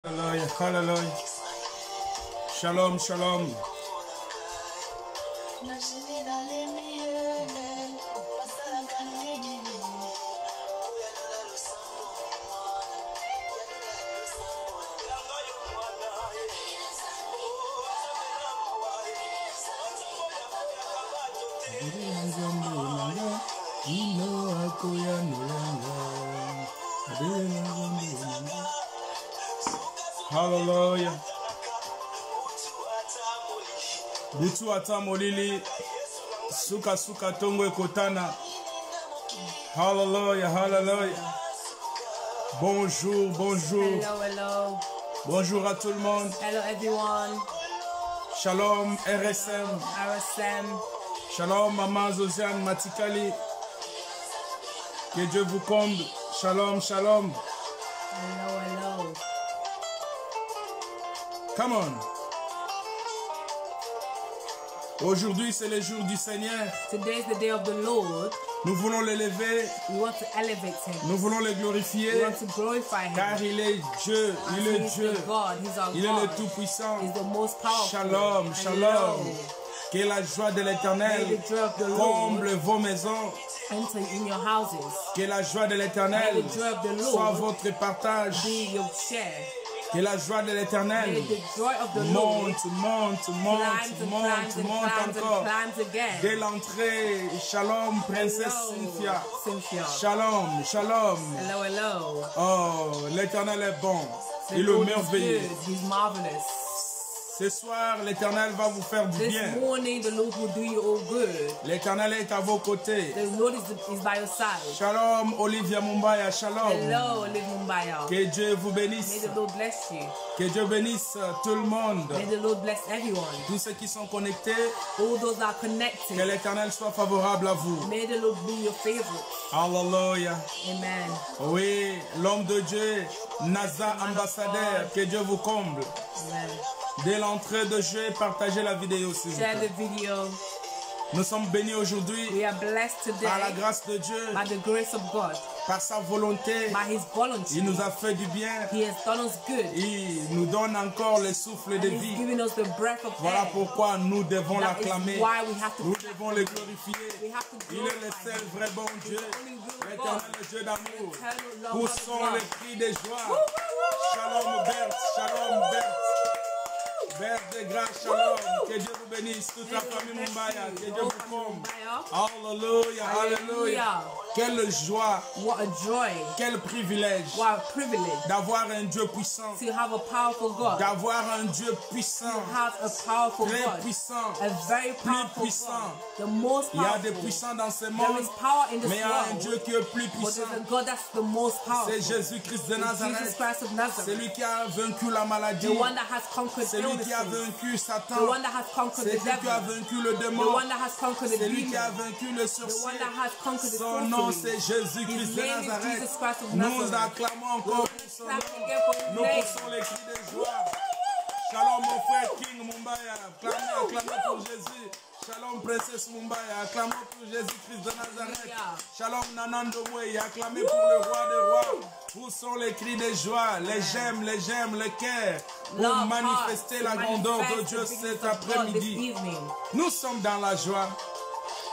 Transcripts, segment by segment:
Hallelujah, hallelujah. Shalom, shalom. Hallelujah. Butu ata molili suka suka tongo ekotana. Hallelujah, hallelujah. Bonjour, bonjour. Hello, hello. Bonjour à tout le monde. Hello, everyone. Shalom, RSM. RSM. Shalom, Maman Josiane Matikali. Que Dieu vous comble. Shalom, shalom. Hello, hello. Come on. Aujourd'hui, c'est le jour du Seigneur. Today is the day of the Lord. Nous voulons l'élever. We want to elevate him. Nous voulons le We glorifier. want to glorify him. Car il est Dieu. Il est He's Dieu. the God. He's our Il est le God. Tout-Puissant. He's the most powerful. Shalom, shalom. Hello. Que la joie de l'Éternel May the joy of the Lord comble vos maisons. enter in your houses. Que la joie de l'Éternel May the joy of the Lord soit votre partage. Be your share. Que la joie de l'Éternel May the joy of the Lord monte, monte, climbs monte, and monte, climbs and monte climbs encore. and climbs again. Dès l'entrée, shalom, princesse Hello, Cynthia. Cynthia. Shalom, shalom. Hello, hello. Oh, l'Éternel est bon. The Il est Lord is merveilleux. good. He's marvelous. Ce soir, l'Éternel va vous faire du This bien. morning, the Lord will do you all good. L'Éternel est à vos côtés. The Lord is by your side. Shalom, Olivia Mumbaya, shalom. Hello, Liv Mumbaya. Que Dieu vous May bénisse. the Lord bless you. Que Dieu bénisse tout le monde. May the Lord bless everyone. Tous ceux qui sont connectés, All those that are que connected. l'Éternel soit favorable à vous. May the Lord be your favorite. Alléluia. Amen. Oui, l'homme de Dieu, Naza ambassadeur, que Dieu vous comble. Amen. Dès l'entrée de jeu, partagez la vidéo s'il vous Share plaît. the video. Nous sommes bénis aujourd'hui We are blessed par la today grâce de Dieu, by the grace of God, par sa volonté. by His volunteer. Il nous a fait du bien. He has done us good. Il nous donne encore le souffle de And He's vie. given us the breath of Voilà air. pourquoi nous devons That is l'acclamer. why we have to Nous devons le glorifier. We have to Il est le glorify seul Him. vrai bon Dieu. only real L'éternel God. Dieu d'amour. Eternal love Où of sont God. les cris de joie? Shalom Berthe, shalom Berthe. Berthe de grâce, shalom. Que Dieu vous bénisse. Toute la famille Mumbaya. Que Dieu vous comble. Alléluia, alléluia. Quelle joie, What a joy. quel privilège What a privilege d'avoir un Dieu puissant. to have a powerful God. D'avoir un Dieu puissant. Have a powerful Très God. puissant. A very Plus powerful puissant. God. The most Il y a powerful. des puissants dans ce There monde. is power in this Mais il y a un world. Dieu qui est plus But puissant. there's a God that's the most powerful. C'est Jésus-Christ de Jesus Nazareth. Christ of Nazareth. Celui qui a vaincu la maladie. The one that has conquered Celui qui a illnesses. vaincu The Satan. one that has conquered C'est the lui qui a devil. vaincu le The démon. one that has conquered the Celui qui a demon. vaincu le The one sorcier. that has conquered the Son nom sorcery. c'est Jésus-Christ His de name is Nazareth. Jesus Christ of Nous Nazareth. acclamons encore pour son Clap nom. again for his Nous name. poussons les cris de joie. Shalom mon frère King Mumbaya. Acclamons pour Jésus. Shalom princesse Mumbaya. Acclamons pour Jésus-Christ de Nazareth. Hallelujah. Shalom Nanando Moué. Acclamez pour le roi des rois. Poussons les cris de joie. Les j'aime, le cœur. Pour Love manifester hearts la to grandeur de manifest Dieu the cet bigness of God this après-midi. evening. Nous sommes dans la joie.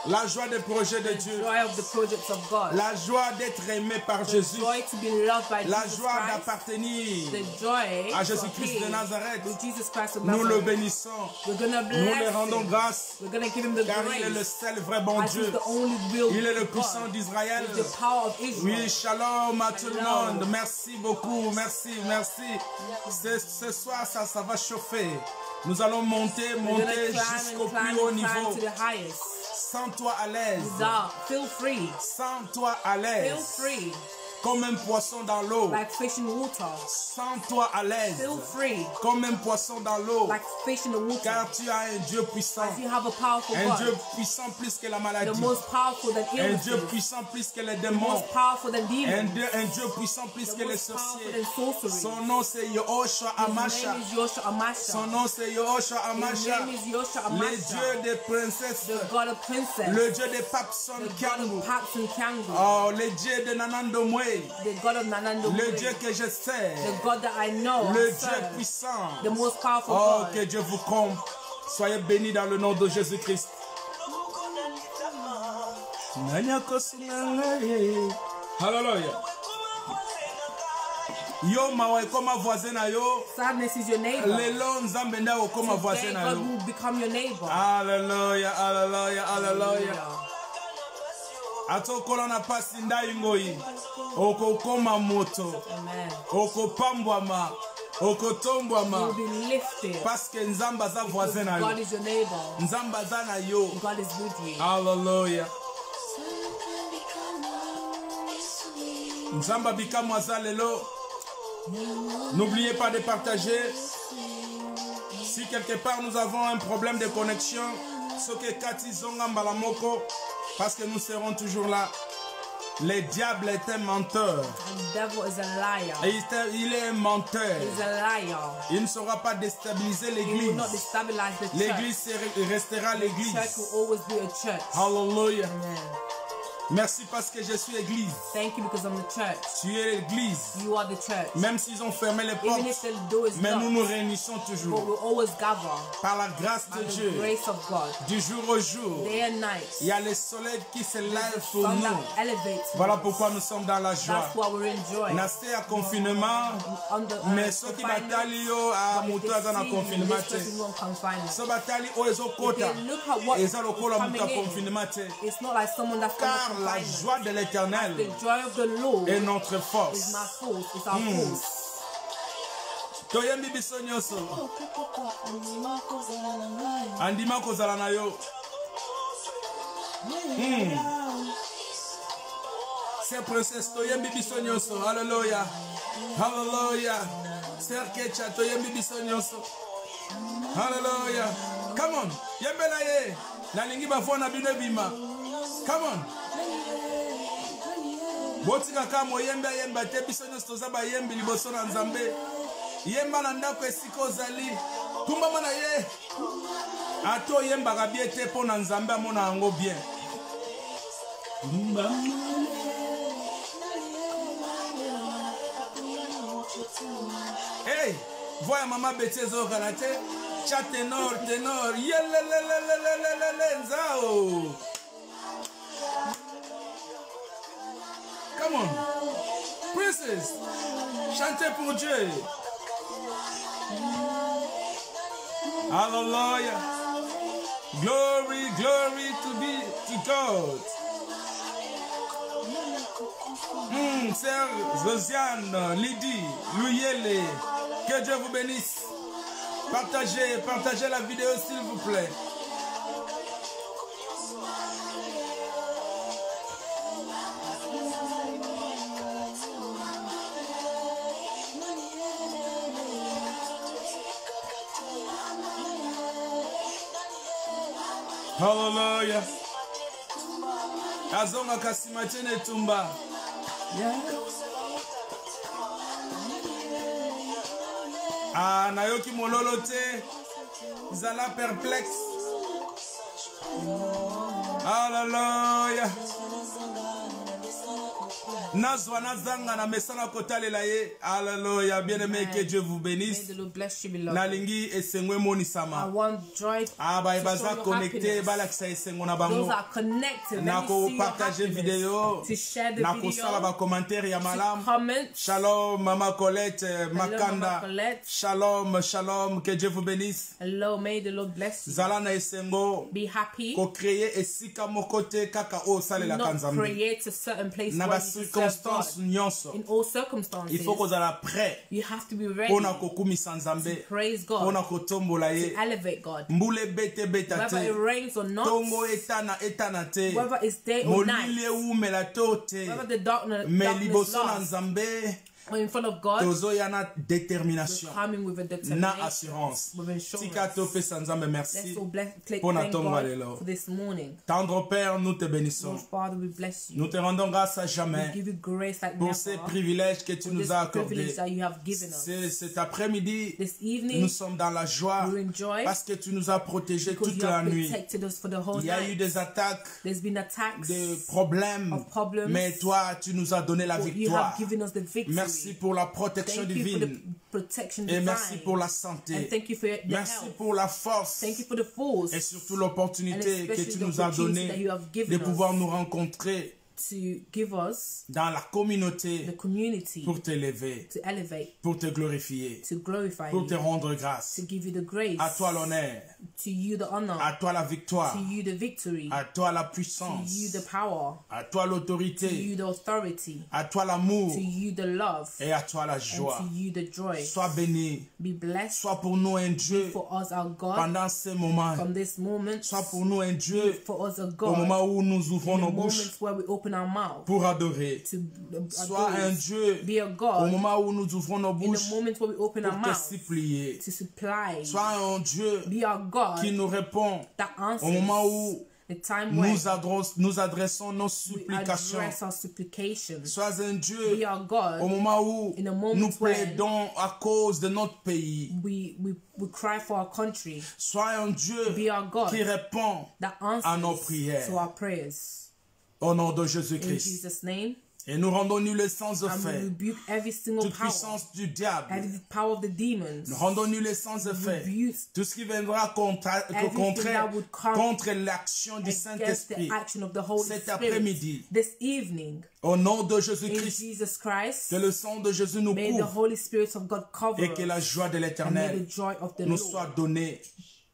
La joie des projets de The Dieu. joy of the projects of God. La joie d'être aimé par The Jésus. joy to be loved by La Jesus joie Christ. d'appartenir The joy à to Jésus-Christ de appear Nazareth. with Jesus Christ of Nous le Nazareth. bénissons. We're gonna Nous bless le rendons him. grâce. We're gonna give him the Car il est le grace. seul vrai bon As Dieu. he's the only real Il est le God. puissant d'Israël. He's the power of Israel. Oui, shalom à tout le Hello. monde. Merci beaucoup. Merci, merci. Ce soir, ça va chauffer. Nous allons monter We're gonna climb jusqu'au and climb plus haut and climb niveau. to the highest. Sens-toi à l'aise. Feel free. Sens-toi à Feel l'aise. free. Comme un poisson dans l'eau. Like fish in water. Sens-toi à l'aise. Feel free. Comme un poisson dans l'eau. Like fish in the water. Car tu as un Dieu puissant. As you have a powerful Un Dieu God. puissant plus que la The maladie. most powerful than Un Dieu illnesses. puissant plus que les The démons. most powerful than demons. Un Dieu puissant plus The que les most powerful sorciers. than sorcery. Son nom c'est Yehoshua His Amasha. name is Yoshua Amasha. Son nom c'est Yehoshua His Amasha. name is Yoshua Le Amasha. Dieu des princesses. The God of princess. Le Dieu des papes son The God Kiangu. of Paps and Kangu. Oh, le Dieu de Nanando Moué. Yahweh, the God of Nanando le Way, Dieu que je sais, the God that I know, le I Dieu serve, puissant. the most powerful Oh, God. que Dieu vous comble. Soyez bénis dans le nom de Jésus-Christ. Hallelujah. Yo mawa ekoma voisin na yo. Sadness is your neighbor. Lelo nzambe nda okoma voisin Today, na God yo. will become your neighbor. Hallelujah, hallelujah, hallelujah. Atokola na pasi ndai ngoi. Okokoma moto. Amen. Okopambwama. Okotombwama. You will be lifted. Parce que nzamba za voisin na God yo. is your neighbor. Nzamba za na yo. God is with you. Hallelujah. Nzamba bikamwaza lelo. N'oubliez pas de partager. Si quelque part nous avons un problème de connexion, ce que Kati Zonga Mbalamoko, parce que nous serons toujours là. Le diable est un menteur. The devil is a liar. Et il est un menteur. He's a liar. Il ne saura pas déstabiliser He will l'église. not destabilize the church. L'église restera The l'église. church will always be a church. Hallelujah. Amen. Merci parce que je suis église. Thank you because I'm the church. Tu es l'église. You are the church. Même s'ils ont fermé les Even portes, if the door is mais nous nous locked, réunissons but toujours. we'll always gather Par la grâce by de the Dieu, grace of God. du jour au jour, Day and night. il y a le soleil qui se lève The pour sun nous. that elevates. Voilà us. pourquoi nous sommes dans la joie. That's why we're in joy. Nasé à confinement, mais ceux qui batali yo à mutu aza na confinement te. So batali o ezo kota, eza lokola mutu a confinement te. It's not like someone that's Car under la confinement. joie de l'Éternel The joy of the Lord est notre is force. my force. It's our force. Toyembi biso nyonso. Andima kozala na yo. C'est princesse toyembi biso nyonso. Hallelujah. Hallelujah. Sœur Kecha toyembi biso nyonso. Hallelujah. Come on. Yembela ye. Nalingi bafona bino bima. Come on. Botika kama oyemba yemba te biso nyonso toza bayembi liboso na Nzambe. Yemba na ndako esika ozali. Tumbama na ye. Ato yembaka bien te mpo na Nzambe amona yango bien. Hey, voya mama Betty ezokana te. Cha tenor, tenor. Yelelelelelelele nzao. Come on. Princess, chantez pour Dieu. Hallelujah. Glory, glory to God. Sœur Josiane, Lydie, Louyele, que Dieu vous bénisse. Partagez la vidéo s'il vous plaît. Hallelujah. Azonga kasimatene tumba. Ah, nayoki mololo te. Zala perplexe. Hallelujah. Nazwa nazanga na mesana kotalela ye. Hallelujah. Bien-aimé, que Dieu vous bénisse. May the Lord bless you, beloved. Nalingi esengwe monisama. I want joy Ba to baza show your connecté happiness. balakisa esengo na Those bango. are connected. Let Nako me see your partager vidéo. happiness. To share the Nako sala ba video. commentaire ya malam. To comment. Shalom Mama Colette Makanda. Mama Colette. Shalom, shalom, que Dieu vous bénisse. Hello, may the Lord bless you. Zala na esengo. Be happy. Ko créer esika mokote kaka o salela Not kanzambe. create a certain place Na where ba you serve circonstance God. nyonso. In all circumstances, Il faut qu'on soit prêt. you have to be ready Pona kokumisa Nzambe. praise God, Pona kotombola ye. to elevate God. Mbule bete beta Whether te. it rains or not, Tongo etana te. whether it's day or night, Molile umela tote. whether the darkness Me liboso na lasts, Nzambe. Or in front of God, tozoyana we're détermination coming with a na determination, assurance. with insurance. Tika topesa nzambe Let's merci all pour thank natongo God lelo. for this morning. Tendre Père, nous te bénissons. Lord Father, we bless you. Nous te rendons grâce à We jamais give you grace like pour ces never. privilèges que tu For nous this as privilege accordés. that you have given us. Cet après-midi, This nous evening, sommes dans la joie we're in joy parce que tu nous as protégés because toute you la have nuit. protected us for the whole Il y a eu night. des attaques, There's been attacks, des problèmes, of problems, mais toi, tu nous as donné la but you victoire. have given us the victory. Merci pour la protection Thank you for the divine protection et divine. merci pour la And santé. thank you for the Merci health. pour la force Thank you for the force et surtout and l'opportunité que especially tu the nous as opportunity that donnée you have de given pouvoir us nous rencontrer to give us dans la communauté the community pour t'élever, to elevate, pour te glorifier, to glorify pour te you, rendre grâce. to give you the grace, À toi l'honneur, to you the honor, à toi la victoire, to you the victory, à toi la to puissance, you the power, à toi to l'autorité, you the authority, à toi l'amour to you the love, et à toi la and joie. to you the joy. Sois béni, Be blessed sois pour nous un Dieu for us, our God, pendant ces moments. from this moment, Sois pour nous un Dieu for us, our au God, moment où nous ouvrons in the nos bouches moments where we open our mouth pour adorer. to Sois adore un you. Dieu Be a au God moment où nous ouvrons nos in the bouches moment where we open our pour te mouth supplier. to supply. Sois un Dieu Be our God qui nous répond that au moment answers où the time when nous adressons nos we supplications. address our supplications. Sois un Be Dieu our God. au moment où In a moment nous when plaidons à cause de notre pays. We cry for our country. Sois un Dieu Be our God qui répond that à nos answers prières. to our prayers. Au nom de In Jésus-Christ. Jesus' name. Et nous rendons nul les sens And we effets. rebuke every single Toute power, puissance du diable. every power of the demons. Nous rendons nul les sans effets. Rebuke Tout ce qui viendra everything that would come contre l'action du against the Saint-Esprit. action of the Holy Cet Spirit. après-midi. This evening, Au nom de in Jésus-Christ. Jesus Christ, Que le sang de Jésus nous may the couvre. Holy Spirit of God cover Et que la us, joie de and may l'Éternel the joy of the nous Lord soit donnée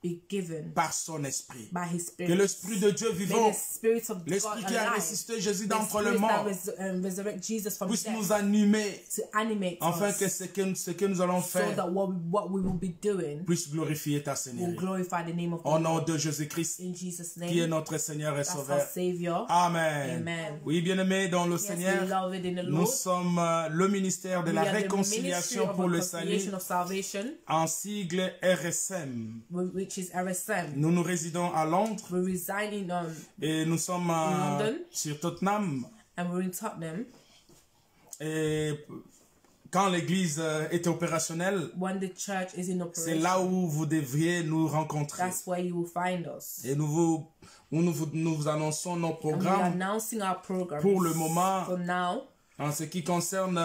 be given par son esprit. by His Que Spirit. l'Esprit de Dieu May vivant, the Spirit of God l'Esprit qui a alive, ressuscité Jésus the d'entre les Spirit that morts, resurrect Jesus from puisse death, nous animer, to animate afin us, que ce que nous allons so faire that what we will be doing puisse glorifier ta will Seigneurie. glorify the name of the Au nom Lord. de Jésus-Christ, In Jesus' qui est name, notre Seigneur et that's our Sauveur. Savior. Amen. Amen. Oui, bien-aimés dans le Yes, Seigneur, beloved in the nous Lord. sommes le ministère de We la are the ministry réconciliation of pour le salut, reconciliation of salvation, en sigle RSM. which is RSM. Nous résidons à Londres We reside in et nous sommes London. sur Tottenham. and we're in Tottenham. Et quand l'église est opérationnelle, When the church is in c'est operation, là où vous devriez nous rencontrer. that's where you will find us. Et nous vous annonçons nos And we are programmes announcing our program pour le moment for now. en ce qui concerne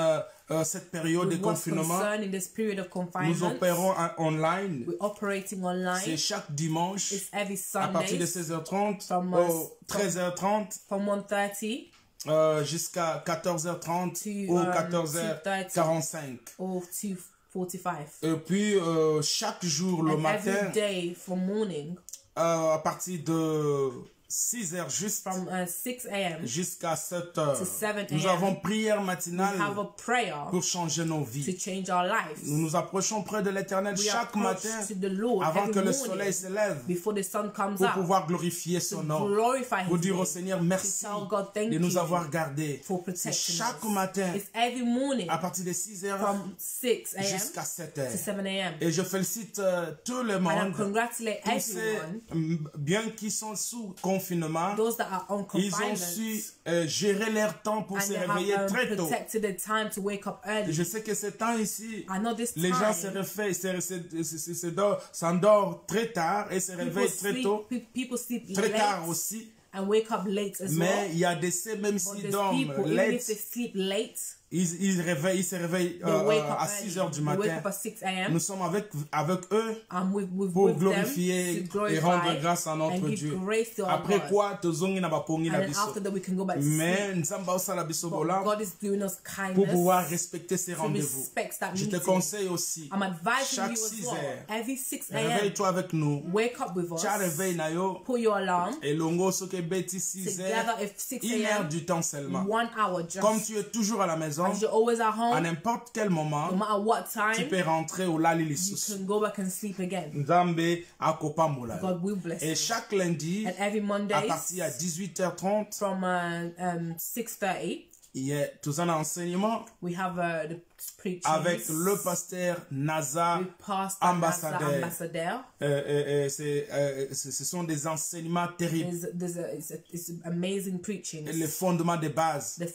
cette période de With what's confinement. concerned in this period of Nous confinement, opérons online. we're operating C'est online. chaque dimanche It's every à partir de Sunday 16h30 From, au 13h30 from 1:30 jusqu'à 14h30 To, ou 2:30. 14h45. or 2:45. Et puis chaque jour le And matin every day from morning, à partir de 6h juste from 6 a.m. jusqu'à 7h. to 7 Nous a.m. avons prière we matinale have a prayer pour changer nos to vies. change our lives. Nous nous approchons près de l'Éternel We chaque approach matin to the Lord avant every que le morning soleil se lève before the sun comes pour out pouvoir glorifier to son nom. glorify Pour His dire au name, Seigneur to merci tell God thank de nous you avoir gardés. for C'est protecting chaque us. matin It's every morning à partir de 6h from 6 a.m. jusqu'à 7h. to 7 a.m. Et je félicite tout le And I monde, congratulate tous ces, everyone, bien qu'ils sont sous confinement, those that are on ils ont confinement, su gérer leur temps pour and se they réveiller have très tôt. protected the time to wake up Et early. je sais que ce temps ici, I know this les gens se time, réveillent, s'endorment très tard et se réveillent très tôt, people sleep très late tard aussi. and wake up late as well. Mais il y a des même But s'ils there's dorment people, even if late, they sleep late, ils se réveillent they wake up à early. 6h du They wake matin. up at 6 a.m. Nous sommes avec eux and pour with them glorifier to et rendre glorify grâce à and notre give Dieu. grace to our Après God. quoi, tozongi na bapongi And na then biso. after that we can go back to sleep. Mais nzamba osala biso But bola God is doing us pour kindness pouvoir respecter ces to rendez-vous. respect that Je te meeting. conseille aussi, I'm advising chaque you as 6 well. heures, Every 6 a.m. réveille-toi avec nous. wake up with us. Tia réveille na yo. Put your alarm. Et longo soke beti 6 Together heures, at 6 1 heure a.m. du temps seulement. 1 hour just. Comme tu es toujours à la maison, As you're always at à home, n'importe quel moment, no matter what tu time, peux rentrer au lali you lisusu. can go back and sleep again. Nzambe akopambola. God will bless Et you. chaque lundi, And every à Monday partir à 18h30, from 6:30, il y a tout un enseignement we have the preachings avec le pasteur Nazar, with Pastor ambassadeur. Ambassador. Ce sont des enseignements terribles. It's amazing preaching. Les fondements de base. The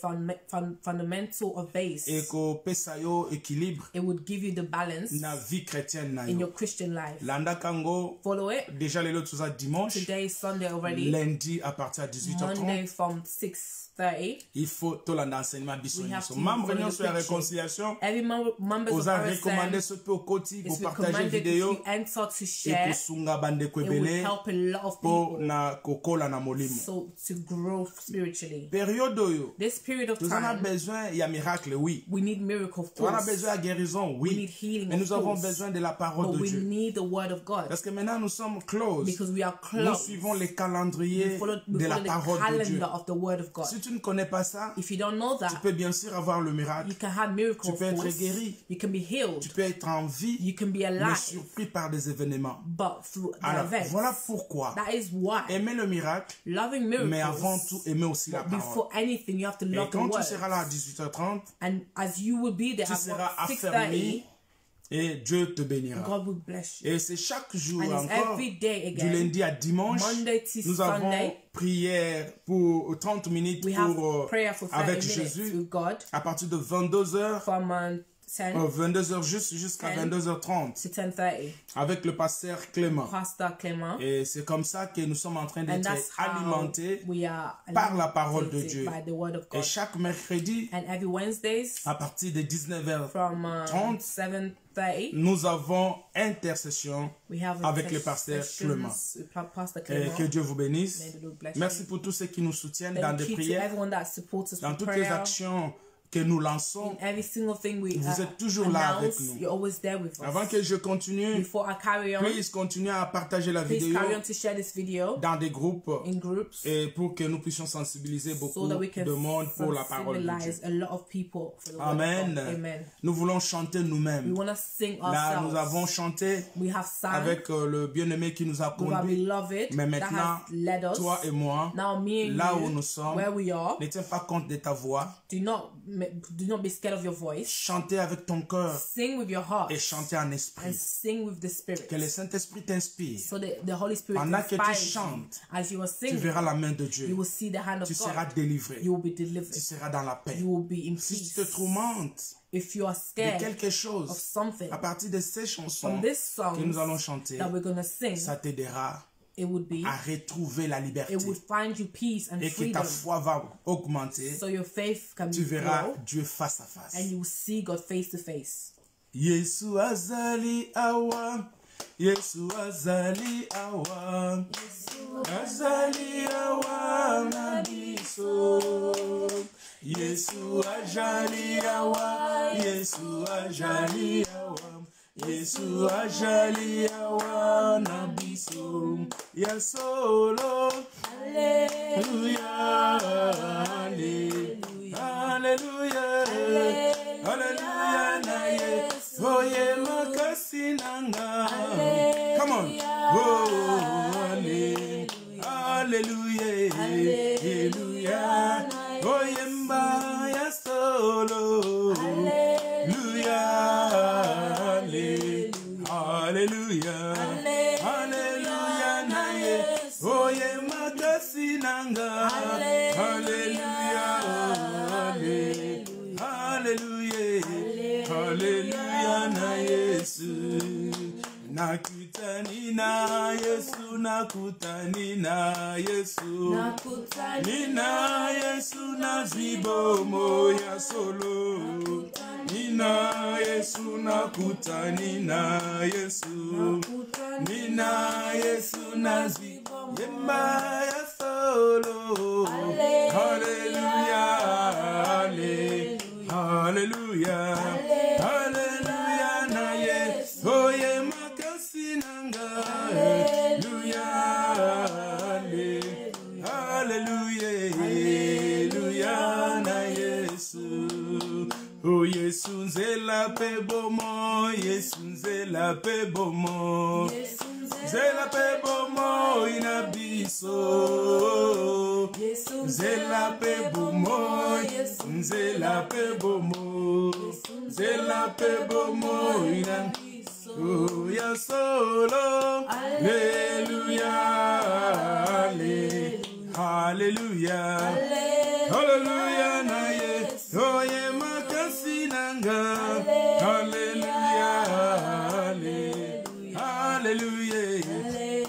fundamental of base. Et que pesayo équilibre It would give you the balance na vie chrétienne na in yo. your Christian life. Landa kango Follow it. déjà les autres ça dimanche. Today is Sunday already. Lundi à partir de 18h30. Monday from 6:30. Il faut tout l'enseignement biso. We have to Membre follow union the sur la preaching. réconciliation. Every members Vous of avez recommandé RSM, ce peu au côté pour it's partager recommended if vidéo you enter to et share. pour sunga bande It will kwebele help a lot of pour people na kokola na molimo. so to grow spiritually. Période oyo. This period of Nous en avons time, besoin, il y a miracle, oui. we need miracle, of On a course, besoin de guérison, We oui. need healing, Mais of nous avons course. besoin de la parole but de we Dieu. need the word of God Parce que maintenant nous sommes close. because we are Nous close. suivons les calendriers We follow de la the parole de Dieu. calendar of the word of God. Si tu ne connais pas ça, If you don't know tu that, peux bien sûr avoir le miracle. you can have miracle, Tu of peux être course. guéri. You can be healed. Tu peux être en vie, You can be mais alive, surpris par des événements. but through the Alors, events. voilà pourquoi. That is why Aimer le miracle, loving mais miracles. avant tout, aimer aussi la But parole. before anything, you have to Et love the quand tu word. seras là à 18h30, And as you will be there tu at seras 6:30, affermi et Dieu te bénira. God will bless you. Et c'est chaque jour And it's encore, every day du again, lundi à dimanche, Monday to nous avons Sunday. prière pour 30 minutes We have pour, prayer for 30 avec minutes Jésus with God à partir de 22h, from 10 22h jusqu'à 10 22h30 to 10:30. avec le pasteur Clément. Pastor Clément. Et c'est comme ça que nous sommes en train And d'être that's how alimentés we are par la parole de alimentated Dieu. by the word of Et God. chaque mercredi, And every Wednesdays à partir de 19h, from 30, 7:30, nous avons intercession we have avec le pasteur Clément. Pastor Et Clément. que Dieu vous bénisse. May the Lord bless Merci you. pour tous ceux qui nous soutiennent dans Thank des you to prières, everyone that supports us dans for toutes les prayer. actions que nous lançons. In every single thing we Vous êtes toujours là avec announce, nous. you're always there with us. Avant que je continue, Before I carry on, please continuez à partager la please vidéo carry on to share this video dans des groupes in groups et pour que nous puissions sensibiliser beaucoup so that we can de monde pour la parole de Dieu. sensibilize a lot of people for the word Amen. of God. Amen. Nous voulons chanter We nous-mêmes. want to sing Là, nous avons ourselves. chanté We have sung avec le bien-aimé qui nous a with our conduits. beloved Mais that maintenant, has led us. toi et moi, Now me and là you, où nous sommes, where we are, ne tiens pas compte de ta voix. do not be scared of your voice. Chanter avec ton cœur Sing with your heart et chanter en and esprit. sing with the Spirit. Que le Saint-Esprit t'inspire. So that the Holy Spirit Pendant que tu inspires you. chantes, As you are Tu singing, verras la main de you Dieu. will see the hand of Tu seras God. délivré. You will be delivered. Tu seras dans la paix. You will be in Si tu peace. te tourmentes If you are de scared quelque of chose, something, à partir de ces chansons from this song que nous allons chanter, that we're going to sing, ça t'aidera it would be, à retrouver la liberté. it would find you peace and Et que ta freedom. foi va augmenter. So your faith can Tu verras grow Dieu face à face. and you will see God face to face. Yesu azali awa. Yesu azali awa. Azali awa na biso. Yesu ajali awa. Yesu ajali awa. Yesu ajali awa na biso. Ya solo. Hallelujah. Hallelujah. Hallelujah na Yesu. Oye makasi nanga. Come on. Oh, hallelujah. Hallelujah. Oye mba ya solo. Hallelujah. Hallelujah. Hallelujah na Yesu. Oye makasi nanga. Hallelujah. Hallelujah. Hallelujah na Yesu. Nakutani na Yesu, nakutani na Yesu. Nina Yesu na zibomo ya solo. Nina Yesu nakutani na Yesu. Nina Yesu na zibomo ya solo. Hallelujah. Hallelujah. Hallelujah na Yesu. Oye makasi nanga. Hallelujah. Hallelujah. Hallelujah na Yesu. Oh Yesu nzela pe bomo. Yesu nzela pe bomo. Yesu nzela Nzela pe bomo inabiso. Nzela pe bomo. Nzela pe bomo. Nzela pe bomo inabiso. Oh, ya solo. Hallelujah. Hallelujah. Hallelujah na ye. Oh ye makasi nanga. Hallelujah. Hallelujah.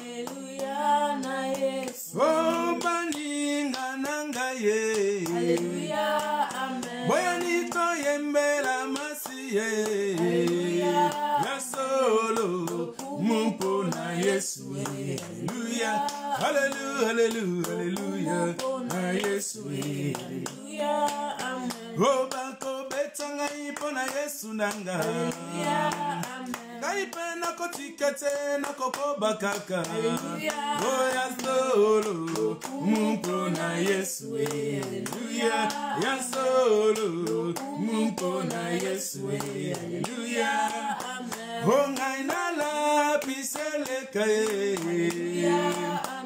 Hallelujah na Yesu. Oh baninga nanga ye. Hallelujah. Amen. Boya nito yembela masiye. Hallelujah. Ya solo mumpo na Yesu. Hallelujah. Hallelujah. Hallelujah. Na Yesu. Hallelujah. Amen. Oh bako betanga ipo na Yesu nanga. Hallelujah. Amen. Kaipe na kotikete na kokoba kaka. Hallelujah. Oh ya solo mumpo na Yesu. Hallelujah. Ya solo mumpo na Yesu. Hallelujah. Amen. Oh ngai na la pisele kae.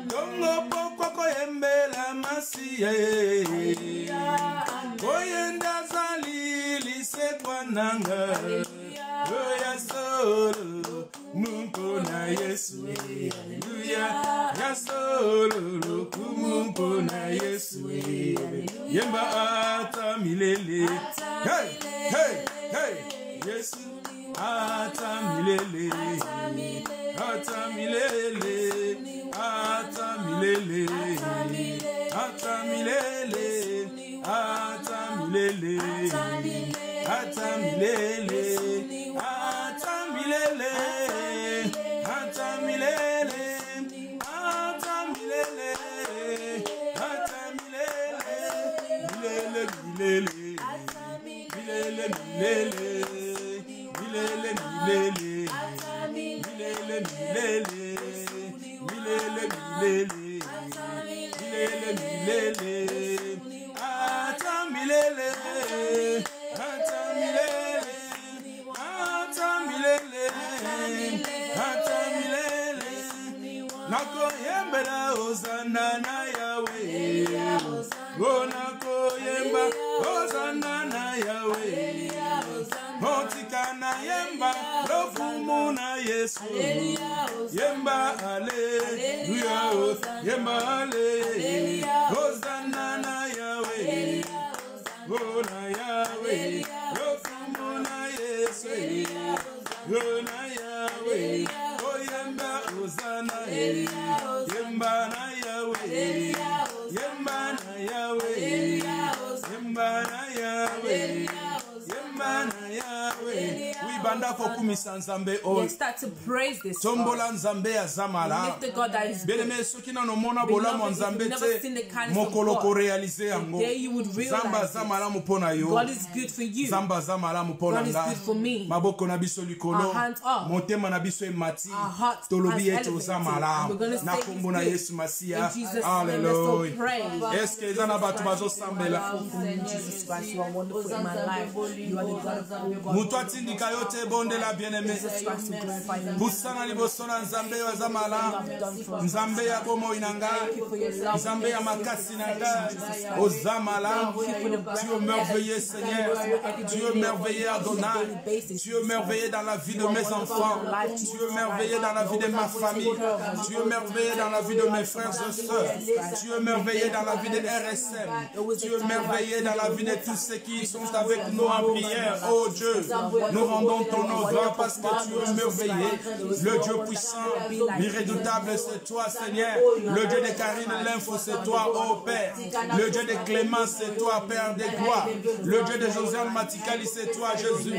Dongo poko koyembela masiye. Koyenda zali lise kwananga. Oh ya solo mumpo na Yesu. Hallelujah. Ya solo mumpo na Yesu. Yemba ata milele. Hey, hey, hey. Yesu ata milele. Ata milele. Ata milele. Ata milele. Ata milele. Ata milele. Ata milele. Ata milele. Ata milele. Ata milele. Milele milele. Milele milele. Milele milele. Milele milele. Milele milele. Milele milele. Ata milele. Ata milele. Ata milele. Ata milele. Nako yembela Hosanna na Yahweh. Oh nako yemba Hosanna na Yahweh. Motikana yemba lofumu na Yesu. Yemba hallelujah. Yemba hallelujah. Hosanna na Yahweh. Oh na Yahweh. Lofumu na Yesu. Oh na Yahweh. Oh yemba Hosanna. Yemba na Yahweh. Yemba na Yahweh. Yemba na Yahweh. Let's start to praise this God. Lift the God that is good. Beloved, you've never seen the kindness of God. The day you would realize God is good for you. God is good for me. Our hands up. Our hearts elevated. And we're going to say He's good. In Jesus' name, let's all pray. Jesus Christ, you are wonderful in my life. You are the God of all God. Jesus Christ, we glorify you. Busana libosona nzambe wa zamala. Nzambe ya bomo inanga. Nzambe ya makasi nanga. O zamala. Tu es merveilleux Seigneur. Tu es merveilleux Adonai. Tu es merveilleux dans la vie de mes enfants. Tu es merveilleux dans la vie de ma famille. Tu es merveilleux dans la vie de mes frères et sœurs. Tu es merveilleux dans la vie de RSM. Tu es merveilleux dans la vie de tous ceux qui sont avec nous en prière. Oh Dieu, nous rendons ton nom grand parce que tu es merveilleux. Le Dieu puissant, l'irrédoutable, c'est toi Seigneur. Le Dieu de Karine L'info, c'est toi, oh Père. Le Dieu de Clémence, c'est toi, Père des gloires. Le Dieu de Josiane Matikali, c'est toi, Jésus.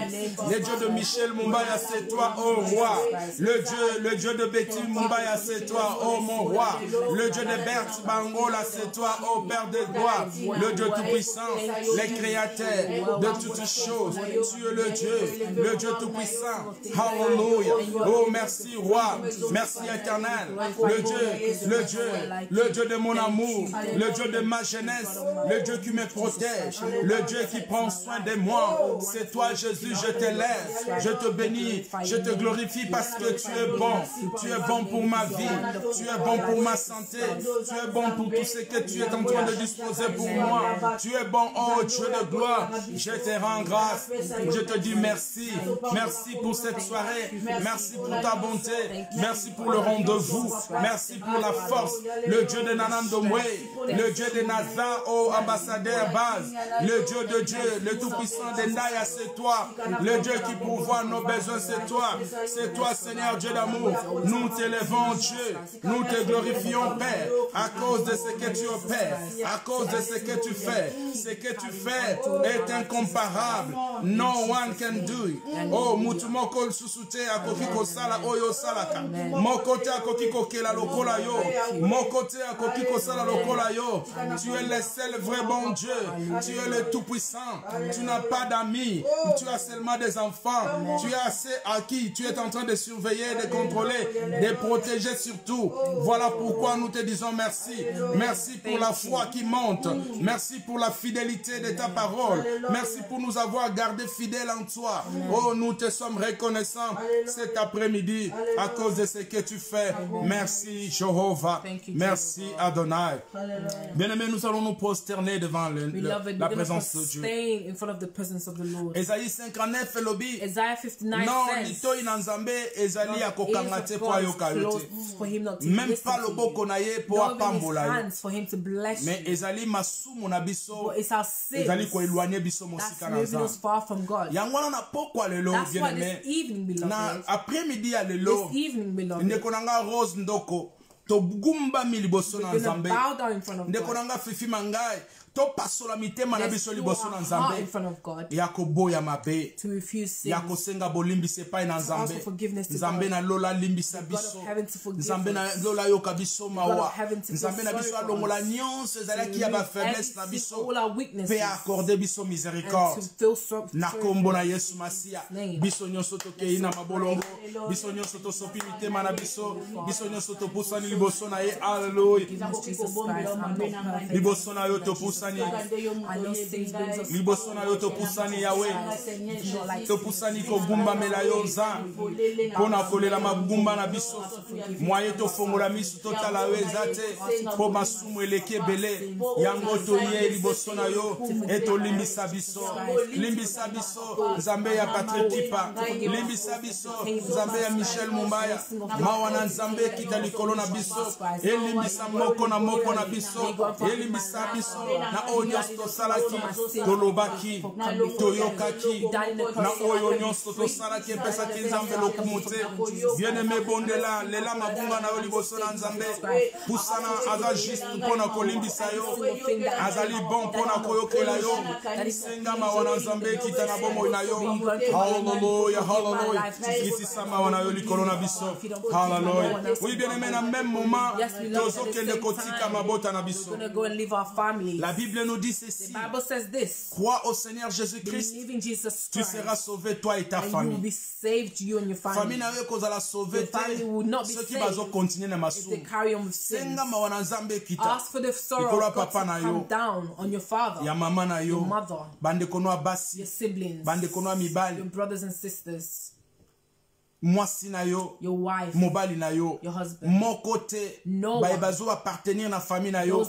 Le Dieu de Michel Mumbaya, c'est toi, oh Roi. Le Dieu de Betty Mumbaya, c'est toi, oh mon Roi. Le Dieu de Berthe Bangola, c'est toi, oh Père des gloires. Le Dieu tout-puissant, les créateurs de toutes choses. Tu es le Dieu Tout-Puissant. Hallelujah. Oh, merci, Roi. Merci, Éternel. Le Dieu de mon amour. Le Dieu de ma jeunesse. Le Dieu qui me protège. Le Dieu qui prend soin de moi. C'est toi, Jésus, je t'élève. Je te bénis. Je te glorifie parce que tu es bon. Tu es bon pour ma vie. Tu es bon pour ma santé. Tu es bon pour tout ce que tu es en train de disposer pour moi. Tu es bon, oh Dieu de gloire. Je te rends grâce. Je te dis merci. Merci pour cette soirée. Merci pour ta bonté. Merci pour le rendez-vous. Merci pour la force. Le Dieu de Nanam Domwe. Le Dieu de Naza, oh ambassadeur Baz. Le Dieu de Dieu, le tout-puissant de Naya, c'est toi. Le Dieu qui pourvoit nos besoins, c'est toi. C'est toi, Seigneur Dieu d'amour. Nous t'élevons, Dieu. Nous te glorifions, Père, à cause de ce que tu opères, à cause de ce que tu fais. Ce que tu fais est incomparable. No one can do it. Oh, mutumoko susute akokiko sala oyo salaka. Mokote akokiko kela lokola yo. Mokote akokiko sala lokola yo. Tu es le seul vrai bon Dieu. Tu es le tout-puissant. Tu n'as pas d'amis. Tu as seulement des enfants. Tu es assez à qui tu es en train de surveiller, de contrôler, de protéger surtout. Voilà pourquoi nous te disons merci. Merci pour la foi qui monte. Merci pour la fidélité de ta parole. Merci pour nous avoir gardés fidèles en toi. Oh, nous te sommes reconnaissants cet après-midi à cause de ce que tu fais. Merci, Jéhovah. Merci, Adonai. Bien-aimés, nous allons nous prosterner devant la présence de Dieu. Esaïe 59 elobi. Non, litoi na nzambe ezali akokanga te po ayoka yo te. Même pas loboko na ye po apambola yo. Mais ezali masumu na biso. Ezali ko éloigner biso mosika na nzambe. Yango wana na pokwa lelo bien-aimé. Na après-midi ya lelo. Ndeko nanga Rose Ndoko. Togumba miliboso na nzambe. Ndeko nanga Fifi Mangai. To pasola mitema na biso liboso na nzambe. Ya koboya mabe. Ya kosenga bolimbise pa na nzambe. Nzambe na lola limbisa biso. Nzambe na lola yoka biso mawa. Nzambe na biso alongola nyonso ezalaki ya ba faiblesse na biso. Pe accorder biso miséricorde. Na kombo na Yesu Masia. Biso nyonso tokei na mabolongo. Biso nyonso tosopi mitema na biso. Biso nyonso topusani liboso na ye. Hallelujah. Liboso na yo topusani. Liboso na yo topusani Yahweh. Topusani kogumba mela yo nza. Pona kolela magumba na biso. Moye tofongola miso totala yo ezate. Po masumu eleke bele. Yango toye liboso na yo. Eto limbisa biso. Limbisa biso. Nzambe ya Patrick Tipa. Limbisa biso. Nzambe ya Michel Mumbaya. Mawana nzambe kita likolo na biso. Elimbisa moko na biso. Elimbisa biso. Na onyos to salaki. Tolobaki. Toyokaki. Na oyo nyonso to salaki. Pesa ki nzambe lokumute. Bien-aimé bondela. Lela mabunga na yo liboso na nzambe. Pusana aza juste pona kolimbisa yo. Azali bon pona koyokela yo. Senga mawana nzambe kita na bomo na yo. Hallelujah, hallelujah. Iti sama wana yo likolo na biso. Hallelujah. Oui, bien-aimé, na même moment, tozo kende kotika mabota na biso. La Bible nous dit ceci. Crois au Seigneur Jésus-Christ. Tu seras sauvé, toi et ta famille. Famille na yo kozala sauvé te. Ceux qui bazo continuer na masumu. Senga mawana nzambe kita. Ikolo papa na yo. Ya mama na yo. Bande kono abasi. Bande kono mibali. Mwasi na yo, mobali na yo, moko te, bazo appartenir na famille na yo,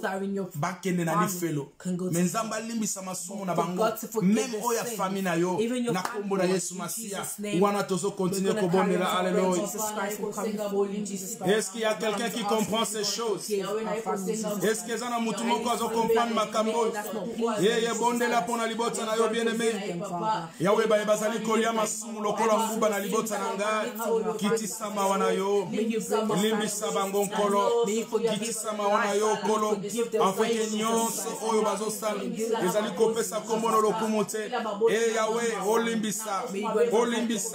bakende na lifelo. Menzamba limbisa masumu na bango, même oya famille na yo, na kombo na Yesu Masia, wana tozo continue kobondela, alléluia. Est-ce qu'il y a quelqu'un qui comprend ces choses? Est-ce que zana mutu moko azo comprendre makambo? Ye bondela pona libota na yo bien-aimé. Yawe bazali kolia masumu lokola nguba na libota na nga. ngai kitisama wana yo limbisa bango nkolo kitisama wana yo nkolo afeke nyonso oyo bazosala ezali kopesa kombo na lokumu te e yawe olimbisa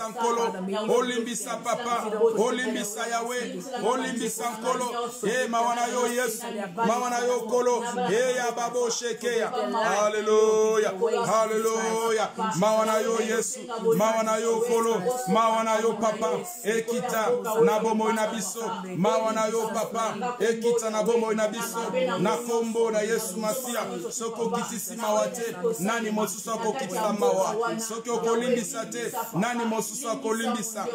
nkolo olimbisa papa olimbisa yawe olimbisa nkolo e mawana yo yesu mawana yo nkolo e ya babo shekeya haleluya haleluya mawana yo yesu mawana yo nkolo mawana yo papa ekita na bomoi na biso mawana yo papa ekita na bomoi na biso na kombo na yesu masia soki okitisi mawa te nani mosusu akokitisa mawa soki okolimbisa te nani mosusu akolimbisa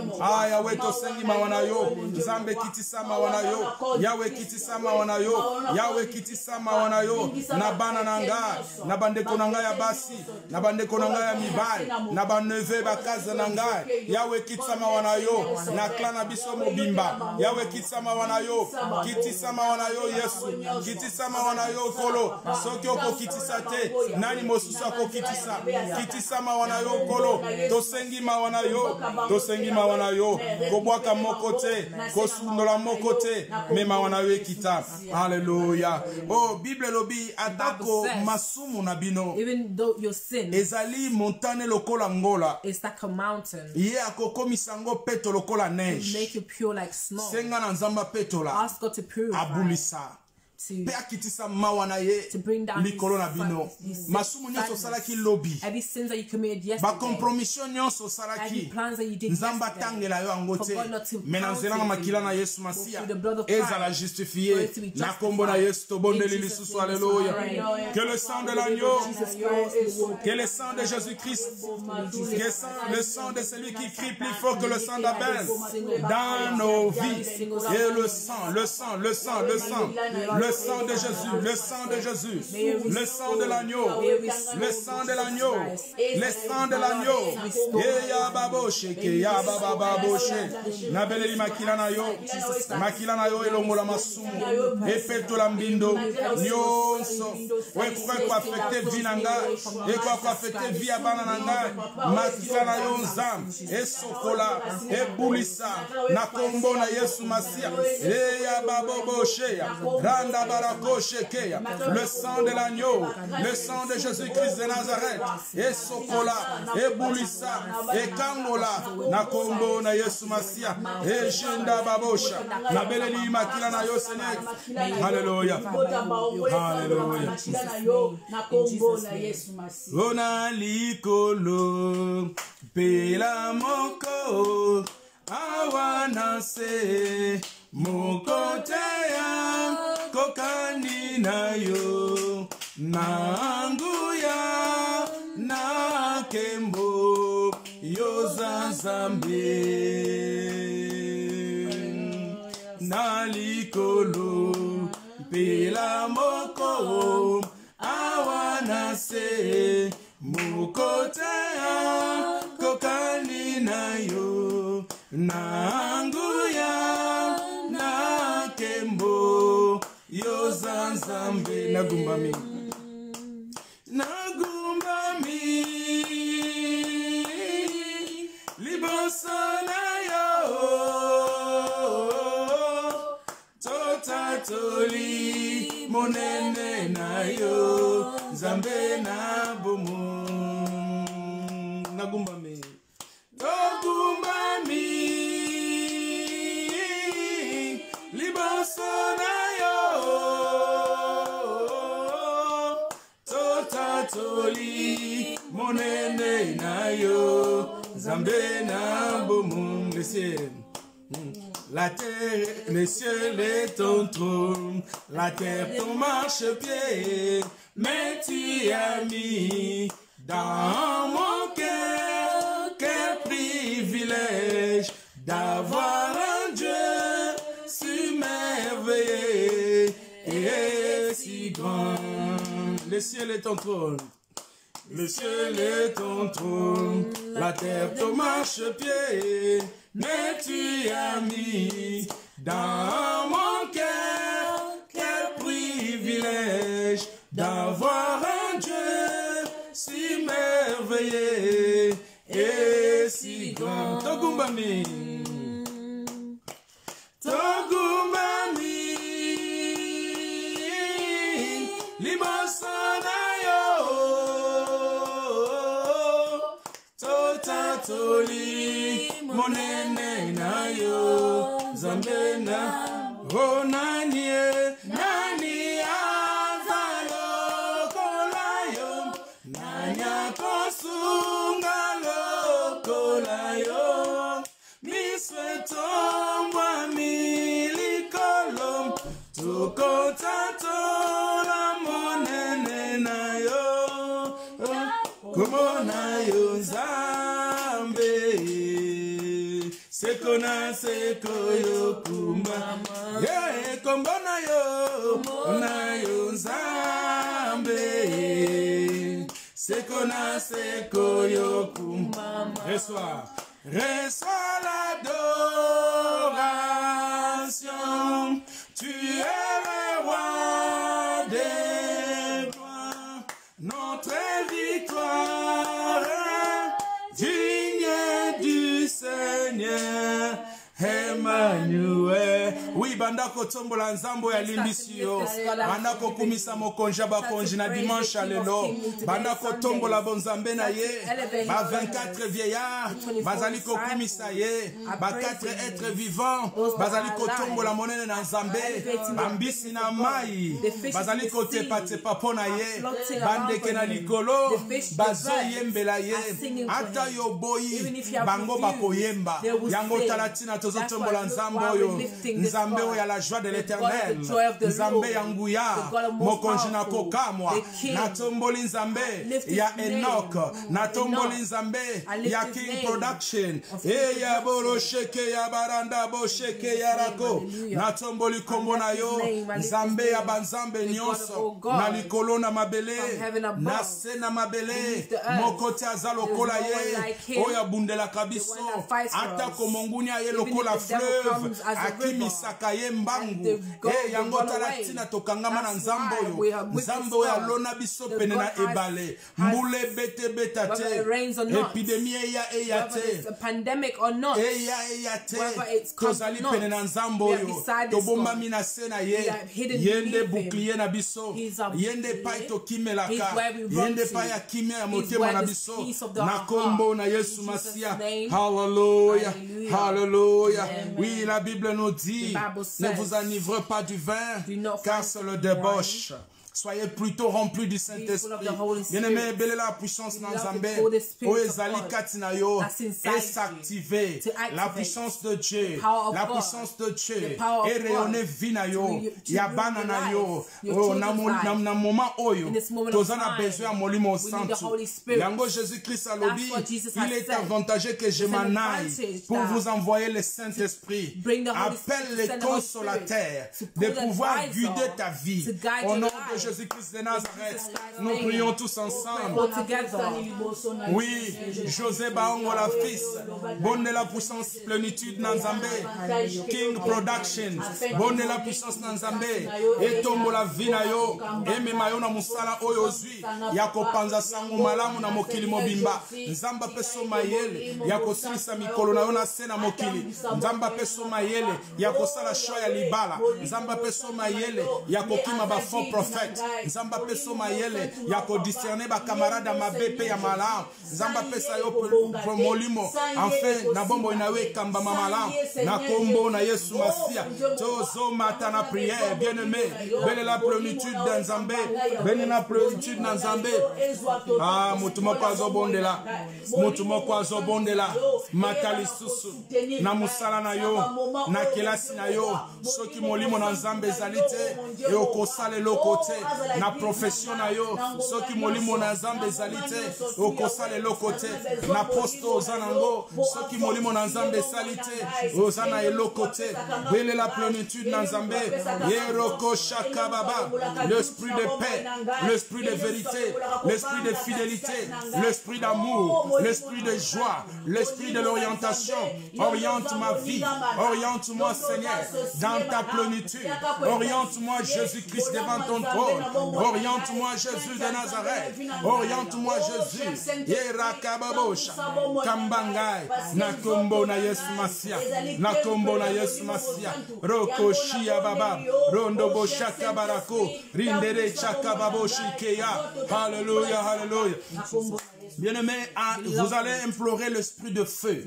yawe tosengi mawa na yo nzambe kitisa mawa na yo yawe kitisa mawa na yo yawe kitisa mawa na yo na bana na ngai na bandeko na ngai ya basi na bandeko na ngai ya mibali na baneve bakaza na ngai yawe kitisa mawa na yo na klan na biso mobimba yawe kitisa mawa na yo kitisa mawa na yo yesu kitisa mawa na yo kolo soki okokitisa te nani mosusu akokitisa kitisa mawa na yo kolo tosengi mawa na yo tosengi mawa na yo kobwaka moko te kosundola moko te me mawa na yo ekita haleluya oh bible lobi atako masumu na bino ezali montagne lokola ngola ye akokomisa ngo peto lokola neige senga na nzamba petola abulisa pe akitisa mawa na ye likolo na bino masumu nyonso osalaki lobi bakompromission nyonso osalaki nzambe atangela yo yango te me na nzela na makila na yesu masiya ezala justifie na kombo na yesu tobondeli lisusu alleluya que le sang de l'agneau que le sang de Jésus-Christ que le sang de celui qui crie plus fort que le sang d'Abel dans nos vies et le sang le sang de Jésus, le sang de Jésus, le sang de l'agneau, le sang de l'agneau, le sang de l'agneau. Et ya baboshe, ke ya bababoshe. Nabeleli makila na yo elongola masumu. Epeto la mbindo, nyonso. We kwa affecte vi nanga, e kwa affecte vi abana nanga. Makila na yo nzam, e sokola, e bulisa, na kombo na Yesu Masia. E ya baboboshe ya, randa le sang de l'agneau, le sang de Jésus-Christ de Nazareth, et Sokola, et Boulissa, et Kangola, na Kombo na Yesu Masia, et Jenda Babosha, na Beleli Makila na Yosenek. Alléluia. Alléluia. Ona likolo, pela moko, awanase, mokoteya. Kokani na yo na nguya na kembo yo zanzambe na likolo pela moko awanase mukotea kokani na yo na nguya na kembo yo zanzambe nagumbami liboso na yo totatoli monene na yo zambe na bomo nagumbami liboso na Toli monene na yo zambe na boum le ciel. La terre, le ciel est ton trône, la terre ton marchepied, mais tu as mis dans mon cœur quel privilège d'avoir un Dieu si merveilleux et si grand. Le ciel est ton trône, le ciel est ton trône, la terre ton marchepied, mais tu as mis dans mon cœur quel privilège d'avoir un Dieu si merveilleux et si grand. Togumbami. Atoli monene na yo Zambena o nani azalo kolayo nanya kosunga lokolayo miswetombwa milikolom tukotatola monene na yo kumona yo Zambe sekona seko yo kumama yeah kombona yo na yo Zambe sekona seko yo kumama reçois l'adoration tu es le roi des rois notre victoire digne du Seigneur Emmanuel. Oui, bandako tombola nzambo ya limbisio. Bandako kumisa mokonja bakonji na dimanche à lelo. Bandako tombola bonzambe na ye. Ba 24 vieillards. Bazaliko kumisa ye. Ba 4 êtres vivants. Bazaliko tombola monene na nzambe. Bambisi na mai. Bazaliko tepa tepa pona ye. Bandeke na likolo. Bazo yembela ye. Ata yo boyi. Bango bako yemba. Yango talatina tozotombola nzambe oyo. Nzambe oyo ya la joie de l'éternel. Nzambe ya nguya. Mokonji na kokamwa. Natomboli nzambe ya Enoch. Natomboli nzambe ya King Production. Ya boro sheke ya baranda bo sheke ya rako. Natomboli kombo na yo. Nzambe ya banzambe nyonso. Na likolo na mabele. Na se na mabele. Mokote azalokola ye. Oya bundela kabiso. Ata komongunya ye lokola fleuve. Akimisaka ye mbangu. Yango talatina tokangama na nzambo yo. Nzambo ya lona biso pene na ebale. Mbule bete beta te. Epidemie eya te. Eya te. Tozali pene na nzambo yo. Tobomba mina sena ye. Yende bouclier na biso. Yende pai tokimelaka. Yende pai ya kimia ya motema na biso. Na kombo na Yesu Masia. Hallelujah. Hallelujah. Oui, la Bible nous dit, ne vous enivrez pas du vin, car c'est le débauche. Soyez plutôt remplis du Saint-Esprit. Bien-aimé, belle la puissance dans Zambé. Oezali katinayo. Et s'activer. La puissance de Dieu. La puissance de Dieu. Et rayonner vinayo. Yabana nayo. Na moment oyo. Tozana besoin à molimo santo. Yango Jésus-Christ a lobby. Il est avantageux que je m'en aille pour vous envoyer le Saint-Esprit. Appelle les consolateurs de pouvoir guider ta vie. Au nom de Jésus-Christ de Nazareth, nous prions tous ensemble. Oui, José Baongo la fils, bonne la puissance, plénitude Nanzambe, King Production, bonne la puissance Nanzambe, et tombo la vinayo, et memayo na musala oyozui, yako panza sangu malamu na mokili mobimba, nzamba peso mayele, yako silisa mikolo na yona sena mokili, nzamba peso mayele, yako sala shoya libala, nzamba peso mayele, yako kima ba faux prophète. Nzamba peso mayele ya ko discerner ba camarade mabe pe ya malamu. Nzamba pesa yo molimo enfin na bombo inawe kamba malamu na kombo na Yesu Masia. Tozo mata na prière bien-aimé. Belle la plénitude de Nzambe. Belle la plénitude na Nzambe. Ah mutumo kwa zobondela. Mutumo kwa zobondela. Matali susu na musala na yo na kelasi na yo. Soki molimo na Nzambe zalite e okosale lokote na profession na yo soki molimo na Nzambe zalite okosala lokote na posto ozanango soki molimo na Nzambe salite ozana elokote bele la plénitude na Nzambe yeroko shaka baba l'esprit de paix, l'esprit de vérité, l'esprit de fidélité, l'esprit d'amour, l'esprit de joie, l'esprit de l'orientation. Oriente ma vie, oriente-moi Seigneur dans ta plénitude, oriente-moi Jésus-Christ devant ton trône. Oriente-moi Jésus de Nazareth. Oriente-moi Jésus. Yerakababosha. Kambangai. Nakombo na Yesu Masia. Nakombo na Yesu Masia. Roko Shia Baba. Rondo Boshaka Barako. Rindere Chaka Baboshi Keya. Hallelujah. Hallelujah. Bien-aimé, vous allez implorer l'esprit de feu.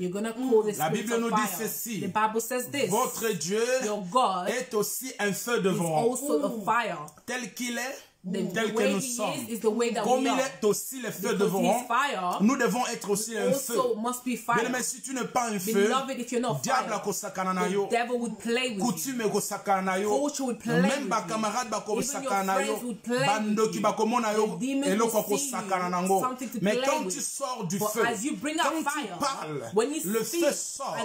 La Bible nous dit ceci. Votre Dieu est aussi un feu de vent. Tel qu'il est, tel que nous sommes. Comme il est aussi le feu devant, nous devons être aussi un feu. Mais si tu n'es pas un feu, diable akosakana na yo, coutume ekosakana na yo, même ba camarade bakosakana na yo, bandoki bakomona yo, eloko akosakana nango. Mais quand tu sors du feu, quand tu parles, le feu sort.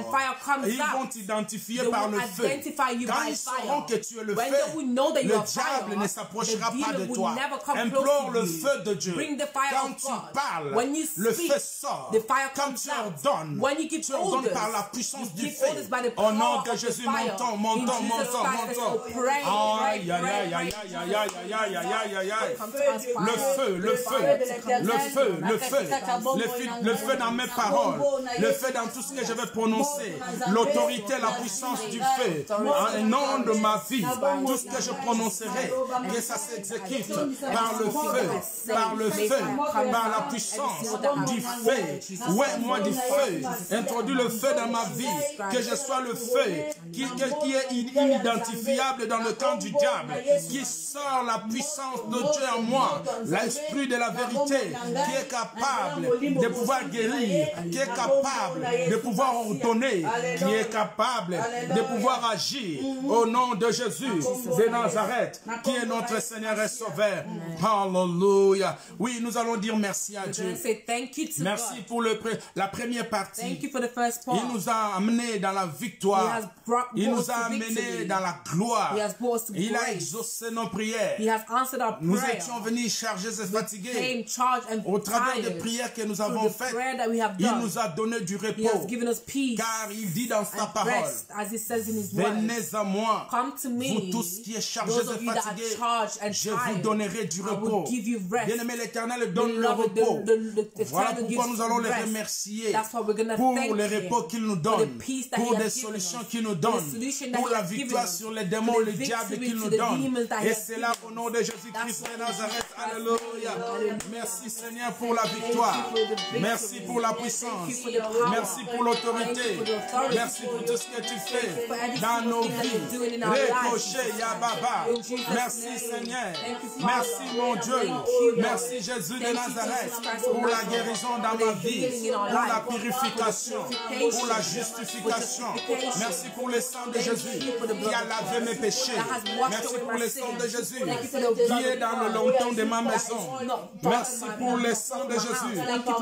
Ils vont t'identifier par le feu. Quand ils sauront que tu es le feu, le diable ne s'approchera pas de toi. Implore le feu de Dieu. Quand tu parles, le feu sort. Quand tu ordonnes, tu ordonnes par la puissance du feu. Au nom de Jésus, montons. Aïe, aïe, aïe, aïe, aïe, aïe, aïe, aïe, aïe, aïe. Le feu dans mes paroles, le feu dans tout ce que je vais prononcer, l'autorité, la puissance du feu. En nom de ma vie, tout ce que je prononcerai, que ça s'exécute par le feu, par la puissance du feu. Ouais, moi du feu. Introduis le feu dans ma vie, que je sois le feu qui est inidentifiable dans le camp du diable, qui sort la puissance de Dieu en moi, l'esprit de la vérité, qui est capable de pouvoir guérir, qui est capable de pouvoir ordonner, qui est capable de pouvoir agir au nom de Jésus de Nazareth, qui est notre Seigneur et Sauveur. Hallelujah. Oui, nous allons dire merci à Dieu. Merci pour la première partie. Il nous a amenés dans la victoire. Il nous a amenés dans la gloire. Il a exaucé nos prières. Nous étions venus chargés et fatigués. Au travers des prières que nous avons faites, il nous a donné du repos. Car il dit dans sa parole, venez à moi, vous tous qui êtes chargés et fatigués, je vous donnerai du repos. Bien-aimé, l'Éternel donne le repos. Voilà pourquoi nous allons les remercier pour le repos qu'il nous donne, pour des solutions qu'il nous donne, pour la victoire sur les démons, les diables qu'il nous donne. Et c'est là au nom de Jésus-Christ de Nazareth. Alléluia. Merci Seigneur pour la victoire. Merci pour la puissance. Merci pour l'autorité. Merci pour tout ce que tu fais dans nos vies. Récoché, Yababa. Merci Seigneur. Merci mon Dieu. Merci Jésus de Nazareth pour la guérison dans ma vie, pour la purification, pour la justification. Merci pour le sang de Jésus qui a lavé mes péchés. Merci pour le sang de Jésus qui est dans le longtemps de ma maison. Merci pour le sang de Jésus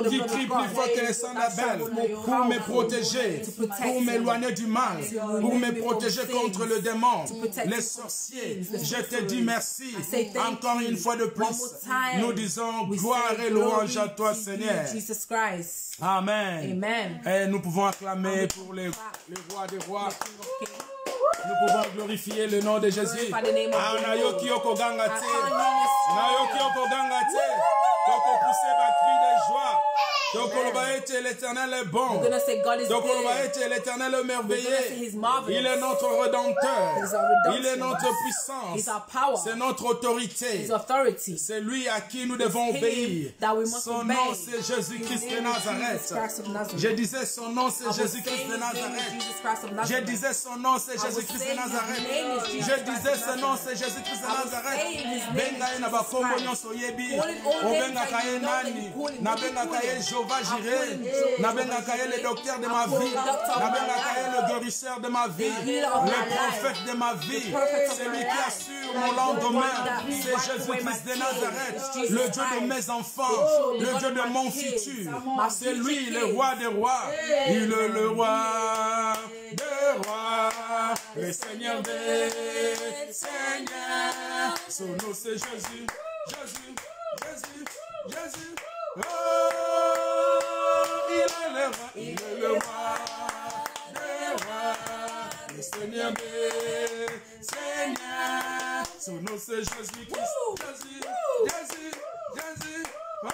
qui crie plus fort que le sang d'Abel pour me protéger, pour m'éloigner du mal, pour me protéger contre le démon, les sorciers. Je te dis merci encore une fois de plus. Nous disons gloire et louange à toi Seigneur. Amen. Et nous pouvons acclamer pour le roi des rois. Nous pouvons glorifier le nom de Jésus. Nayoki okoganga te. Nayoki okoganga te. Toko pousser ba cri de joie. L'Éternel est bon. L'Éternel est merveilleux. Il est notre Rédempteur. Il est notre puissance. C'est notre autorité. C'est lui à qui nous devons obéir. Son nom c'est Jésus-Christ de Nazareth. Je disais son nom c'est Jésus-Christ de Nazareth. Je disais son nom c'est Jésus-Christ de Nazareth. Je disais son nom c'est Jésus-Christ de Nazareth. Benga na bakombo nyonso yebi. Obenga kaye nani. Na benga kaye Jéhovah Jireh, Nabengaka le docteur de ma vie, Nabengaka le guérisseur de ma vie, le prophète de ma vie, celui qui assure mon lendemain, c'est Jésus-Christ de Nazareth, le Dieu de mes enfants, le Dieu de mon futur, c'est lui le roi des rois, il est le roi des rois, le Seigneur des Seigneurs, son nom c'est Jésus, Jésus, Jésus, Jésus. Oh, il est le roi, il est le roi des rois, le Seigneur des Seigneurs. Son nom c'est Jésus-Christ, Jésus, Jésus, Jésus. Oh,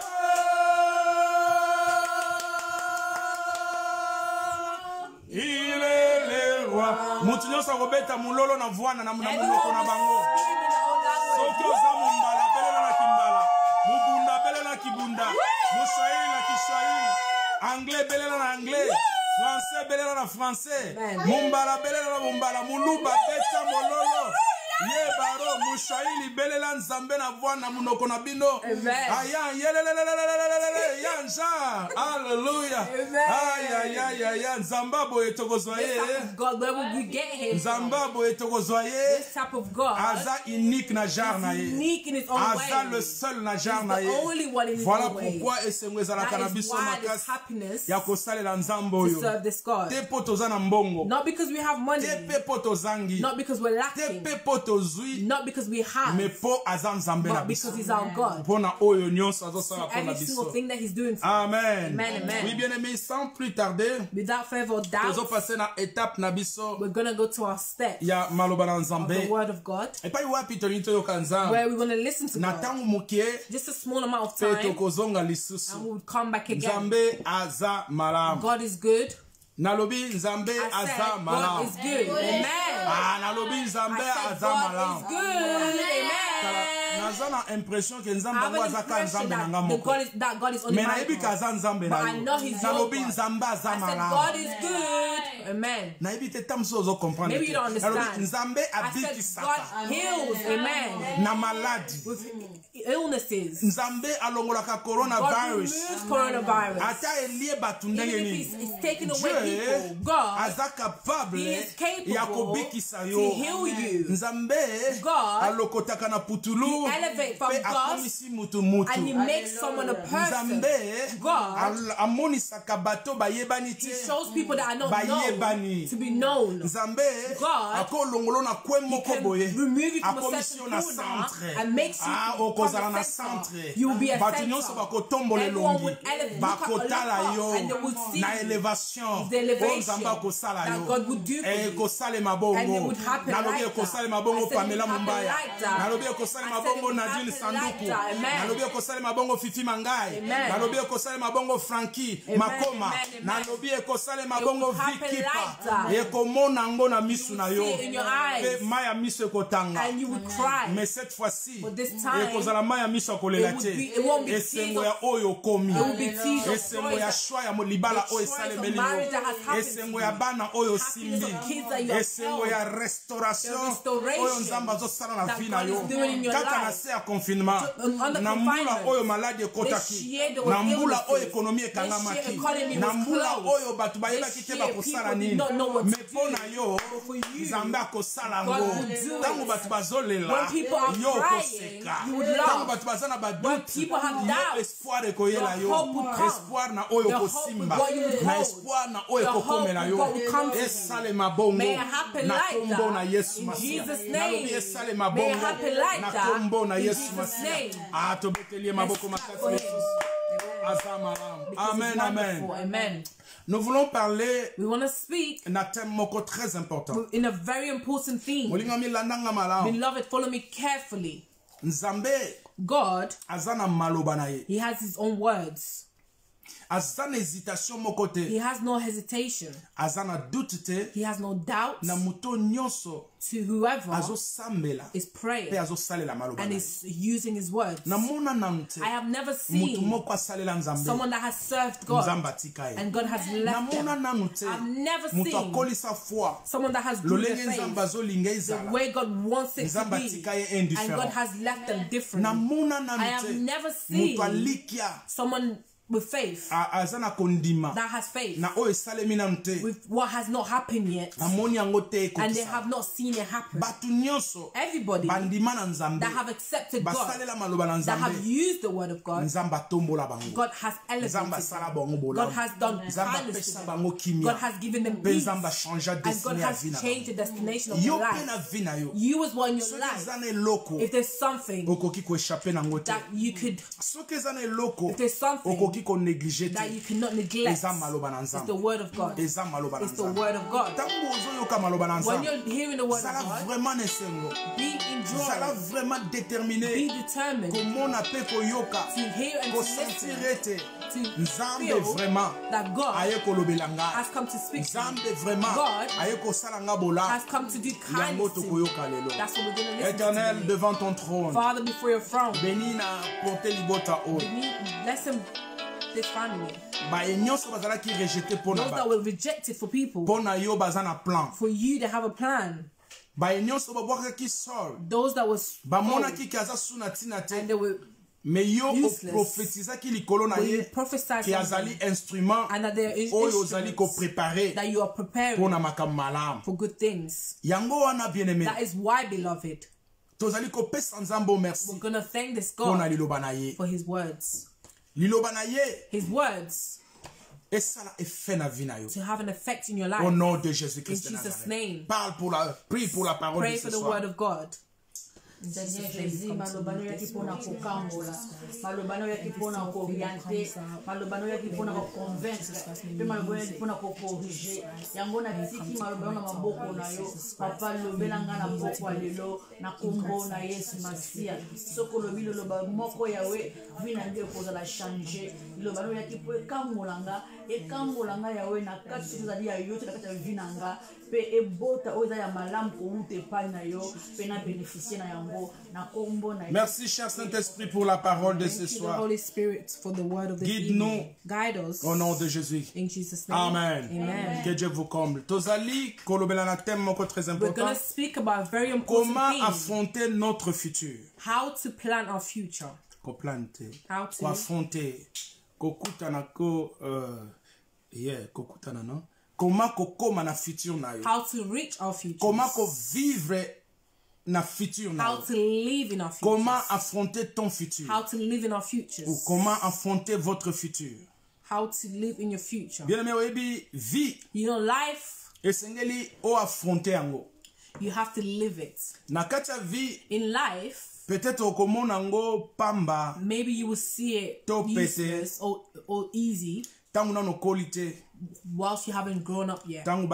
il est le roi. Mutunyo sa robeta mulolo na voana na muloko na bango. Soki oza mumbala belela na kimbala. Mubunda belela kibunda. Moswahili na Kiswahili. Anglais belela na anglais. Français belela na français. Mumbala belela na mumbala. Muluba beta mololo. Ye baro Moswahili belela nzambe na voix na munoko na bino. Aya yelelelelelelele yanja. Hallelujah. Aya nzambabo etokozwa ye. God, where will we get him? Nzambabo etokozwa ye. This type of God. Aza unique na jar na ye. Unique in his own way. Aza le seul na jar na ye. Only one in his Voilà own way. pourquoi esengo ezalaka na biso makasi ya kosalela nzambe oyo. To serve this God. Te po toza na mbongo. Not because we have money. Te pe po tozangi. Not because we're Te lacking. pe po tozwi. Not because we have. Me po aza nzambe na But biso. because he's our God. Pona oyo nyonso azosala pona Every single biso. thing that he's doing for us. Amen. Amen. Oui, bien aimé, sans plus tarder, Without further doubt, tozo passer na étape na biso we're going to go to our step ya maloba na of nzambe. the word of God, Et pas wapi toni toyoka nzambe. where we want to listen to Na God. tangu mukie Just a small amount of pe time, tokozonga and lisusu. we would come back again. Nzambe aza malamu. God is good. Nalobi nzambe I aza said God malamu. is good. Amen. Ah, nalobi nzambe I said aza God is malamu. good. Amen. Naza na impression ke I nzambe have ngo an aza ka impression nzambe na nga that moko. God is only Me my nayebi ka God. aza nzambe But na I know he's yo. your Nalobi God. nzambe aza I said malamu. God is good. Amen. Nayebi te tamso ozo comprendre. Maybe you don't understand. Nalobi nzambe I said abikisaka God heals. Amen. na maladi. With illnesses. Nzambe alongolaka God coronavirus. removes coronavirus. Ata elie batu ndenge Even nini. if he's taking away Dieu people, God aza capable He is capable ya kobikisa to yo. heal you. Nzambe God alokotaka na putulu He elevates from pe dust akomisi mutu. and he makes someone a person. Nzambe God amonisaka bato bayebani He te. shows people that are not Bayebani. known to be known. Nzambe God akolongolo na kwe He moko can boye. remove you from a Akomisi yo certain na corner centre. and makes you okozala become na a center. centre. You will be a Bato center. nyonso bakotombola Everyone elongi. would look Bakotala up yo and they would see na elevation. the elevation Oyo Nzambe akosala that yo. God would do for you. Ekosalema And it bongo. would happen Nalobi like that. ekosalema I bongo said it Pamela would happen Mumbaya. like that. Nalobi ekosalema I said it bongo would Nadine happen like Sanduku. that. Amen. Nalobi ekosalema bongo Fifi Mangai. Amen. Nalobi ekosalema bongo Frankie Amen, Makoma. amen, amen. Nalobi ekosalema It bongo would happen Vikipa. like that. Ekomona ngo na misu na yo. see it in your eyes. Pe maya misu ekotanga. And you would cry. Mais cette fois-ci, But this time, ekozala maya miso akolela it would te. be- it won't be Esengo tears ya oyo komi. It will be tears of Esengo joy ya that- shwa ya libala the oyo choice esalemeli of marriage that has yo. happened Esengo to ya you. bana oyo Happiness simbi. of kids that you have Esengo ya restauration The restoration oyo Nzambe azosala na that vie na God yo. is doing in your Kaka na life. se ya confinement. Under Na mbula confinement. oyo maladi This ekotaki. year there was Na mbula illnesses. oyo ekonomi This ekangamaki. year economy Na was mbula closed. oyo bato bayebaki This te year bakosala people did nini. not know what to Mais mpo na yo, for you, Nzambe akosala God ngo. will do Ntango it. bato bazolela, When people are yo crying, okoseka. you would Ntango laugh. bato baza na When badoute, people have yo doubts, espoir ekoyela your hope yo. would come. Espoir na oyo Your hope kosimba. with what you would Na hold. espoir na oyo Your hope kokomela with yo. what will come to you. Esalema bongo. May it happen Na like kombo na that. Yesu In Masiya. Jesus' Nalobi name. esalema May it bongo. happen like Na that. kombo na In Yesu Jesus' Masiya. name. Ah, tobetelie maboko Let's makasi clap for Yesu. him. Aza malamu. Because Amen, it's wonderful. amen. Amen. Nous voulons parler We want to speak na thème moko très important. in a very important theme. Molinga milandanga malamu. Beloved, follow me carefully. Nzambe God, aza na maloba na ye. He has His own words. Aza na hésitation moko te. He has no hesitation. Aza na doute te. He has no doubt Na muto nyonso to whoever azosambela is pe praying azosalela maloba and na ye. is using His words. Namona nanu te. I have never Mutu seen moko asalela Nzambe. someone that has served God Nzambe atika ye. and God has left Namona them. nanu te. I've never Mutu seen akolisa foi. someone that has grew their Lolenge Nzambe faith azolinga the ezala. way God wants it to Nzambe be, atika ye and indifférent. God has left them differently. Namona I nanu have te. never seen Mutu alikia. someone with faith Aza na kondima. that has faith Na oyo esalemi nanu te. with what has not happened yet, Namoni yango te and they ekokisa. have not seen it happen. Bato nyonso Everybody bandima na Nzambe. that have accepted God, Basalela maloba na that have Nzambe. used the word of God, Nzambe atombola bango. God has Nzambe elevated asala them. bango bolamu. God has done Nzambe kindness to apesa them. bango kimia. God has given them Pe peace, Nzambe achangea and God destiny ya has vie na changed the bango. destination of Yo your pe na life. vie na yo. You as well in your Soki life. eza na eloko If there's something okoki koechappe nango te. that you could, Soki eza na eloko if there's something okoki qu'on néglige that you cannot neglect is the word of God. It's the word of God. When you're hearing the word of God, be enjoyed. Vraiment déterminé. Be determined to hear and to listen. To feel that God has come to speak to you. God has come to do kindness to you. That's what we're going to listen Éternel, to. devant ton trône, Father, before your throne, bénis na porter libota o. Bless him, this family. Those that were rejected for people, for you to have a plan. Those that was and they were mais yo prophétisa ki likolo na ye ki azali instrument oyo ozali ko préparer that you are preparing pour na makambo malamu for good things. Yango wana bien-aimé, that is why, beloved, tozali ko pesa nzambo merci. We're going to thank this God for his words. Liloba na ye, his words, to have an effect in your life. Au nom de Jésus-Christ. In Jesus' name. Prie pour la parole de ce soir. Pray for the word of God. Seigneur Jésus, malobano yaki pona kokambola, malobano yaki pona korienter, malobano yaki pona convaincre, pe malobano yaki pona corriger. Yango na tiki malobano na maboko na yo, papa lobela nga na boko alelo na kombo na Yesu Masia. Soko lobilo loba moko yawe vina ndio kozala changer. Lobano yaki po kamolanga yawe na kati zali ya yote na kati ya vinanga. Merci, cher Saint-Esprit, pour la parole de ce soir. Guide-nous au nom de Jésus. Amen. Amen. Que Dieu vous comble. Tozali, kolobela thème moko très important. We're going to speak about a very important Comment thing. affronter notre futur? How to plan our future. How to affronter. Kokutana ko kokutana no. Comment kokoma na futur na yo? How to reach our future. Comment ko vivre na futur na yo? How to live in our future. Comment affronter ton futur? How to live in our futures. Ou comment affronter votre futur? How to live in your future. Bien aimé, oyebi vie. You know, life. Esengeli o affronter yango. You have to live it. Na kati vie. In life. Peut-être okomona ngo pamba. Maybe you will see it useless or easy. Tangu na no qualité. Whilst you haven't grown up yet. When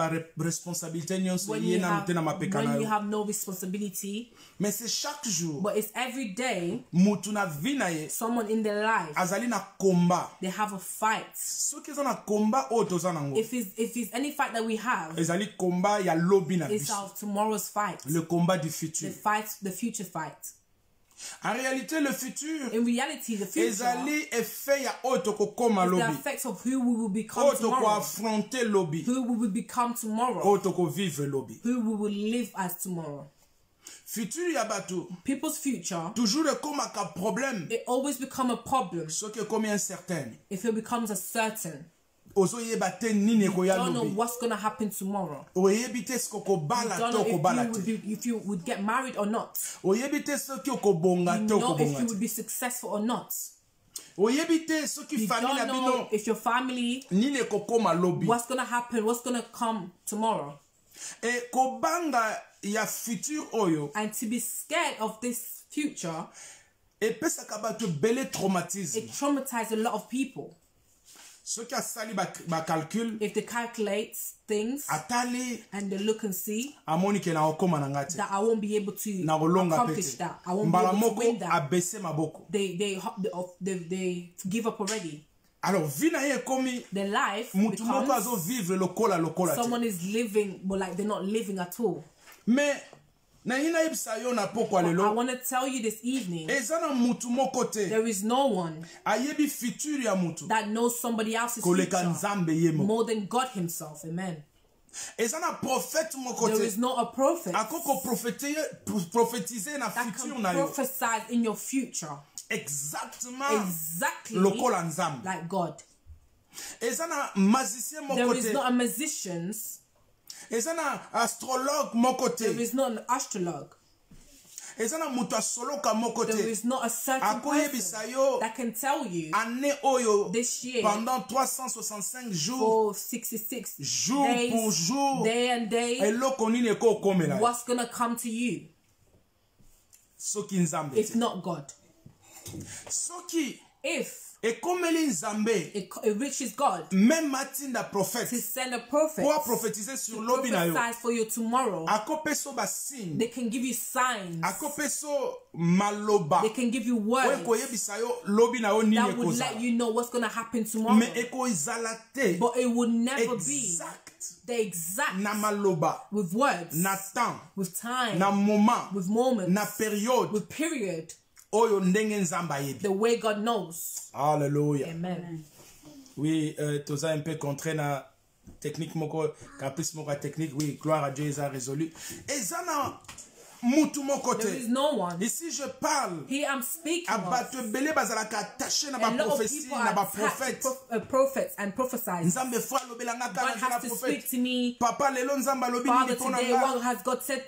you have no responsibility. Mais c'est chaque jour. But it's every day. Someone in their life. They have a fight. If it's any fight that we have. It's our tomorrow's fight. Le combat du futur. The future fight. En réalité, le futur in reality, the future is the effect of who we will become tomorrow. Who we will become tomorrow. Who we will live as tomorrow. Futur ya batu. People's future. Toujours comme un problème. It always becomes a problem. Ce qui est comme incertain. If it becomes a certain. You don't know what's going to happen tomorrow. You don't know if you would get married or not. You know if you would be successful or not. You don't know if your family, what's going to happen, what's going to come tomorrow. And to be scared of this future, it traumatizes a lot of people. If they calculate things and they look and see that I won't be able to accomplish that, I won't be able to win that, they give up already. Their life becomes someone is living, but like they're not living at all. I want to tell you this evening, there is no one that knows somebody else's future more than God himself. Amen. There is not a prophet that can prophesy in your future exactly like God. There is not a magician. There is not an astrologue. There is not a certain person that can tell you this year for 66 days, day and day, what's going to come to you if not God. et comme it reaches God même matinda prophète to send a prophet pour prophétiser sur lobi na yo for you tomorrow, akopeso ba signe they can give you signs, akopeso maloba they can give you words koyebisa yo lobi na yo nini that would let you know what's going to happen tomorrow, mais ekoizala te but it will never exact be the exact na maloba with words, na temps with time, na moment with moments, na période with period, oyo ndenge nzamba yebi. the way God knows. Alléluia. Amen. Oui, toza un peu contraint na technique moko caprice moko technique, oui, gloire à Dieu, ils ont résolu. Et ça na mutu moko te. There is no one. Ici je parle. Here I'm speaking of. Abato belé bazalaka attaché na ba a lot of prophétie people na ba are prophète. Prophets and prophesize. Nzambe fois lobelanga God kana na has to prophète. speak to me. Papa lelo nzamba lobi Father, ni pona today nga. what has God said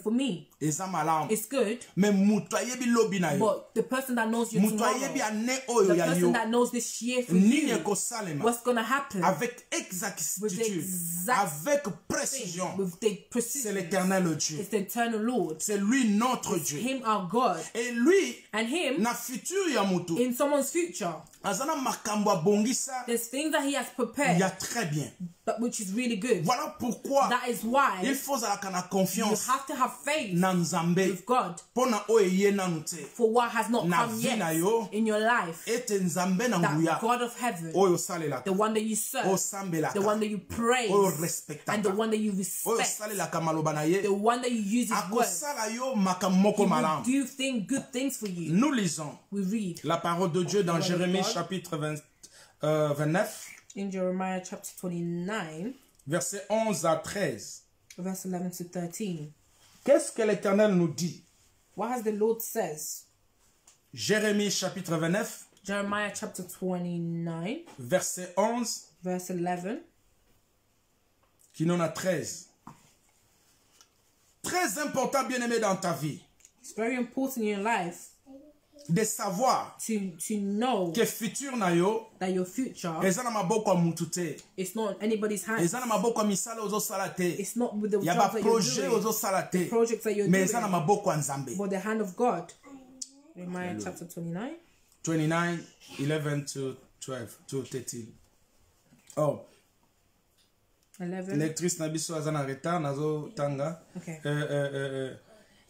for me? Eza malamu. It's good. Mais mutu ayebi lobi na yo. But the person that knows you Mutu tomorrow, ayebi ane oyo the ya person yo. that knows this year for Nini you, ekosalema. what's going to happen Avec exactitude, avec précision. with the C'est precision, l'Éternel Dieu. it's the eternal Lord. C'est lui notre Dieu. Him our God. Et lui, And him, na futur ya mutu, in someone's future, azana makambo abongisa there's things that he has prepared, ya très bien. but which is really good. Voilà pourquoi That is why il faut zalaka na you confiance have to have faith na Nzambe with God pona oyo ye nanu te. for what has not Na come vie na yet yo, in your life. ete Nzambe na That nguya God of heaven, oyo salelaka, the one that you serve, oyo sambelaka, the one that you praise, oyo and the respectaka, one that you oyo respect, salelaka maloba na ye, the one that you use his word. akosala yo makambo moko He will malamu. do good things for you. Nous lisons We read la parole de Dieu dans Jérémie chapitre 29, in Jeremiah chapter 29, versets 11 à 13. verse 11 to 13. Qu'est-ce que l'Éternel nous dit? What has the Lord says? Jérémie chapitre 29, Jeremiah chapter 29, verset 11, verse 11, qui n'en a 13. Très important, bien-aimé, dans ta vie, it's very important in your life de savoir to know que futur na yo, that your future eza na maboko ya mutu te. is not in anybody's hands. Eza na maboko ya misala ozosala te. It's not with the Ya jobs ba that you're projet doing, ozosala te. projects that you're Mais eza na doing, maboko ya Nzambe. but the hand of God. Jeremiah chapter 29. 29, 11 to 12, to 13. Oh. 11. Lectrice na biso aza na retard nazo tanga. Okay.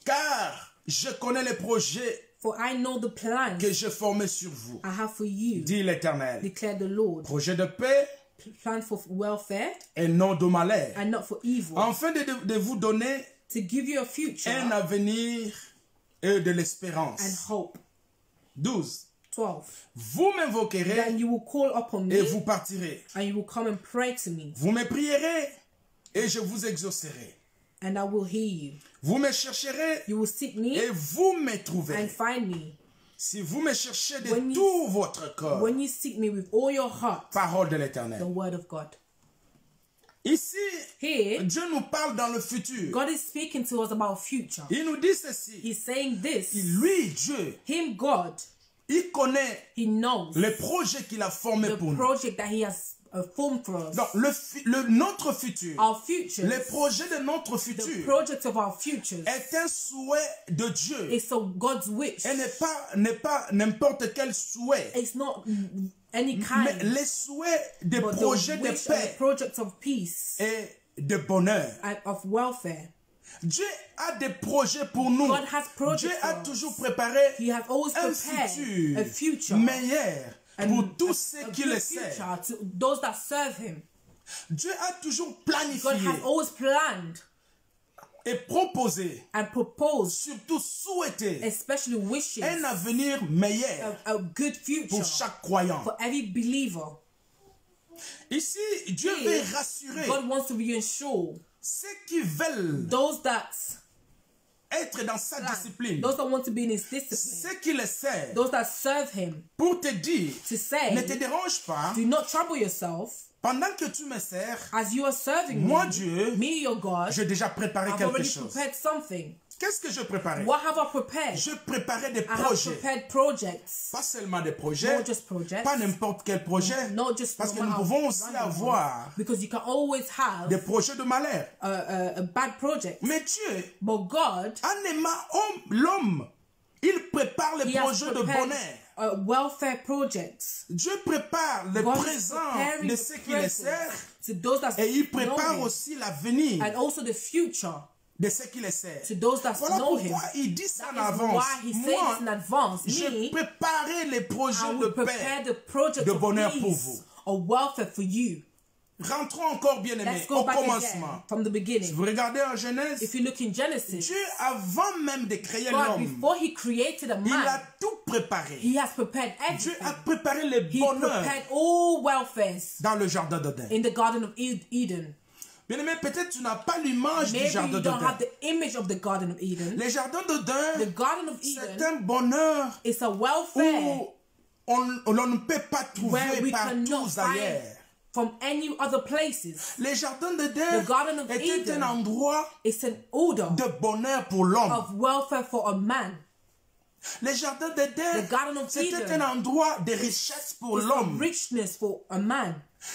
Car je connais les projets For I know the plans que je formais sur vous, I have for you, dit l'Éternel. declare the Lord. Projet de paix Plans for welfare et non de malheur, and not for evil, afin de vous donner to give you a future un avenir et de and l'espérance. hope. 12. 12. Vous m'invoquerez Then you will call upon et me vous partirez. and you will come and pray to me, Vous me prierez et je vous exaucerai. and I will hear you. Vous me chercherez You will seek me et vous me and trouverez. find me. Si vous me cherchez de When you- tout votre corps. When you seek me with all your heart, Parole de the l'Éternel. word of God. Ici, Here, Dieu nous parle dans le futur. God is speaking to us about future. Il nous dit ceci. He's saying this. Lui, Dieu, Him, God, il connaît He knows les projets qu'il a formés the pour nous. project that He has formed for us. Donc, notre futur, Our futures, les projets de notre the futur project of our futures, est un souhait de Dieu. is so God's wish. Et n'est pas n'importe quel souhait. It's not any Mais kind, les souhaits des but projets the de wish and the paix project of peace et de bonheur. and of welfare. Dieu a des projets pour nous. God has projects Dieu a for us. toujours préparé He has always un prepared a future meilleur and pour a tous ceux qui good le servent. future to those that serve Him. Dieu a toujours God planifié has always planned et proposé, and proposed, surtout souhaité, especially wishes, un avenir meilleur a good future pour chaque croyant. for every believer. Ici, Dieu Here, veut rassurer God wants to reassure ceux qui veulent those that être dans sa discipline, those that want to be in His discipline, ceux qui le servent, those that serve Him, pour te dire, to say, ne te dérange pas, do not trouble yourself pendant que tu me sers, as you are serving moi me. Dieu, Me, your God, j'ai déjà préparé I've quelque already chose. prepared something. Qu'est-ce que je préparais? What have I prepared? Je préparais des I have projets. prepared projects, Pas seulement des projets, not just projects, pas n'importe quel projet, not just parce que no nous matter pouvons aussi random one, avoir because you can always have des projets de malheur. a bad project. Mais Dieu, But God, en aimant l'homme, Il prépare les projets de bonheur. Welfare projects. Dieu prépare le présent de ceux qui les servent. Et il prépare aussi l'avenir. And also the future. De ceux qui les servent. Voilà pourquoi il dit ça en avance. Moi, je préparais les projets de paix, de bonheur pour vous. Rentrons encore bien aimés au commencement. Si vous regardez en Genèse, Dieu avant même de créer l'homme, il a tout préparé. Dieu a préparé le bonheur dans le jardin d'Éden. Bien aimé, peut-être tu n'as pas l'image du jardin d'Éden. Le jardin d'Éden, c'est un bonheur où on ne peut pas trouver partout ailleurs. From any other places. Le jardin d'Éden était un endroit de bonheur pour l'homme. Of welfare for a man. Le jardin d'Éden, c'était un endroit de richesse pour l'homme. Richness for a man.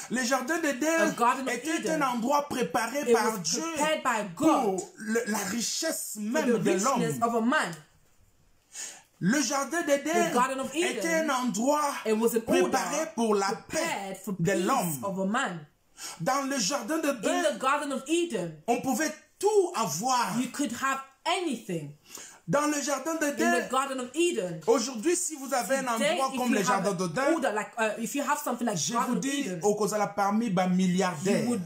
Le jardin d'Éden était un endroit préparé par Dieu pour la richesse même de l'homme. Le jardin d'Éden était un endroit préparé pour la paix de l'homme. Dans le jardin d'Éden, on pouvait tout avoir. You could have anything. Dans le jardin d'Éden, aujourd'hui, si vous avez un endroit comme le jardin d'Éden, je vous dis, au Kozala parmi les milliardaires, les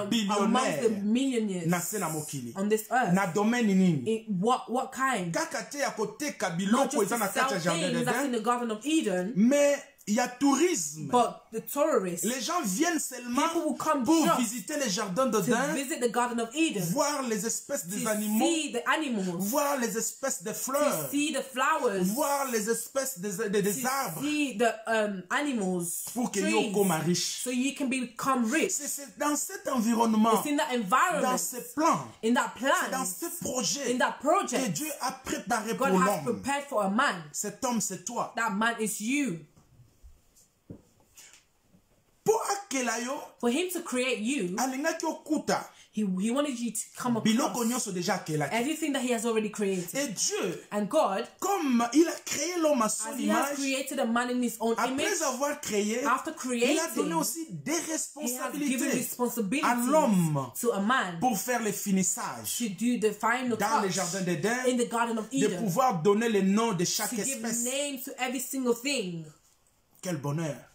billionnaires, na domaine nini. What kind? Kakate à côté kabiloko ezana kati jardin d'Éden. Mais il y a tourisme. But the tourists, les gens viennent seulement pour visiter les jardins d'Éden, voir les espèces des animaux, voir les espèces de fleurs, voir les espèces des arbres, pour que you come riche. So you can become rich. C'est dans cet environnement, dans ce plan, c'est dans ce projet que Dieu a préparé pour l'homme. Cet homme, c'est toi. That man is you. For him to create you, he wanted you to come up everything that he has already created. Et Dieu, and God, comme il a créé l'homme à son image, he has created a man in his own image. Après avoir créé, after creating, il a donné aussi des responsabilités à l'homme pour faire le finissage to do the final dans le jardin d'Éden, in the Garden of Eden, de pouvoir donner le nom de chaque to espèce. Give names to every single thing. Quel bonheur!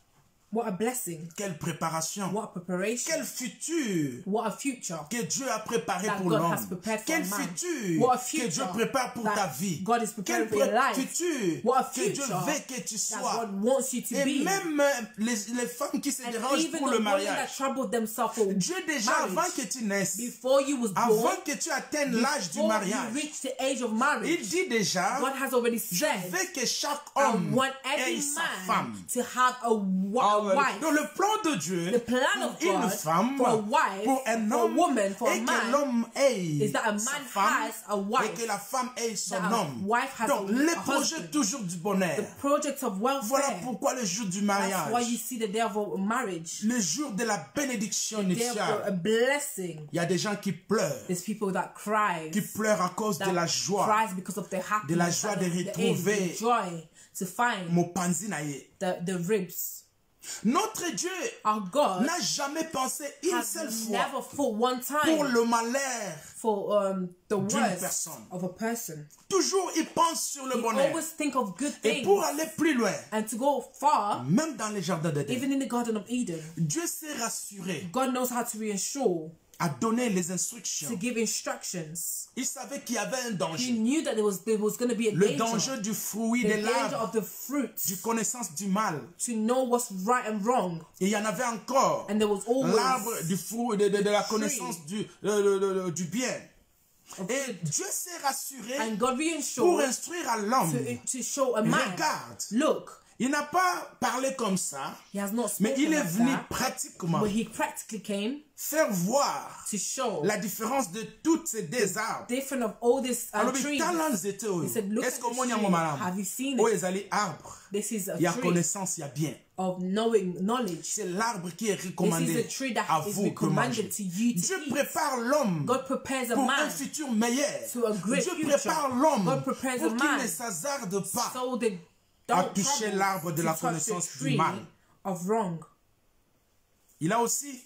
What a blessing. Quelle préparation. What a preparation. Quel futur. What a future. Que Dieu a préparé pour l'homme. Quel futur. Que Dieu prépare pour ta vie. God is preparing for your life. Futur. What a future. Que Dieu veut que tu sois. God wants you to Et même les femmes qui se dérangent pour le mariage. Dieu déjà avant que tu naisses. Avant que tu atteignes l'âge du mariage. Il dit déjà. Je veux que chaque homme ait sa femme. Dans le plan de Dieu, une femme, pour un homme, et que l'homme ait sa femme, et que la femme ait son homme. Donc, les projets toujours du bonheur. Voilà pourquoi le jour du mariage, le jour de la bénédiction nuptiale, il y a des gens qui pleurent, qui pleurent à cause de la joie, de retrouver Mopanzi naye. The ribs. Notre Dieu n'a jamais pensé une seule fois pour le malheur d'une personne. Of a person. Toujours il pense sur le bonheur. Et pour aller plus loin, and to go far, même dans les jardins d'Éden, even in the Garden of Eden, Dieu s'est rassuré. God knows how to reassure. A donné les instructions. To give instructions. Il savait qu'il y avait un danger. He knew that there was going to be a le danger du fruit de l'arbre, du connaissance du mal. To know what's right and wrong. Et il y en avait encore. And there was always l'arbre du fruit de la connaissance du bien. Et Dieu s'est rassuré and God pour instruire à l'homme. To show a man. Regarde. Look. Il n'a pas parlé comme ça, mais il est venu pratiquement faire voir la différence de toutes ces deux arbres. Alors, est-ce que moi, il y a connaissance, il y a bien. C'est l'arbre qui est recommandé à vous de manger. Dieu prépare l'homme pour un futur meilleur. Dieu prépare l'homme pour qu'il ne s'hasarde pas à toucher l'arbre de la connaissance du mal. Il a aussi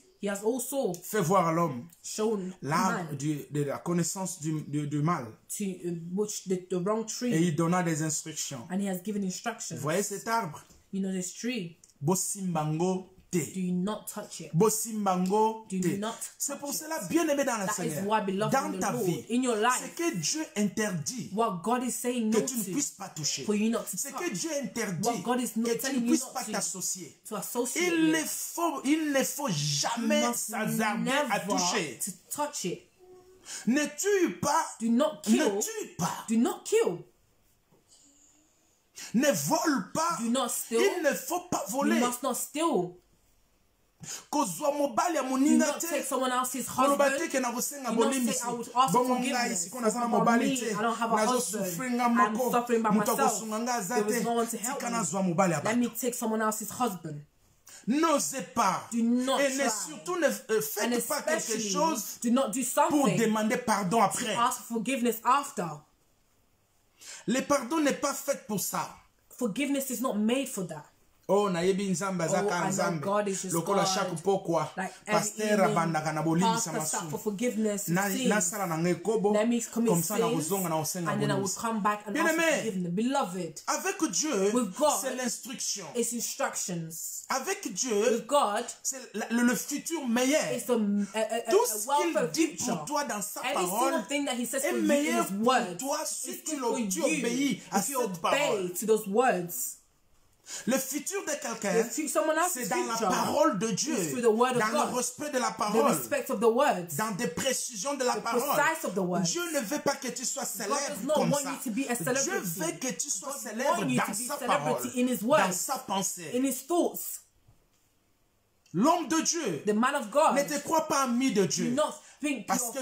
fait voir à l'homme l'arbre de la connaissance du mal. Et il donna des instructions. Vous voyez cet arbre? Bosimbango te. Do not touch it. Bosimbango te. Do not. C'est pour cela, bien aimé dans la Seigneur, dans ta vie, c'est que Dieu interdit que tu ne puisses pas toucher. C'est que Dieu interdit que tu ne puisses pas t'associer. Il ne faut jamais s'hasarder à toucher. Ne tue pas. Ne tue pas. Do not kill. Ne vole pas. Do not steal. Il ne faut pas voler. You must not steal. Do not take someone else's husband. Do not say, I would ask for forgiveness. For me, I don't have a husband. I'm suffering by myself. There was no one to help me. Let me take someone else's husband. N'osez pas. Do not et try. Surtout ne faites pas quelque chose do not do something pour demander pardon après. Ask for forgiveness after. Le pardon n'est pas fait pour ça. Forgiveness is not made for that. Oh, nayebi nzambe azaka nzambe. Lokola chaque pokwa. Pasteur abandaka na bolimbisa masumu. Na sala na ngekobo. Comme ça na kuzonga na osenga and then I will come back and ask for forgiveness. Beloved, avec Dieu, c'est l'instruction. It's instructions. Avec Dieu, with God, c'est le futur meilleur. It's tout ce qu'il dit pour toi dans sa parole est meilleur pour toi si tu obéis à cette parole. To those words. Le futur de quelqu'un, c'est dans la parole de Dieu, dans le respect de la parole, dans des précisions de la parole. Dieu ne veut pas que tu sois célèbre comme ça. Dieu veut que tu sois célèbre dans sa parole, dans sa pensée. L'homme de Dieu ne te croit pas ami de Dieu. Parce que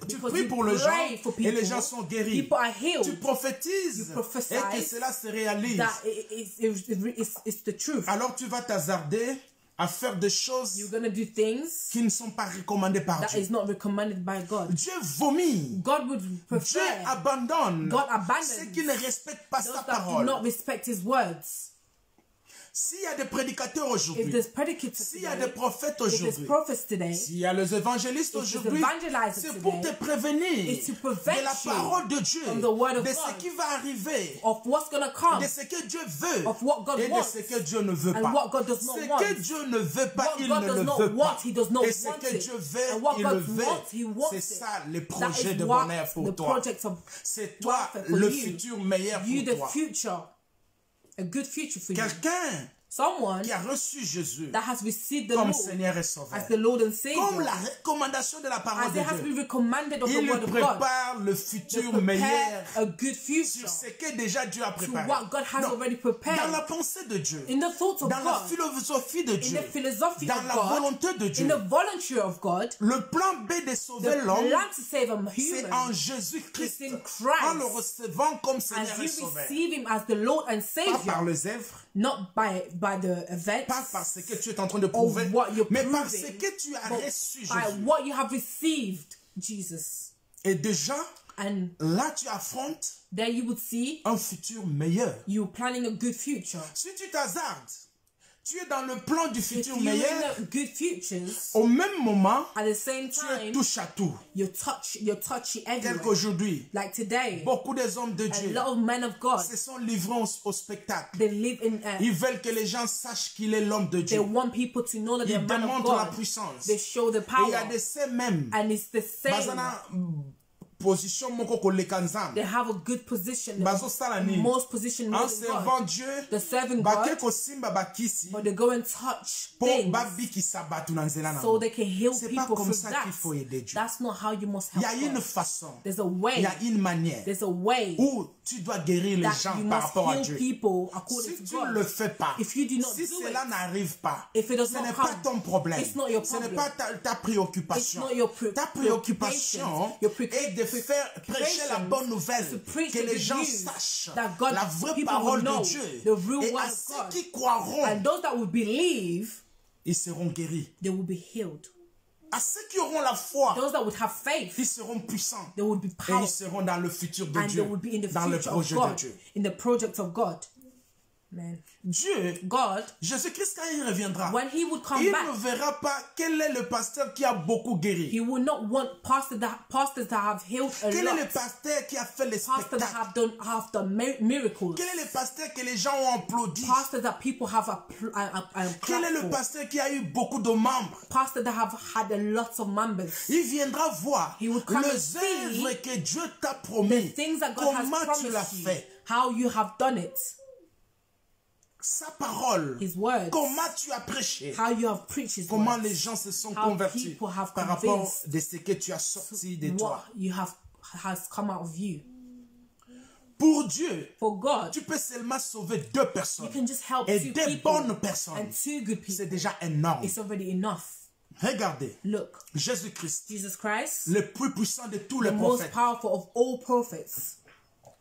tu pries pour les gens et les gens sont guéris. Tu prophétises et que cela se réalise. Alors tu vas t'hasarder à faire des choses qui ne sont pas recommandées par Dieu. Dieu vomit. Dieu abandonne ceux qui ne respectent pas sa parole. S'il y a des prédicateurs aujourd'hui, s'il y a des prophètes aujourd'hui, s'il y a les évangélistes aujourd'hui, c'est pour te prévenir de la parole de Dieu, de ce qui va arriver, de ce que Dieu veut et de ce que Dieu ne veut pas. Ce que Dieu ne veut pas, il ne le veut pas. Et ce que Dieu veut, il le veut. C'est ça le projet de bonheur pour toi. C'est toi le futur meilleur pour toi. A good future for you. Quelqu'un qui a reçu Jésus comme Seigneur et Sauveur, comme la recommandation de la parole de Dieu, il lui prépare le futur meilleur sur ce que déjà Dieu a préparé. Dans la pensée de Dieu, dans la philosophie de Dieu, dans la volonté de Dieu, le plan B de sauver l'homme, c'est en Jésus-Christ, en le recevant comme Seigneur et Sauveur. Pas par les œuvres, by the events, pas parce que tu es en train de prouver, mais parce que tu as reçu Jésus. By what you have received Jesus. Et déjà, là tu affrontes there you would see un futur meilleur. You're planning a good future. Si tu t'hasardes, tu es dans le plan du futur meilleur. Good futures, au même moment, at the same tu time, es touche à tout. You're touchy everywhere. Tel qu'aujourd'hui, like today, beaucoup des hommes de Dieu, a lot of men of God, se sont livrés au spectacle. They live in, ils veulent que les gens sachent qu'il est l'homme de Dieu. They want people to know that ils they're man of démontrent God. la puissance. They show the power. Et il y a de ces mêmes. And it's the same. position moko koleka nzambe. They have a good position. Bazosala nini? Most position en more servant God. Dieu. The serving Bake God. kosimba bakisi. But they go and touch Po things babikisa batu na nzela na. so they can heal C'est people pas comme through ça that. qu'il faut aider Dieu. That's not how you must Il help y a une God. façon. There's a way. Il y a une manière. There's a way Où tu dois guérir les that gens you par must rapport à heal Dieu. people according Si to tu ne God. le fais pas, If you do not si do cela it, n'arrive pas, if it does ce not n'est come, pas ton problème. it's not your Ce n'est problem. pas ta préoccupation. It's not your Ta préoccupation your est de faire prêcher la bonne nouvelle, to preach que the les good gens news, sachent that God, la vraie people parole will know de Dieu. the real Et word à of ceux God. qui croiront, And those that will believe, ils seront guéris. they will be healed. À ceux qui auront la foi, Those that would have faith, ils seront puissants. they will be Et ils powerful. seront dans le futur de And Dieu, they will be in the dans le future of projet de God, Dieu. in the project of God. Man. Dieu, God, Jésus-Christ, quand il reviendra, when he would come il back, ne verra pas quel est le pasteur qui a beaucoup guéri. he will not want pastors that have healed a Quel est lot. le pasteur qui a fait les Pastors that spectacles? have done miracles. Quel est le pasteur que les gens ont applaudi? Pastors that people have Quel est le clapped for. pasteur qui a eu beaucoup de membres? Pastors that have had a lot of members. Il viendra voir He will come and les see œuvres que Dieu t'a promis. Things that God has Comment tu l'as promised you, fait? how you have done it, Sa parole. His words, Comment tu as prêché? how you have preached His Comment words, les gens se sont how convertis people have par rapport convinced de ce que tu as sorti de what toi. you has come out of you. Pour Dieu, For God, tu peux seulement sauver 2 personnes. you can just help Et 2 des people bonnes personnes. and 2 good C'est people. déjà énorme. It's already enough. Regardez, Look, Jésus-Christ, Jesus Christ, le plus puissant de tous les the most prophètes. powerful of all prophets.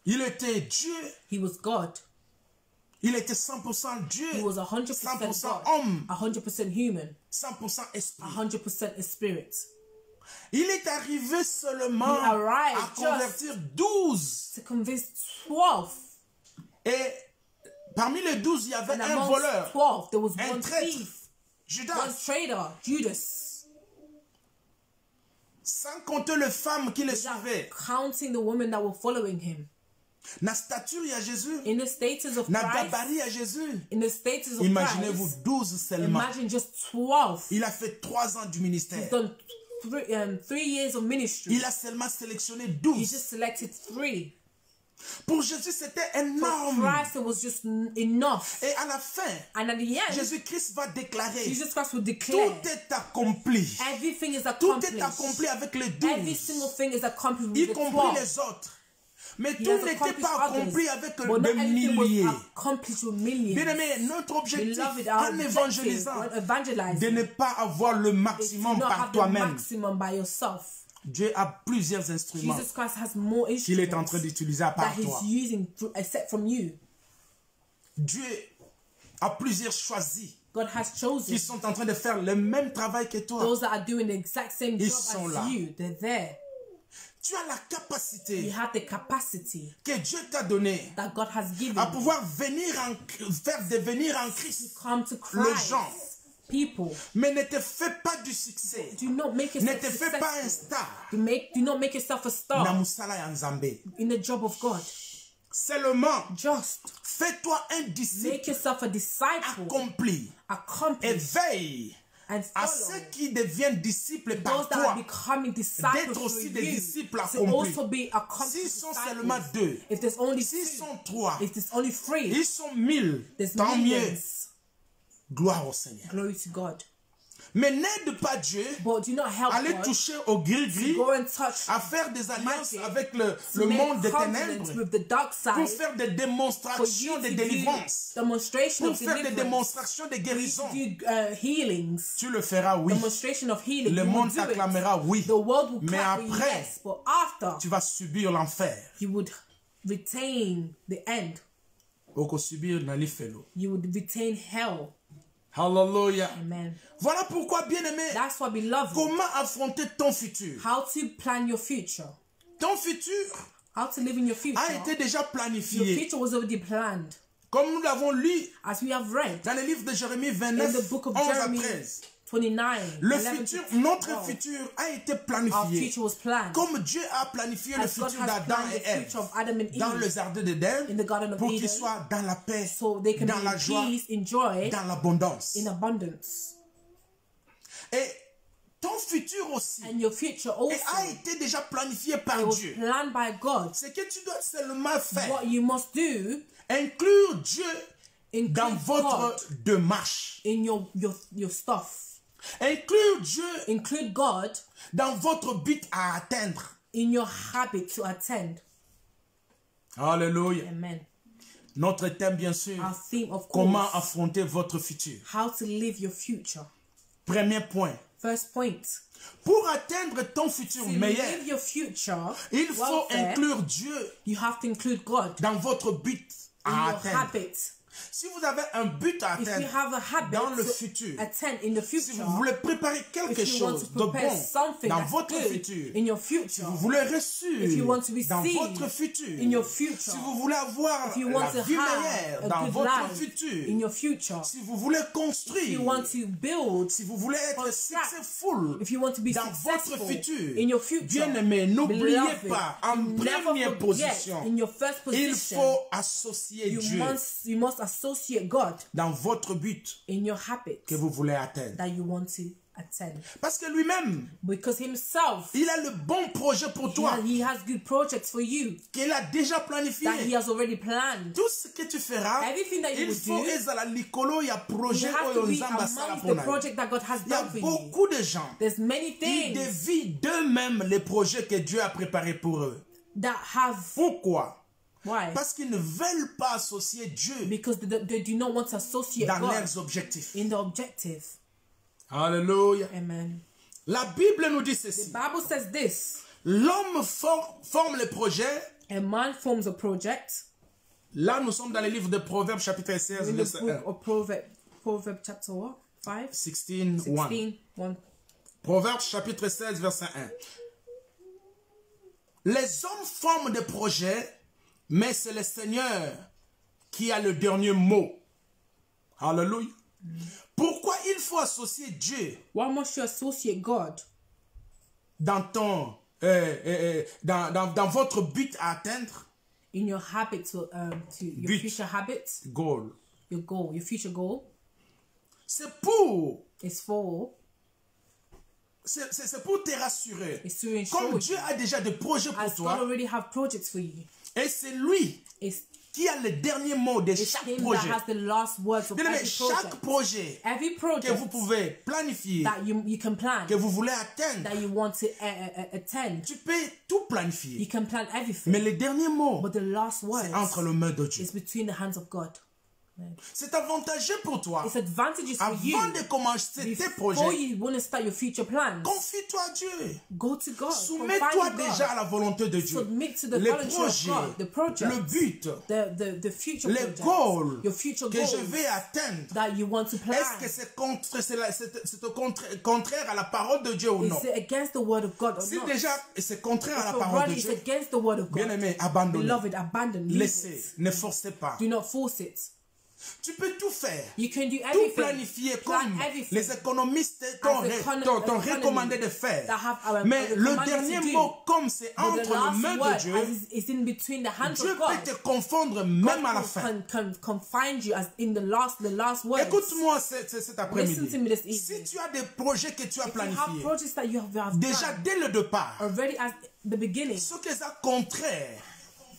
Il était Dieu, He was God. il était 100% Dieu, He was 100% 100% God, homme, 100% human, 100% esprit. 100% a spirit. Il est arrivé seulement He arrived à convertir 12. To convince 12. Et parmi les 12, il y avait And un amongst voleur, 12, there was un one traître, thief, one Judas. traitor, Judas. Sans compter les femmes qui le Without suivaient. counting the women that were following him. Na stature à Jésus, In the status of na Christ, gabarit à Jésus. in the status of Imaginez-vous Christ, 12 seulement. imagine just 12. Il a fait 3 ans du ministère. He's done 3 years of ministry. Il a seulement sélectionné He 12. just selected 3. Pour Jésus, c'était For énorme. Christ, it was just enough. Et à la fin, And at the end, Jésus-Christ va déclarer, Jesus Christ will tout declare, est accompli. everything is Tout accomplished. est accompli avec les Every 12, single thing is accomplished with y the compris 12. les autres. Mais He tout has n'était accomplished pas others, accompli avec but not des everything milliers. was accomplished with millions. Bien aimé, notre objectif Beloved, en our objective évangélisant, when evangelizing de ne pas avoir le is to maximum not par have the toi-même. maximum by yourself. Dieu a plusieurs instruments Jesus Christ has more qu'il est en train instruments d'utiliser à part that toi. He's using except from you. Dieu a plusieurs choisis God has chosen qui sont en train de faire le même travail que toi. those that are doing the exact same Ils job sont as là. you. They're there. Tu as la You capacité have the capacity que Dieu t'a donnée that God has given à you pouvoir faire devenir en to Christ come to les Christ. gens. People, Mais ne te fais pas du succès. do not make Ne yourself te fais pas un successful. star. Do not make yourself a Na star musala ya Nzambe. in the job of God. Seulement, Just fais-toi un disciple make yourself a disciple, accompli et accomplished, veille and à follow ceux qui deviennent disciples par those that toi. are becoming disciples D'être aussi through des you, disciples to accomplis. also be accomplished S'ils sont disciples. seulement 2, If there's only s'ils 2, sont 3, if there's only 3, ils sont 1000, there's tant mieux. millions. Gloire au Seigneur. Glory to God. Mais n'aide pas Dieu But do not help à aller God toucher au gris-gris, go and touch, à faire des alliances magic, avec to le make monde des covenants ténèbres, with the dark pour side, faire des for démonstrations you de to délivrance, do demonstration pour of faire des deliverance, démonstrations de guérison. do healings, Tu le feras, oui. demonstration of healing. Le You will monde do it. t'acclamera, oui. The world will Mais clap for you, après, yes, but after tu vas subir l'enfer. you would retain the end. Oko subir na lifelo. You would retain hell. Hallelujah. Amen. Voilà pourquoi, bien-aimé, That's why, beloved, comment affronter ton futur? how to plan your future, Ton futur how to live in your future. a été déjà Your planifié. future was already planned. Comme nous l'avons lu As we have read dans le livre de Jérémie in 29, the book of 11 à Jeremy 13. 29, Le 11 futur, to notre 12. futur a été Our planifié. future was planned. Comme Dieu a planifié le As God futur has d'Adam planned et the Ève future of Adam and dans Eve le jardin d'Éden in the Garden of pour qu'ils Eden, soient dans la paix, so they can dans be la in joie, peace, in joy, dans l'abondance. in abundance. Et ton futur aussi and your future also a été déjà planifié par Dieu. Planned by God. Ce que tu dois seulement faire, what you must do, inclure Dieu dans votre démarche. In your stuff. Include God dans votre but à atteindre. In your habit to attend. Alléluia. Amen. Notre thème, bien sûr, our theme, of course, comment affronter votre futur. How to live your future. Premier point. First point. Pour atteindre ton futur meilleur, live your future, il faut inclure Dieu you have to include God dans votre but à atteindre. Habit. Si vous avez un but à atteindre dans le futur, si vous voulez préparer quelque chose de bon dans votre futur, si vous voulez réussir dans votre futur, si vous voulez avoir la vie meilleure dans votre futur, si vous voulez construire, si vous voulez être successful dans votre futur, bien-aimé, n'oubliez pas, en première position, il faut associer Dieu. You must associate God dans votre but in your habit que vous voulez atteindre. That you want to attend. Parce que lui-même, because himself, il a le bon projet pour toi. He has good projects for you. Qu'il a déjà planifié. That he has already planned. Tout ce que tu feras, everything that you il faut ezala likolo ya projet oyo nzamba sala the project that God has done for you. Il y a beaucoup de gens. There's many things. Ils dévient d'eux-mêmes les projets que Dieu a préparés pour eux. That have. Pourquoi? Why? Parce qu'ils ne veulent pas associer Dieu because they do not want to associate dans God leurs objectifs. In the objective. Alléluia. Amen. La Bible nous dit ceci. The Bible says this. L'homme forme le projet. A man forms a project. Là, nous sommes dans le livre de Proverbes, chapitre 16, verset 1. Proverbs chapter what? 5? 16, 1. Proverbes, chapitre 16, verset 1. Les hommes forment des projets, mais c'est le Seigneur qui a le dernier mot. Alléluia. Pourquoi il faut associer Dieu? Why must you associate God? Dans ton, dans votre but à atteindre. In your habit to your but, future habit. Goal. Your goal, your future goal. C'est pour. It's for. C'est pour te rassurer. Comme Dieu a déjà des projets pour toi. God already have projects for you. Et c'est lui qui a le dernier mot de chaque projet. That has the last words of every chaque projet que vous pouvez planifier, that you can plan, que vous voulez atteindre, that you want to attend. Tu peux tout planifier. You can plan everything. Mais le dernier mot, but the last words, c'est entre les mains de Dieu. It's between the hands of God. C'est avantageux pour toi. It's advantageous for you. Avant de commencer tes projets, before you want to start your future plans, confie-toi à Dieu. Go to God. Soumets-toi déjà à la volonté de Dieu. Submit to the les projets, of God, the project, le but, the future les projects, goals your future que goals je vais atteindre. That you want to plan. Est-ce que c'est contraire à la parole de Dieu ou non? Is it against the word of God or si not? déjà c'est contraire à la parole de Dieu, against the word of God, bien-aimé, abandonnez. Beloved, abandon. Laissez, ne forcez pas. Do not force it. Tu peux tout faire. You can do tout planifier comme les économistes t'ont recommandé de faire. Mais le dernier mot, comme c'est entre les mains de Dieu, Dieu peut te confondre même à la fin. Écoute-moi cet après-midi. Si tu as des projets que tu as planifiés, déjà dès le départ, ce qui est contraire,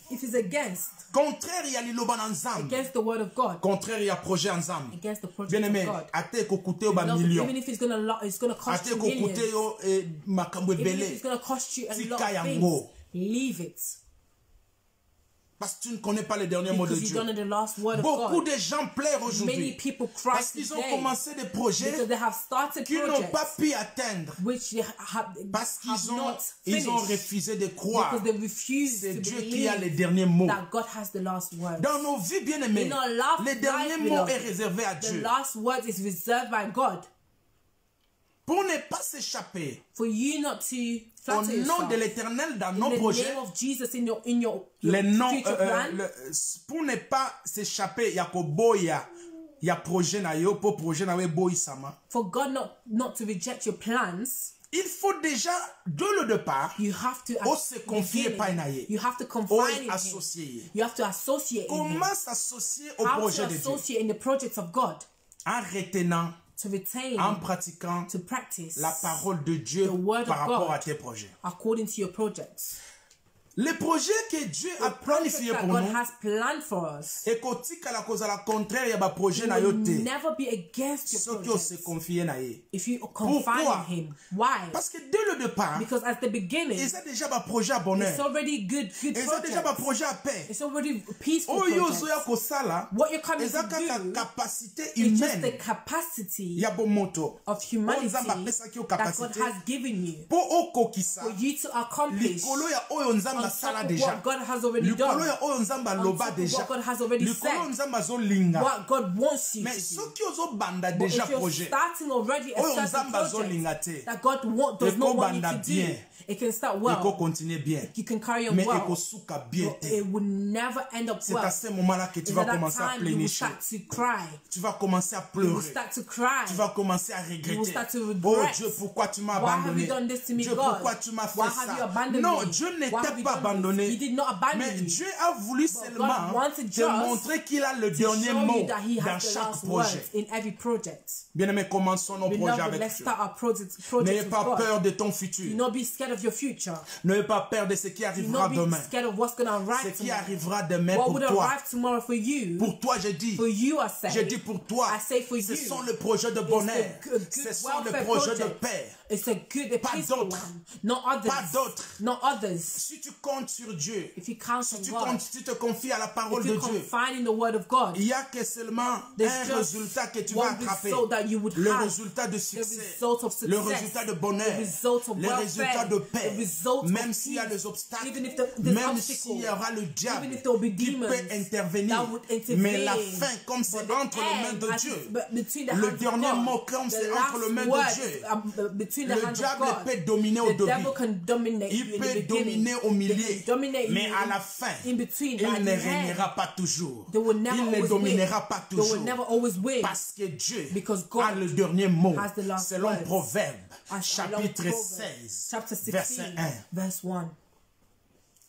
if it's against, contraire il y a liloba ensemble. Against the word of God. Contraire il y a projet ensemble. Against the project bien-aimé, of God. ate kokuté ba million. Even if it's gonna cost you millions. Ate kokuté yo makambo ebele. Even if it's gonna cost you a lot of things. Leave it. Parce que tu ne connais pas le dernier mot de Dieu. Beaucoup de gens pleurent aujourd'hui parce qu'ils ont commencé des projets qu'ils n'ont pas pu atteindre parce qu'ils ont refusé de croire. C'est Dieu qui a le dernier mot. Dans nos vies bien-aimées, le dernier mot est réservé à Dieu. Pour ne pas s'échapper au nom de l'Éternel dans nos projets, pour ne pas s'échapper, il y a projet na yo, pour projet na we boy sama. For God not to reject your plans, il faut déjà dès le départ se confier par naye. You have to confide in associer. You have to associate. Comment s'associer au projet de Dieu? In the projects of God. En retenant to retain, en pratiquant to practice la parole de Dieu par rapport à tes projets. According to your projects. Les projets que Dieu a planifiés pour God nous, has planned for us, et kotika la cause à la contraire, il y a des projets na yote. Never be against your projects. If you confide in Him. Why? Parce que dès le départ, because at the beginning, ils ont déjà des projets à bonheur. It's already good ils ont déjà des projets à paix. It's already peaceful What you're coming to do capacité is just humaine. the capacity of of humanity that God has given you for you to accomplish on top of what God has already done, on top of what God has already said, what God wants you to do. But if you're starting already a certain project that God does not want you to do, it can start well, you can carry on well, but it will never end up well. C'est à ce moment-là que tu vas commencer à you will start to cry. Tu vas commencer à pleurer. You will start to cry. Tu vas commencer à regretter. You will start to regret. Oh Dieu, pourquoi tu m'as abandonné? Why have you done this to me, Dieu, God? pourquoi tu m'as fait Why have you abandoned Non, me? Dieu ne Why t'a have you pas done this? abandonné. He did not abandon Mais you. Dieu a voulu seulement te montrer qu'il a le dernier mot dans chaque projet. In every project. Bien-aimés, commençons nos projets avec let's Dieu. start our projects N'ayez pas peur de ton futur. Do not be scared of your future. N'ayez pas peur de ce qui arrivera Do not demain. be scared of what's going to arrive Ce qui tomorrow. arrivera demain What pour would toi. arrive tomorrow for you? Pour toi, je dis. For you, I say. Je dis pour toi. I say for Ce you. sont les projets de bonheur. Ce sont les projets de paix. It's a good, a Pas peaceful d'autres. one. Not others. Pas d'autres. Not others. Si tu comptes sur Dieu, If you count si on tu, God, tu te confies à la parole if de you Dieu, confide in the word of God, il n'y a que seulement there's un just résultat que tu vas one attraper. result that you would Le have. résultat de The succès, result of success, le résultat de bonheur, the result of le welfare, résultat de paix. the result of Même s'il y a peace, des obstacles, even if there's même obstacles, s'il y aura le diable even if there will be qui demons peut intervenir. that would intervene. Mais la fin, comme c'est But the entre les mains end, de as Dieu, between the le hands of dernier God, mot, comme the c'est last entre les mains word, de Dieu, between the le hands of diable God, peut dominer au the début. devil can dominate Il you in peut the beginning. dominer au milieu, They can dominate mais you à la fin, in between, il at ne the end, régnera pas toujours. they will never Il ne always dominera win. pas They will toujours. never always win. Parce que Dieu Because God a le dernier mot, has the last selon words. Proverbe, chapitre Proverbs, 16, chapter 16, verset 1. verse 1.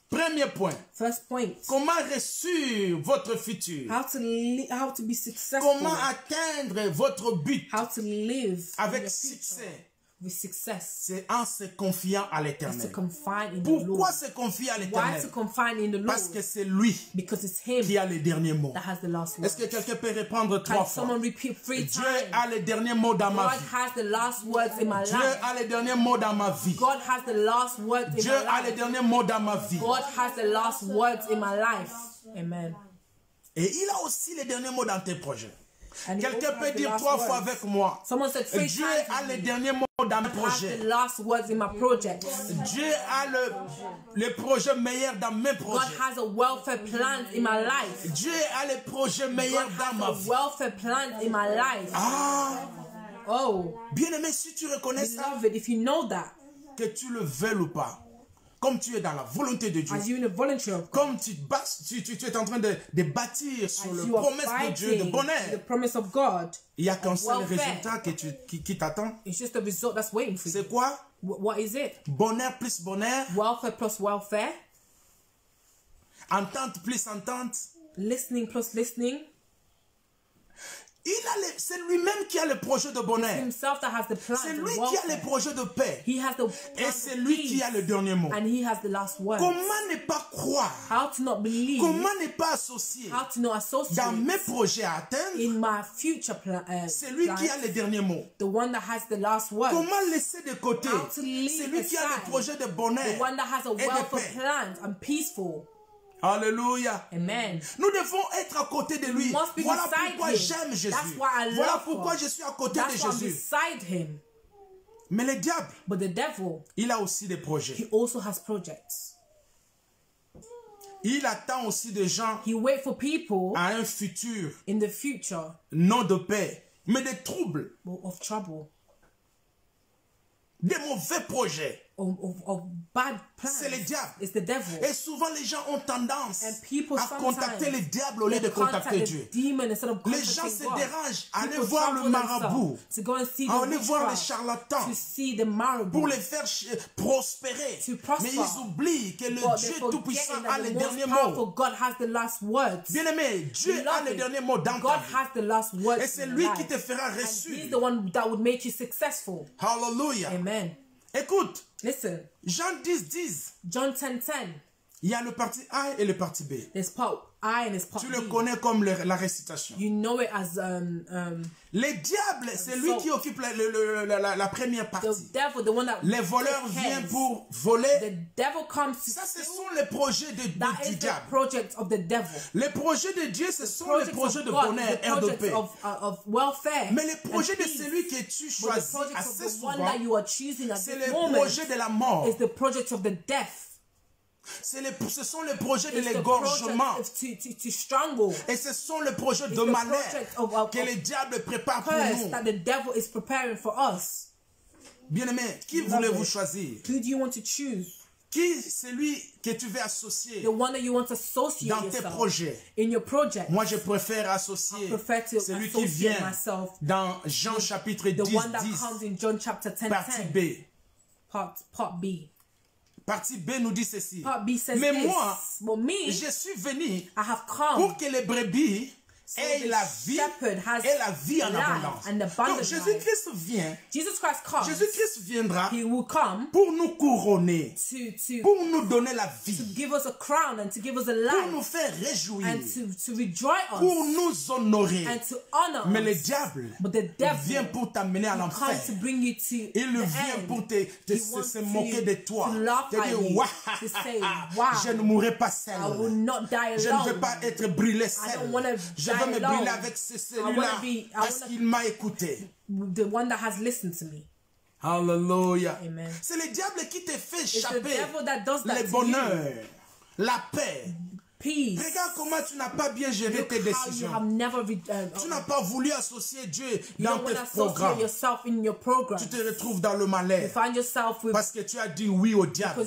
Premier point. First point. Comment réussir votre futur? How to be successful. Comment atteindre votre but How to live avec in your succès? future with success. C'est en se confiant à Is to l'Éternel. confide in the Pourquoi Lord. se confier à Why l'Éternel? to confide in the Lord? Parce que c'est lui Because it's Him qui a le dernier mot. that has the last word. Est-ce que quelqu'un peut répondre Can 3 fois? someone repeat 3 Dieu times? a le dernier mot dans ma God vie. has the last words in my Dieu life. a le dernier mot dans ma vie. God has the last words in Dieu my a le life. dernier mot dans ma vie. God has the last words in my life. Amen. Et il a aussi le dernier mot dans tes projets. And he Quelqu'un also has peut the dire last 3 fois words. avec moi. Someone said 3 Dieu times a with le me. dernier mot dans mes God has projets. the last words in my project. Dieu a le projet meilleur dans mes God projets. has a welfare plan in my life. Dieu a le projet meilleur God dans ma has a vie. welfare plan in my life. Ah, Oh, bien aimé, si tu reconnais ça, beloved, if you know that, que tu le veuilles ou pas, comme tu es dans la volonté de Dieu, as you're in a volunteer, comme tu es en train de bâtir sur as la you are promesse de Dieu, de fighting the bonheur, promise of God, il n'y a qu'un seul welfare. résultat qui t'attend. it's just a result that's waiting for you. C'est quoi? What is it? Bonheur plus bonheur, Welfare plus welfare, entente plus entente. listening plus listening. C'est lui-même qui a le projet de bonheur. Himself that has the plan. C'est lui qui a le projet de paix. He has the Et c'est lui qui a le dernier mot. and he has the last word. Comment ne pas croire? How to not believe? Comment ne pas associer How to not associate dans mes projets à atteindre? in my future plan? C'est lui qui a le dernier mot. The one that has the last word. Comment laisser de côté? How to leave C'est lui qui a le aside projet de bonheur the one that has a et de welfare paix. plan and peaceful. Alléluia. Amen. Nous devons être à côté de lui. must be Voilà beside pourquoi him. j'aime Jésus. That's why I Voilà love pourquoi God. je suis à côté That's de why I'm Jésus. beside him. Mais le diable, But the devil, il a aussi des projets. he also has projects. Il attend aussi des gens He waits for people à un futur, in the future non de paix, mais de troubles, of trouble, des mauvais projets. of bad plans. C'est le diable. It's the devil. Et souvent les gens ont tendance à sometimes contacter le diable au lieu de contacter Dieu. Les gens se dérangent à aller voir le marabout, à aller voir les charlatans pour les faire prospérer. Mais ils oublient que le Dieu Tout-Puissant a le dernier mot. Bien-aimé, Dieu a le dernier mot dans ta vie. Et c'est lui qui te fera réussir. Hallelujah. Amen. Écoute, listen. Jean 10:10. John 10:10. Il y a le parti A et le parti B. There's part I and there's part Tu B. le connais comme la récitation. You know it as le diable, c'est lui qui occupe la première partie. The devil, the one that les voleurs viennent pour voler. The devil comes to ça, ce sont les projets du diable. Project of the devil. Les projets de Dieu, ce sont les projets de bonheur et de paix. Of welfare. Mais les projets de celui que tu choisis assez souvent, c'est les projets de la mort. Is the project of the death. Ce sont les projets de l'égorgement. Et ce sont les projets de malheur que le diable prépare pour nous. Bien-aimé, qui voulez-vous choisir? Who do you want to choose? Qui est celui que tu veux associer dans tes projets? In your project. Moi, je préfère associer celui qui vient dans Jean chapitre 10, partie B. Part B. Partie B nous dit ceci. Mais moi, je suis venu pour que les brebis aient la vie et la vie en abondance. Donc Jésus-Christ vient. Jésus-Christ viendra pour nous couronner, pour nous donner la vie, pour nous faire réjouir, pour nous honorer. Mais le diable vient pour t'amener à l'enfer. Il vient pour se moquer de toi. Te dire, je ne mourrai pas seul. Je ne veux pas être brûlé seul. Je veux me brûler avec celui-là parce qu'il m'a écouté. The one that has listened to me. Hallelujah. Amen. C'est le diable qui te fait échapper le bonheur, la paix. Peace. Regarde comment tu n'as pas bien géré tes décisions. Tu n'as pas voulu associer Dieu dans tes programmes. Tu te retrouves dans le malheur. Parce que tu as dit oui au diable.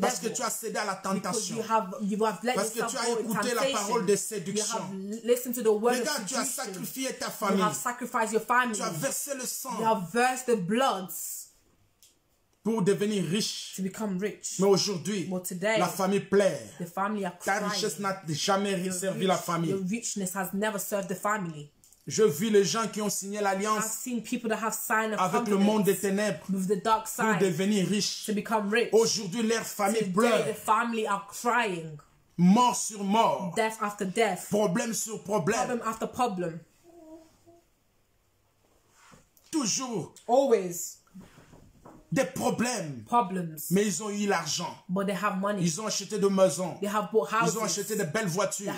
Parce que tu as cédé à la tentation. Parce que tu as écouté la parole de séduction. Regarde, tu as sacrifié ta famille. Tu as versé le sang. Pour devenir riche. Mais aujourd'hui, la famille pleure. Ta richesse n'a jamais servi la famille. Je vis les gens qui ont signé l'alliance avec le monde des ténèbres pour devenir riches. Aujourd'hui, leur famille pleure. Mort sur mort. Problème sur problème. Toujours. Always. Des problèmes. Mais ils ont eu l'argent. Ils ont acheté de maisons. Ils ont acheté de belles voitures.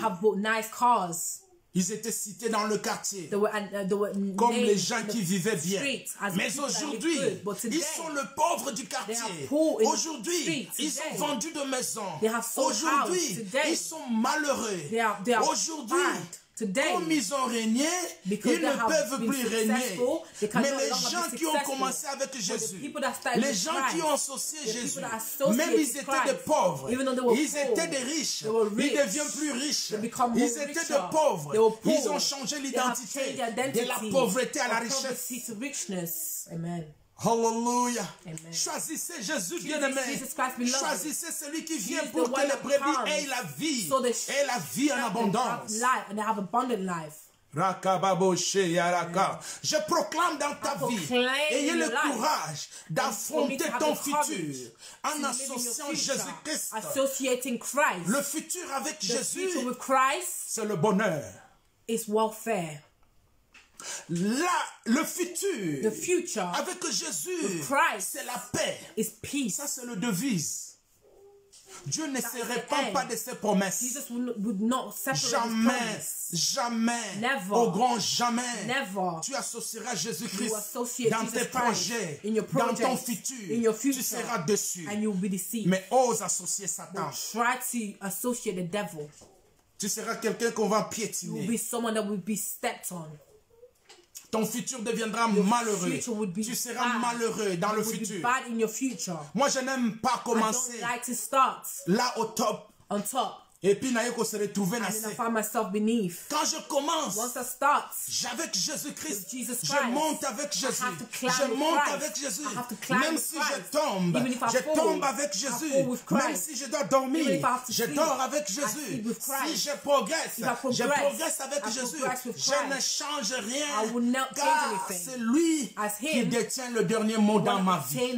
Ils étaient cités dans le quartier comme les gens qui vivaient bien. Mais aujourd'hui, ils sont le pauvre du quartier. Aujourd'hui, ils ont vendu de maisons. Aujourd'hui, ils sont malheureux. Aujourd'hui, comme ils ont régné, ils ne peuvent plus régner. Mais les gens qui ont commencé avec Jésus, les gens qui ont associé Jésus, même ils étaient des pauvres, ils étaient des riches, ils deviennent plus riches. Ils étaient des pauvres, ils ont changé l'identité de la pauvreté à la richesse. Amen. Hallelujah. Choisissez Jésus, bien-aimé. Choisissez celui qui vient pour que les brebis aient la vie et la vie en abondance. Je proclame dans ta vie, ayez le courage d'affronter ton futur en associant Jésus-Christ. Le futur avec Jésus, c'est le bonheur. Le futur avec Jésus, c'est la paix. Ça, c'est le devise. Dieu ne se répand pas de ses promesses. Jamais, jamais, au grand jamais, tu associeras Jésus-Christ dans tes projets, dans ton futur. Tu seras dessus. Mais ose associer Satan. Tu seras quelqu'un qu'on va piétiner. ton futur deviendra malheureux. Tu seras malheureux dans le futur. Moi, je n'aime pas commencer là au top. Et puis, je se retrouver dans quand je commence, avec Jésus-Christ, je monte avec Jésus. Je monte avec Jésus. Même si je tombe avec Jésus. Même si je dois dormir, je dors avec Jésus. Si je progresse avec Jésus. Je ne change rien, car c'est lui qui détient le dernier mot dans ma vie.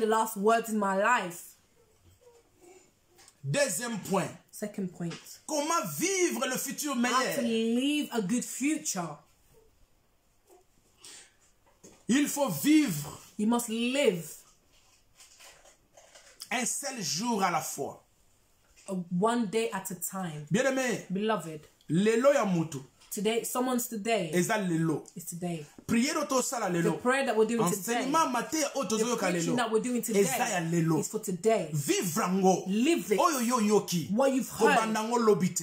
Deuxième point. Second point. Comment vivre le futur meilleur? How to live a good future. Il faut vivre. You must live. Un seul jour à la fois. One day at a time. Bien-aimé. Beloved. Lelo ya mutu. Today, someone's today. Eza lelo. It's today. Prière otosala lelo. The prayer that we're doing today. The preaching that we're doing today is for today. Vivrango. Live it. What you've heard.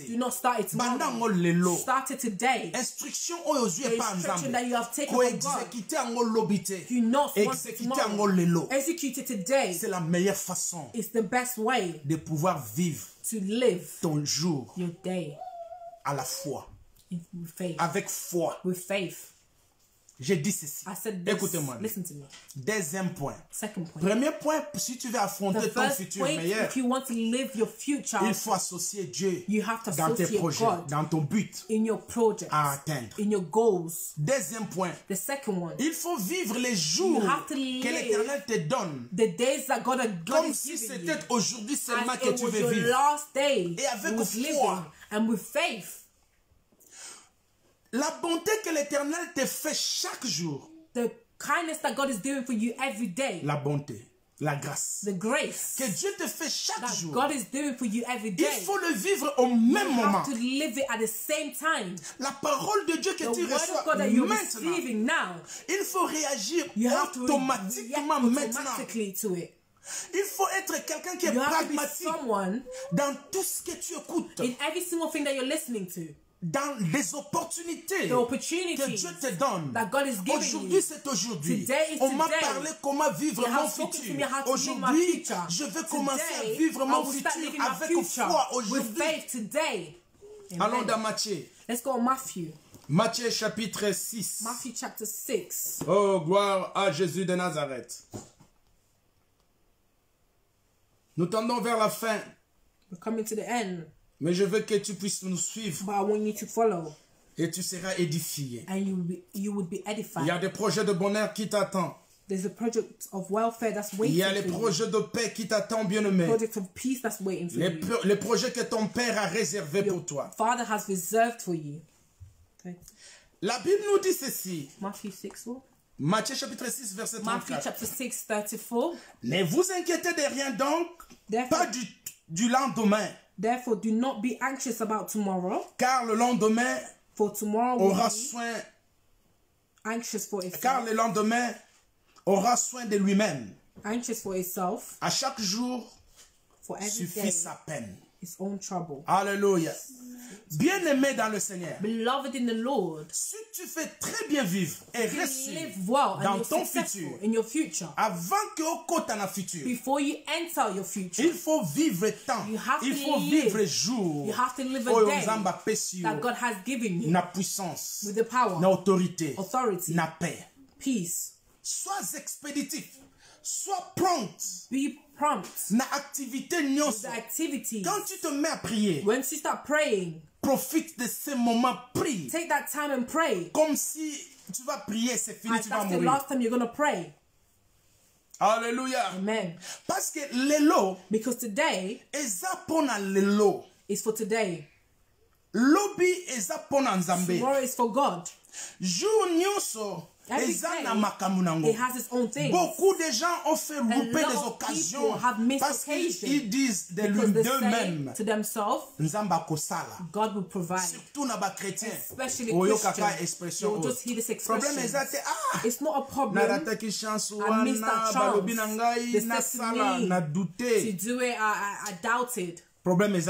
Do not start it tomorrow. Start it today. Instruction that you have taken from God. Do not want it tomorrow. Execute it today. C'est la meilleure façon. It's the best way de pouvoir vivre to live ton jour your day à la foi. With faith. Avec foi. With faith. J'ai dit ceci. Écoutez-moi. Listen to me. Deuxième point. Second point. Premier point, si tu veux affronter ton futur meilleur, if you want to live your future, il faut associer Dieu dans tes projets, dans ton but in your projects, à atteindre. In your goals. Deuxième point. The second one. Il faut vivre les jours que l'Éternel te donne. The days that God comme si c'était aujourd'hui seulement que tu veux vivre. Last day, et avec foi. And with faith. La bonté que l'Éternel te fait chaque jour. The kindness that God is doing for you every day. La bonté, la grâce. The grace. Que Dieu te fait chaque jour. God is doing for you every day. Il faut le vivre au même moment. You have to live it at the same time. La parole de Dieu que tu reçois maintenant. Il faut réagir automatiquement maintenant. To it. Il faut être quelqu'un qui est pragmatique dans tout ce que tu écoutes. In every single thing that you're listening to. Dans les opportunités que Dieu te donne. Aujourd'hui, c'est aujourd'hui. On m'a parlé comment vivre mon futur. Aujourd'hui, je veux commencer à vivre mon futur avec foi. Aujourd'hui. Allons dans Matthieu. Let's go Matthew. Matthieu chapitre 6. Matthew chapter 6. Oh, gloire à Jésus de Nazareth. Nous tendons vers la fin. We're coming to the end. Mais je veux que tu puisses nous suivre. But I want you to follow. Et tu seras édifié. And you would be edified. Il y a des projets de bonheur qui t'attendent. There's a project of welfare that's waiting. Il y a les projets de paix qui t'attendent, bien-aimé. Project of peace that's waiting for you. Les projets que ton Père a réservés pour toi. Father has reserved for you. Okay. La Bible nous dit ceci. Matthew 6. Matthieu chapitre 6 verset 34. Matthew chapter 6 34. Ne vous inquiétez de rien donc, pas du lendemain. Therefore, do not be anxious about tomorrow. Car le lendemain aura soin. Anxious for itself. Car le lendemain aura soin de lui-même. Anxious for itself. À chaque jour suffit sa peine. His own trouble. Alléluia. Bien-aimé dans le Seigneur. Beloved in the Lord. Si tu fais très bien vivre et réussir dans ton futur, avant que au côté dans futur, before you enter your future, il faut vivre temps. Il faut vivre jour. You have to live a day that God has given you. Na puissance, with the power, na autorité, authority, na paix, peace. Sois expéditif. Sois prompt. Be prompt. Na activité nyonso. Quand tu te mets à prier, when you start praying, profite de ce moment, prie. Take that time and pray. Comme si tu vas prier, c'est fini, tu vas mourir. That's the last time you're going to pray. Alléluia. Amen. Parce que lelo, because today, eza pona lelo. Is for today. Lobi eza pona nzambe. Tomorrow is for God. Jour nyonso. Every day, it has its own things. Beaucoup de gens ont fait louper des occasions parce qu'ils disent d'eux-mêmes, God will provide. Surtout dans les chrétiens. Especially Christians. You'll just hear this expression. It's not a problem. I missed that chance. The destiny to do it, I doubted. problème it's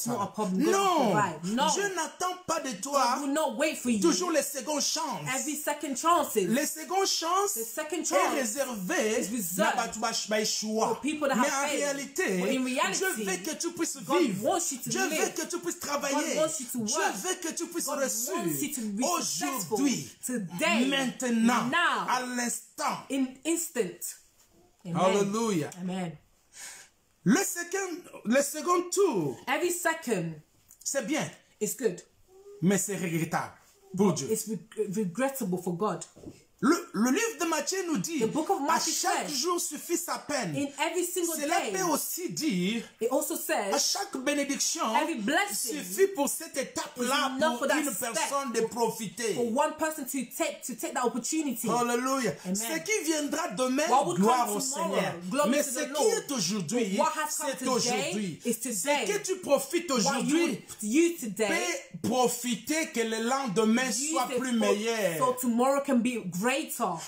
not a problem. Non, no. Dieu n'attend pas de toi. God will not wait for you. Toujours les secondes chances. Every second chances. Les secondes chances est réservé for people that mais have en faith. réalité, But in reality, Dieu veut que tu puisses God vivre. wants you to Dieu live. veut que tu puisses travailler. God wants you to work. Dieu veut que tu puisses God wants you to be successful. aujourd'hui, Today, maintenant, now, à l'instant. in instant. Amen. Hallelujah. Amen. Le second tour, Every second, c'est bien, it's good. mais c'est regrettable pour Dieu. It's regrettable for God. Le livre de Matthieu nous dit, The book of à Matthew chaque says, jour suffit sa peine. In every single Cela day, peut aussi dire, it also à says, chaque bénédiction, every blessing suffit pour cette étape-là is enough pour for that une step, personne de profiter. for one person to take that opportunity. Hallelujah. Amen. Ce qui viendra demain, What will gloire come au tomorrow, Seigneur. glory Mais to ce the qui Lord. est aujourd'hui, But what has come c'est today aujourd'hui. is today. Ce que tu profites What aujourd'hui you today, peut profiter que le lendemain use soit it plus for- meilleur. so tomorrow can be greater.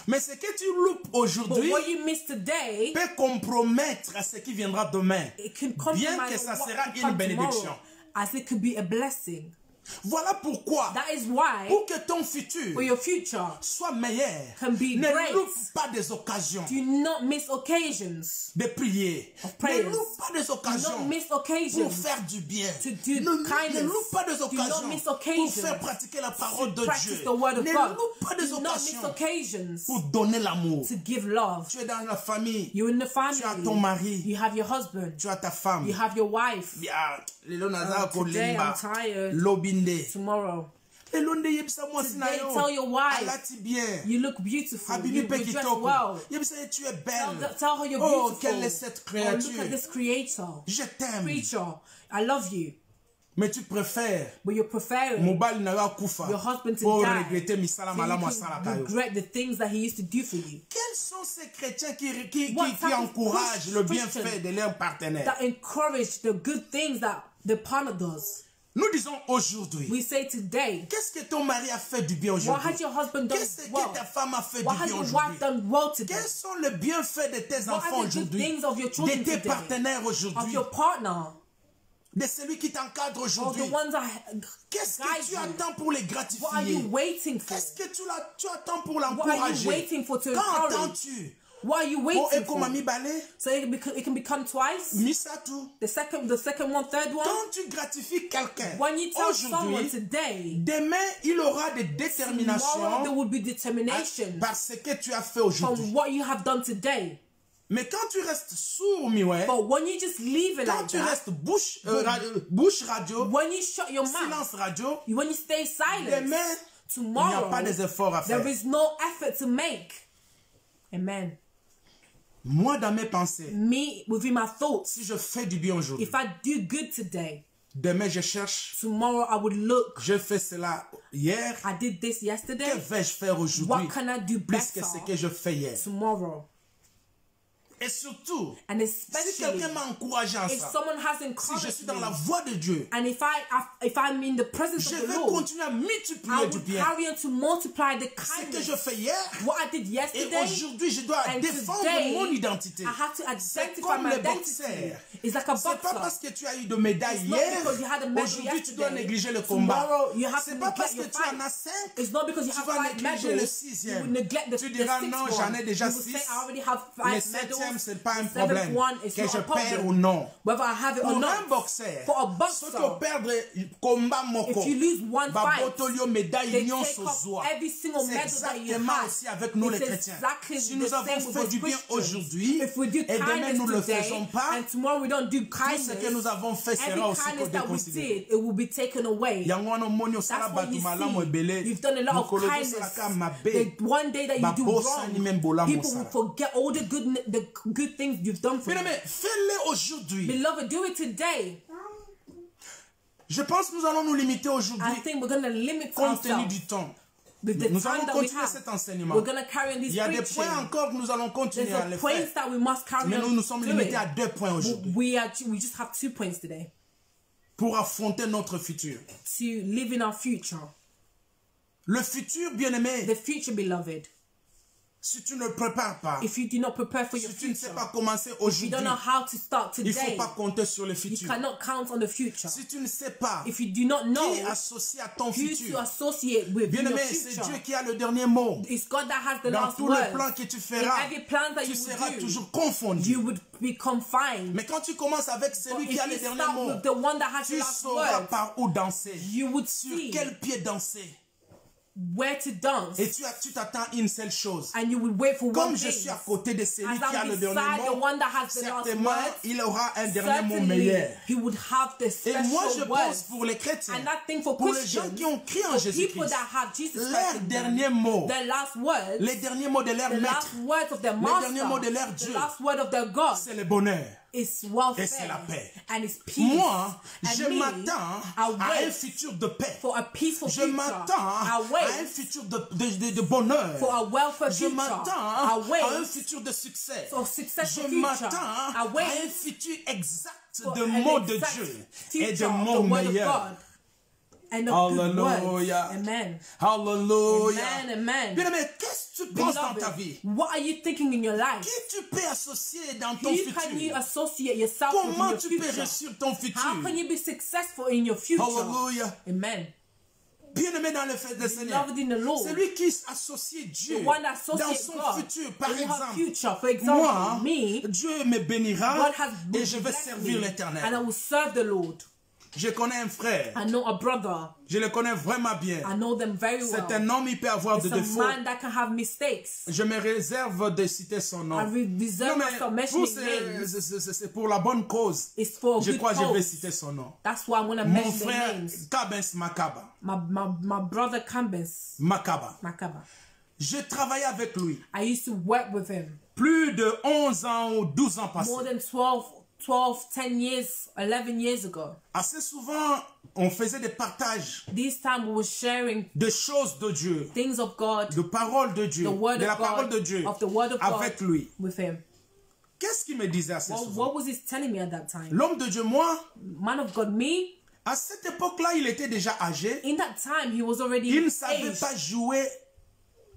Mais ce que tu loupes But aujourd'hui what you miss today, peut compromettre à ce qui viendra demain. it can Bien compromise que ça on what sera could une come bénédiction. tomorrow, as it could be a blessing. Voilà pourquoi, That is why, pour que ton futur for your future, soit meilleur, can be ne great. loupe pas des occasions do not miss occasions. de prier. prayers. Ne loupe pas des Do occasions not miss pour occasions faire du bien. to do Ne kindness. loupe pas des Do not occasions miss pour occasions faire pratiquer la parole to de practice Dieu. the word of Ne God. loupe pas des Do not miss occasions occasions pour donner l'amour. to give love. Tu es dans la famille, You're in the tu as ton family. mari, You have your husband. tu as ta femme. You have your wife. Lelo naza Today kolemba I'm tired. lobinde. Tomorrow. Lelo nde yebisa mwasi na Today yo. tell your wife, Alati bien. you look beautiful. Habibi You pe dress kitoko. well. Yebisa ye tu es belle. Tell her you're Oh, beautiful. quelle est cette Oh, look at créature. this creator. Je t'aime. Creature. I love you. Mais tu préfères But you're preferring mobali na yo akufa your husband to pour die regretter misala so malamu you asalaka can yo. regret the things that he used to do for you. Quels sont ces chrétiens qui What type of encouragent le Christian bienfait de leur partenaire? That encourage the good things that the partner does. Nous disons aujourd'hui, We say today, qu'est-ce que ton mari a fait du bien what aujourd'hui? has your husband done Qu'est-ce well? que ta femme a fait What du has bien your aujourd'hui? wife done well today? Quels sont les bienfaits de tes What enfants are the good aujourd'hui? things of your De children tes today? partenaires Of aujourd'hui? your partner? De celui qui t'encadre Or the aujourd'hui? ones that Qu'est-ce guide que tu you? attends pour les What are gratifier? you waiting for? Qu'est-ce que tu attends pour What are you l'encourager? waiting for to Quand encourage? attends-tu? What are you Oh, waiting et comme for? ami balé, So it can become twice. misatu. The second one, third one. Quand tu gratifies quelqu'un When you tell someone aujourd'hui, today, demain il aura des tomorrow there déterminations will be determination parce que tu as fait aujourd'hui. from what you have done today. Mais quand tu restes sourd, Miwé, But when you just leave it quand like tu that, restes bouche radio, when you shut your mouth, silence radio, when you stay silent, demain, il n'y a tomorrow pas des efforts à faire. there is no effort to make. Amen. Moi, dans mes pensées, Me, within my thoughts, si je fais du bien aujourd'hui, if I do good today, demain je cherche, tomorrow I would look, je fais cela hier, I did this que yesterday, vais-je faire aujourd'hui what can I do plus que better ce que je fais hier? tomorrow? Et surtout, And si especially quelqu'un m'a encouragé en if ça, someone has si je encouraged suis dans me, la voie de Dieu, and if I'm in the presence je of the vais Lord, continuer à I multiplier du will bien. carry on to multiply the Ce que kindness. je fais hier, What I did et yesterday, aujourd'hui je dois and défendre today, mon identité. I have to C'est identify comme my les identity. boxeurs. It's like a C'est pas boxer. parce que tu as eu de médailles It's not hier, because you had a medal aujourd'hui tu dois yesterday. négliger le combat. Tomorrow you have C'est to pas parce neglect que your tu en fight. as 5, It's not because you tu have vas 5 négliger le medals. You 6e. will neglect the Tu diras sixth non, one. j'en ai déjà You will 6. say, I already have Le 5 7e, medals. c'est pas un The seventh problème. one is Que not je a perds problem. ou non. Whether I have it or Pour not. un boxeur, For a boxer, soki operdre combat moko, if you lose one fight, babotolio médaille they nyonso take off zwa. every single C'est medal that you exactement have. aussi avec nous les It's chrétiens. exactly Si the nous same avons with fait us du bien Christians. aujourd'hui, If we do et demain kindness nous ne le today, faisons pas, and tomorrow we don't do tout kindness, ce que nous avons fait every sera aussi kindness that we déconsidéré. did, it will be taken away. Yango wana omoni osala That's what bato you malamu see. ebele, You've done a lot of mokolo kindness. tosalaka mabe, The one day that you do babosani même wrong, bolamu people will osala. forget all the good things you've done for Bien them. aimé, fais-le aujourd'hui. Beloved, do it today. Je pense que nous allons nous limiter I aujourd'hui think we're going to limit compte tenu ourselves du temps. with the Nous time allons that we continuer cet have. enseignement. We're going to carry on Il this y a des preaching. points encore que nous allons continuer There's à les a points faire. that we must carry Mais on nous nous sommes doing. limités à 2 points aujourd'hui We just have 2 points today pour affronter notre futur. to live in our future. Le futur, bien aimé, The future, beloved, Si tu ne prépares pas, if you do not prepare for your si tu ne sais future, pas commencer if you aujourd'hui, don't know how to start il ne faut today, pas compter sur le you futur. cannot count on the future. Si tu ne sais pas If you do not know qui est associé à ton who futur, to associate with in your bien-aimé, c'est future, Dieu qui a le dernier mot. it's God that has the Dans last tous word. les plans que tu In feras, every plan that tu you seras will do, toujours confondu. you would be confined. Mais quand tu commences avec celui But qui a if le you dernier start mot, with the one that has the tu last sauras word, par où danser, you would sur see quel pied danser. where to dance, Et tu t'attends à une seule chose. and you would wait for Comme one je thing. suis à côté de celui As qui a I'm le dernier beside the mot, one that has the last certainement, word, il aura un dernier mot certainly meilleur. he would have the Et special moi, je pense words. pour les chrétiens, And that thing for pour les gens Christians, qui ont crié en for people Jésus-Christ, that have Jesus leur Christ in dernier them, mot, the last words, les derniers mots de leur the maître, last words of their les derniers mots de master, leur the Dieu, last word of their God c'est le bonheur. is Et welfare c'est la paix. and is peace. Moi, And je me, m'attends I à un wait futur de paix. for a peaceful Je future. m'attends I à un wait futur de bonheur. for a welfare Je future. m'attends I à un wait futur de succès. for successful Je future. m'attends I à un wait futur exact for de an mots de exact Dieu future et de of mots the word of meilleurs. God and of good words. Hallelujah. Amen. Hallelujah. Amen. Amen. Bien aimé, qu'est-ce que tu penses dans Beloved, ta vie? what are you thinking in your life? Qui tu peux associer dans ton Who can you futur? associate yourself with in Comment your tu peux future? réussir ton futur? How can you be successful in your future? Hallelujah. Amen. Bien-aimé dans le fait de Seigneur, Beloved in the Lord, c'est lui qui associe Dieu the one that dans associates son God futur. Par in her exemple, future. For example, moi, me, Dieu me bénira God has et je vais blessed servir me, and I l'Éternel. will serve the Lord. Je connais un frère, I know a brother. je le connais vraiment bien. I know them very well. C'est un homme, il peut avoir des It's a défauts. man that can have mistakes. Je me réserve de citer son nom. I reserve Non, mais myself pour mentioning names. c'est pour la bonne cause. It's for a Je good crois que je vais cause. citer son nom. That's why I'm going to Mon mention their frère names. Kabens Makaba. My brother Cambus Makaba. Makaba. Je travaillais avec lui. I used to work with him. Plus de 11 ans ou 12 ans passés. More than 10 years, 11 years ago. Assez souvent, on faisait des partages This time we were sharing de choses de Dieu, things of God, de paroles de Dieu, the word de la of parole God, de Dieu of the word of avec God lui. with him. Qu'est-ce qu'il me disait assez souvent? What was he telling me at that time? L'homme de Dieu, moi, Man of God, me, à cette époque-là, il était déjà âgé. in that time he was already Il ne savait aged. pas jouer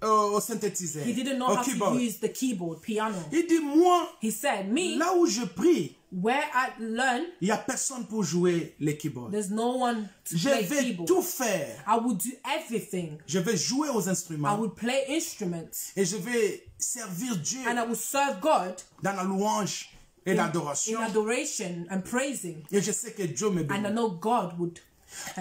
au synthétiseur, He didn't know au how keyboard. to use the keyboard, piano. Il dit, moi, He said, me, là où je prie, where I learn, il n'y a personne pour jouer les keyboards. there's no one to Je play vais keyboard. tout faire. I would do everything. Je vais jouer aux I instruments would play instruments. et je vais servir Dieu And I would serve God dans la louange et in l'adoration. adoration and praising. Et je sais que Dieu me And I bénit. know God would.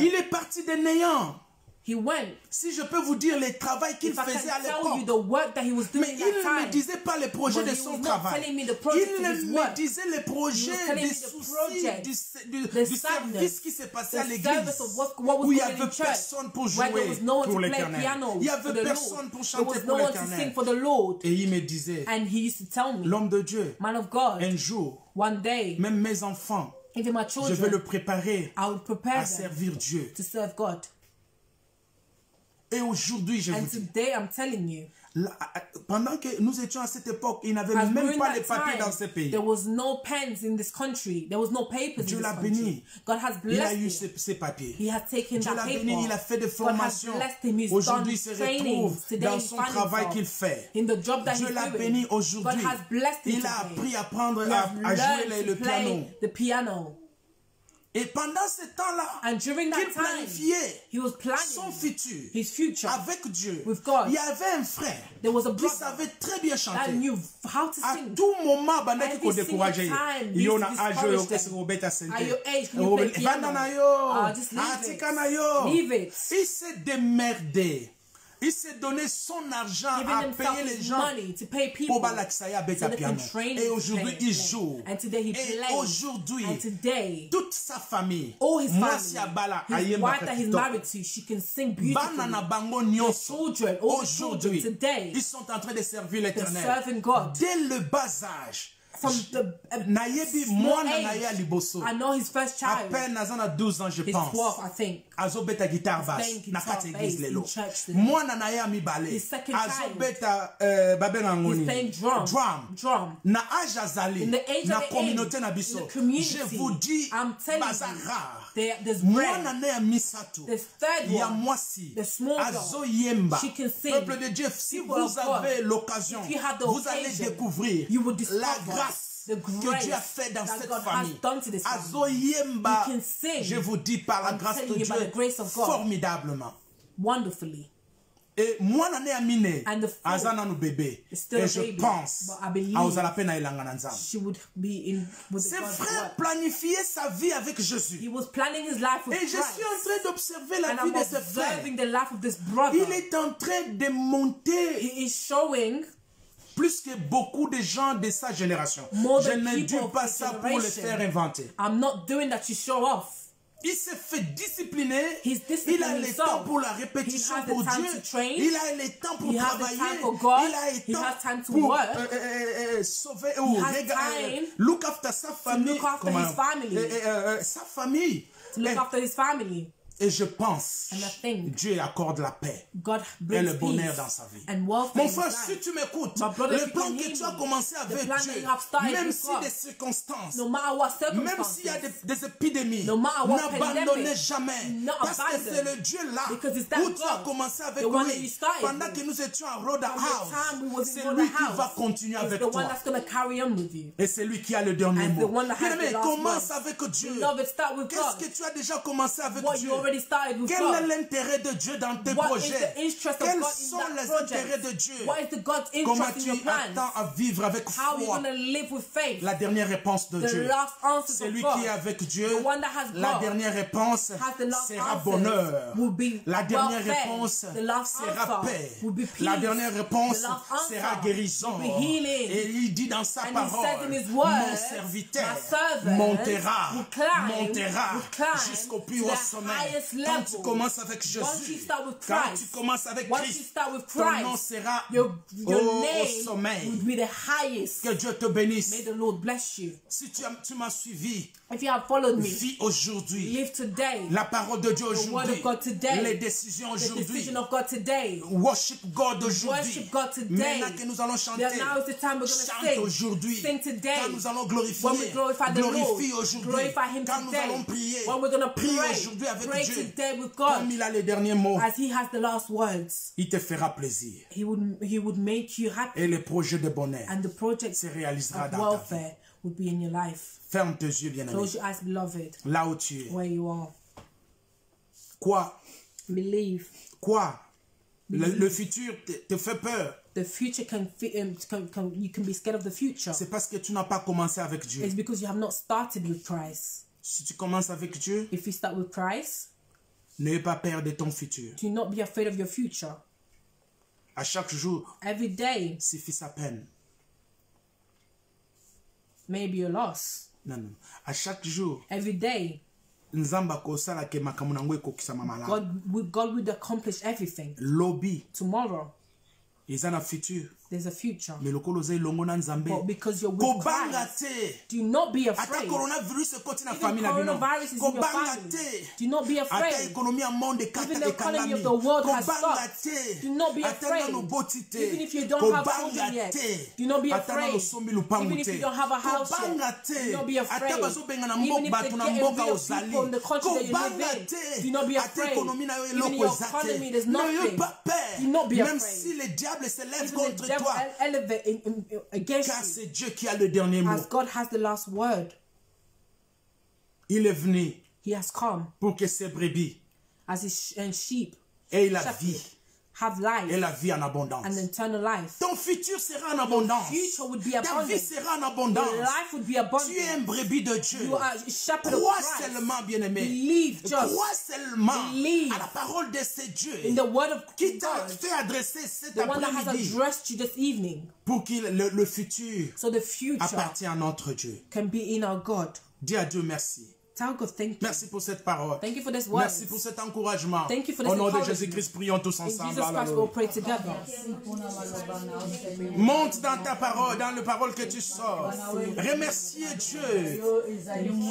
Il est parti de néant. He went. Si je peux vous dire le travail qu'il If I faisait à can tell you l'époque. the work that he was doing Mais il that ne me time. disait pas les projets But de he son was not travail. telling me the project Il of his me work. disait les projets, telling des me the soucis, project, du service qui s'est passé à the l'église. service of what was Où il n'y going in avait church, personne pour where there jouer was no one pour to play l'Éternel. piano Il n'y for avait the personne Lord. pour There chanter was pour no one to l'Éternel. sing for the Lord. Et il me disait, And he used to tell me, l'homme de Dieu, man of God, un jour, one day, même mes enfants, even my je vais children, le préparer I would prepare à them servir Dieu. to serve God. Et aujourd'hui, je vous And dis, today I'm telling you, pendant que nous étions à cette époque, il n'avait as même during pas les that papiers dans time, ce pays. there was no pens in this country. There was no papers Dieu in this l'a country. béni. God has Il a blessed eu him. ses papiers. He has taken Dieu that l'a paper. béni, il a fait des God has formations. blessed him. He's Aujourd'hui, il done se trainings. retrouve Today dans he son finds travail himself qu'il fait. in the job that Dieu he's l'a doing. béni God aujourd'hui. has blessed him Il a today. appris à apprendre He has à jouer learned le to piano. play the piano. Et pendant ce temps-là, And during that qu'il time, planifiait he was son planning futur his future avec Dieu. with God. Il y avait un frère There was a qui brother savait très bien that chanter. knew how to À sing. tout moment, banda Every kiko single découragé. time, Il y he a used to un âge discourage que them. Robert a At senté. your age, can you play piano? Vanda na yo. Just leave it. Atika na yo. Leave it. Il s'est démerdé. Il s'est donné son argent Giving à himself payer les his gens money to pay people pour balakisaya avec so un they can piano. train Et him to aujourd'hui, play. il joue. And today he Et plays. aujourd'hui, And today, toute sa famille, all his moi family, si abala his ayemba wife that he's kitoko. married to, she can sing Bana na beautifully. bango The nyonso. children, all the children Aujourd'hui, today, ils sont en train de servir they're l'Éternel. serving God. Dès le bas âge, from the small age. I know his first child. À peine à 12 ans, je He's pense. 12, I think. Azobeta guitare basse. Na kati église lelo. Moi na ya mi balé. His second child. Azobeta babenga ngoni. He's playing drum. Na âge azali. In the age na of communauté na biso. Je vous dis, I'm telling you, there's moi bread. na ya misato. There's third ya one. mwasi. The small girl. Azoyemba. She can sing. Peuple de Dieu, si vous avez l'occasion, vous allez découvrir la grâce que Dieu a fait dans cette famille. Azoyemba, je vous dis par la grâce de Dieu, formidablement. Wonderfully. Et moi, l'année à mine, And the azana no bébé. Et je pense, she would be in with ses frères planifiaient sa vie avec Jésus. He was planning his life with Et je suis en train d'observer la And vie I'm de ses frères. observing the life of this brother. Il est en train de monter. He is showing plus que beaucoup de gens de sa génération. More Je than ne dis people pas of ça his pour le generation. faire inventer. I'm not doing that to show off. Il s'est fait discipliner. He's Il a disciplining le temps himself. pour la He répétition has the pour time Dieu. to train. Il a le temps pour He has the travailler. time for God. Il a He le has time temps to pour work. sauver He ou has time look after sa famille. look after his family. Sa famille. To look after his family. Et je pense, And I think Dieu accorde la paix God et brings le bonheur peace dans sa vie. and wealth Mon in his frère, life. si tu m'écoutes, My brother, if le you plan can que hear tu as me, commencé the avec plan that Dieu, you have started même with si God, des circonstances, no matter what même circumstances, s'il y a des épidémies, no matter what n'abandonnez pandemic, jamais. not Parce que abandon. c'est le Dieu là Because it's that où tu as God, commencé avec the one that you lui. started Pendant with. que nous étions à Rhoda From the House, time we was in c'est Rhoda lui qui House, va continuer He's avec the one toi. that's going to carry on with you. Et c'est lui qui a le dernier And the mot. one that has Bien-aimé, the last commence word. avec Dieu. Beloved, start with Qu'est-ce God. que tu as déjà commencé avec What Dieu? you already started with Quel God. est l'intérêt de Dieu dans tes What is projets? the interest of Quels God in sont that les project? intérêts de Dieu? What is the God's Comment interest in your tu plans? attends à vivre avec How are you foi? going to live with faith? La dernière réponse de The Dieu. last answer Celui of God. qui est avec Dieu, The one that has la God dernière réponse has the last sera answer, bonheur. will be La dernière well-fed. réponse The last sera answer paix. will be peace. La dernière réponse The last answer sera guérison. will be healing. Et il dit dans sa And he parole, says in his word, mon serviteur my servant montera will climb jusqu'au plus to haut the sommet. highest Quand tu level. commences avec Once you Jésus, start with quand Christ, tu commences avec once you Christ, start with ton nom Christ, sera your au name sommet. would be the highest. Que Dieu te bénisse. May the Lord bless you. Si tu m'as suivi, If you have followed me, vis aujourd'hui. live today. La parole de Dieu The word aujourd'hui. of God today. Les décisions The aujourd'hui. decision of God today. Worship God aujourd'hui. Worship God today. Maintenant que nous allons chanter. That now is the time we're going to Chante sing. aujourd'hui. Sing today. Quand nous allons glorifier. When we glorify the Lord. Glorifie aujourd'hui. Glorify Him Quand nous today. allons prier. When we're going to Prie pray. aujourd'hui avec Pray Dieu. today with God. Comme il a les derniers mots. As He has the last words. Il te fera plaisir. He would make you happy. Et le projet de bonheur And the project se réalisera of dans ta vie. welfare would be in your life. Ferme tes yeux, bien-aimé. Close your eyes, beloved. Là où tu es. Where you are. Quoi? Believe. Quoi? Le futur te fait peur. The future you can be scared of the future. C'est parce que tu n'as pas commencé avec Dieu. It's because you have not started with Christ. Si tu commences avec Dieu, If you start with Christ, n'aie pas peur de ton futur. do not be afraid of your future. À chaque jour, Every day suffit sa peine. may be a loss. Non. À chaque jour, Every day, nzamba kosala ke makambo nango ekokisama malamu. God would accomplish everything. Lobi, Tomorrow, eza na futur. there's a future. Mais lokolo oza elongo na Nzambe. But because you're with Kobanga Christ, te. do not be Ata afraid. coronavirus ekoti na Even famille na bino. coronavirus is in your Kobanga family. te. Do not be Ata afraid. ekonomi ya monde Even the economy ekangami. of the world has Kobanga stopped. te. Do not be Ata afraid. nano boti te. Even if you don't have Kobanga children yet, te. do not be Ata afraid. nano sombi lupangu Even if te. you don't have a house Kobanga yet, te. do not be afraid. Ata bazobenga na Even if batu they na get mboka rid of ozali. people in the country that you live Kobanga in, te. do not be Ata afraid. ekonomi na yo Even in eloko your eza economy, te. there's N'ayez nothing. pas peur. Do not be Même afraid. si le diable se lève Even the contre devil toi. elevate against Car you. c'est Dieu qui a le dernier mot. As God has the last word, Il est venu He has come pour que ses brebis as His sheep aient la shepherd vie have et life la vie en abondance. and eternal life. Ton futur sera en abondance. Future would be Ta abundant. vie sera en Your abondance. life would be Tu es abundant. un brebis de Dieu. You are a shepherd of Crois Christ. seulement, bien-aimé. Believe just Crois seulement Believe à la parole de ce Dieu in the word of qui t'a God, fait adresser cet the one that has après-midi addressed you this evening. pour que le futur So the future appartient à notre Dieu. can be in our God. Dis à Dieu merci. Tell God thank you. Merci pour cette parole. Thank you for this word. Merci pour cet encouragement. Thank you for this Au nom de Jésus-Christ, prions tous In ensemble. Jesus Christ, we'll pray together. Monte dans ta parole, dans la parole que tu sors. Remerciez Dieu.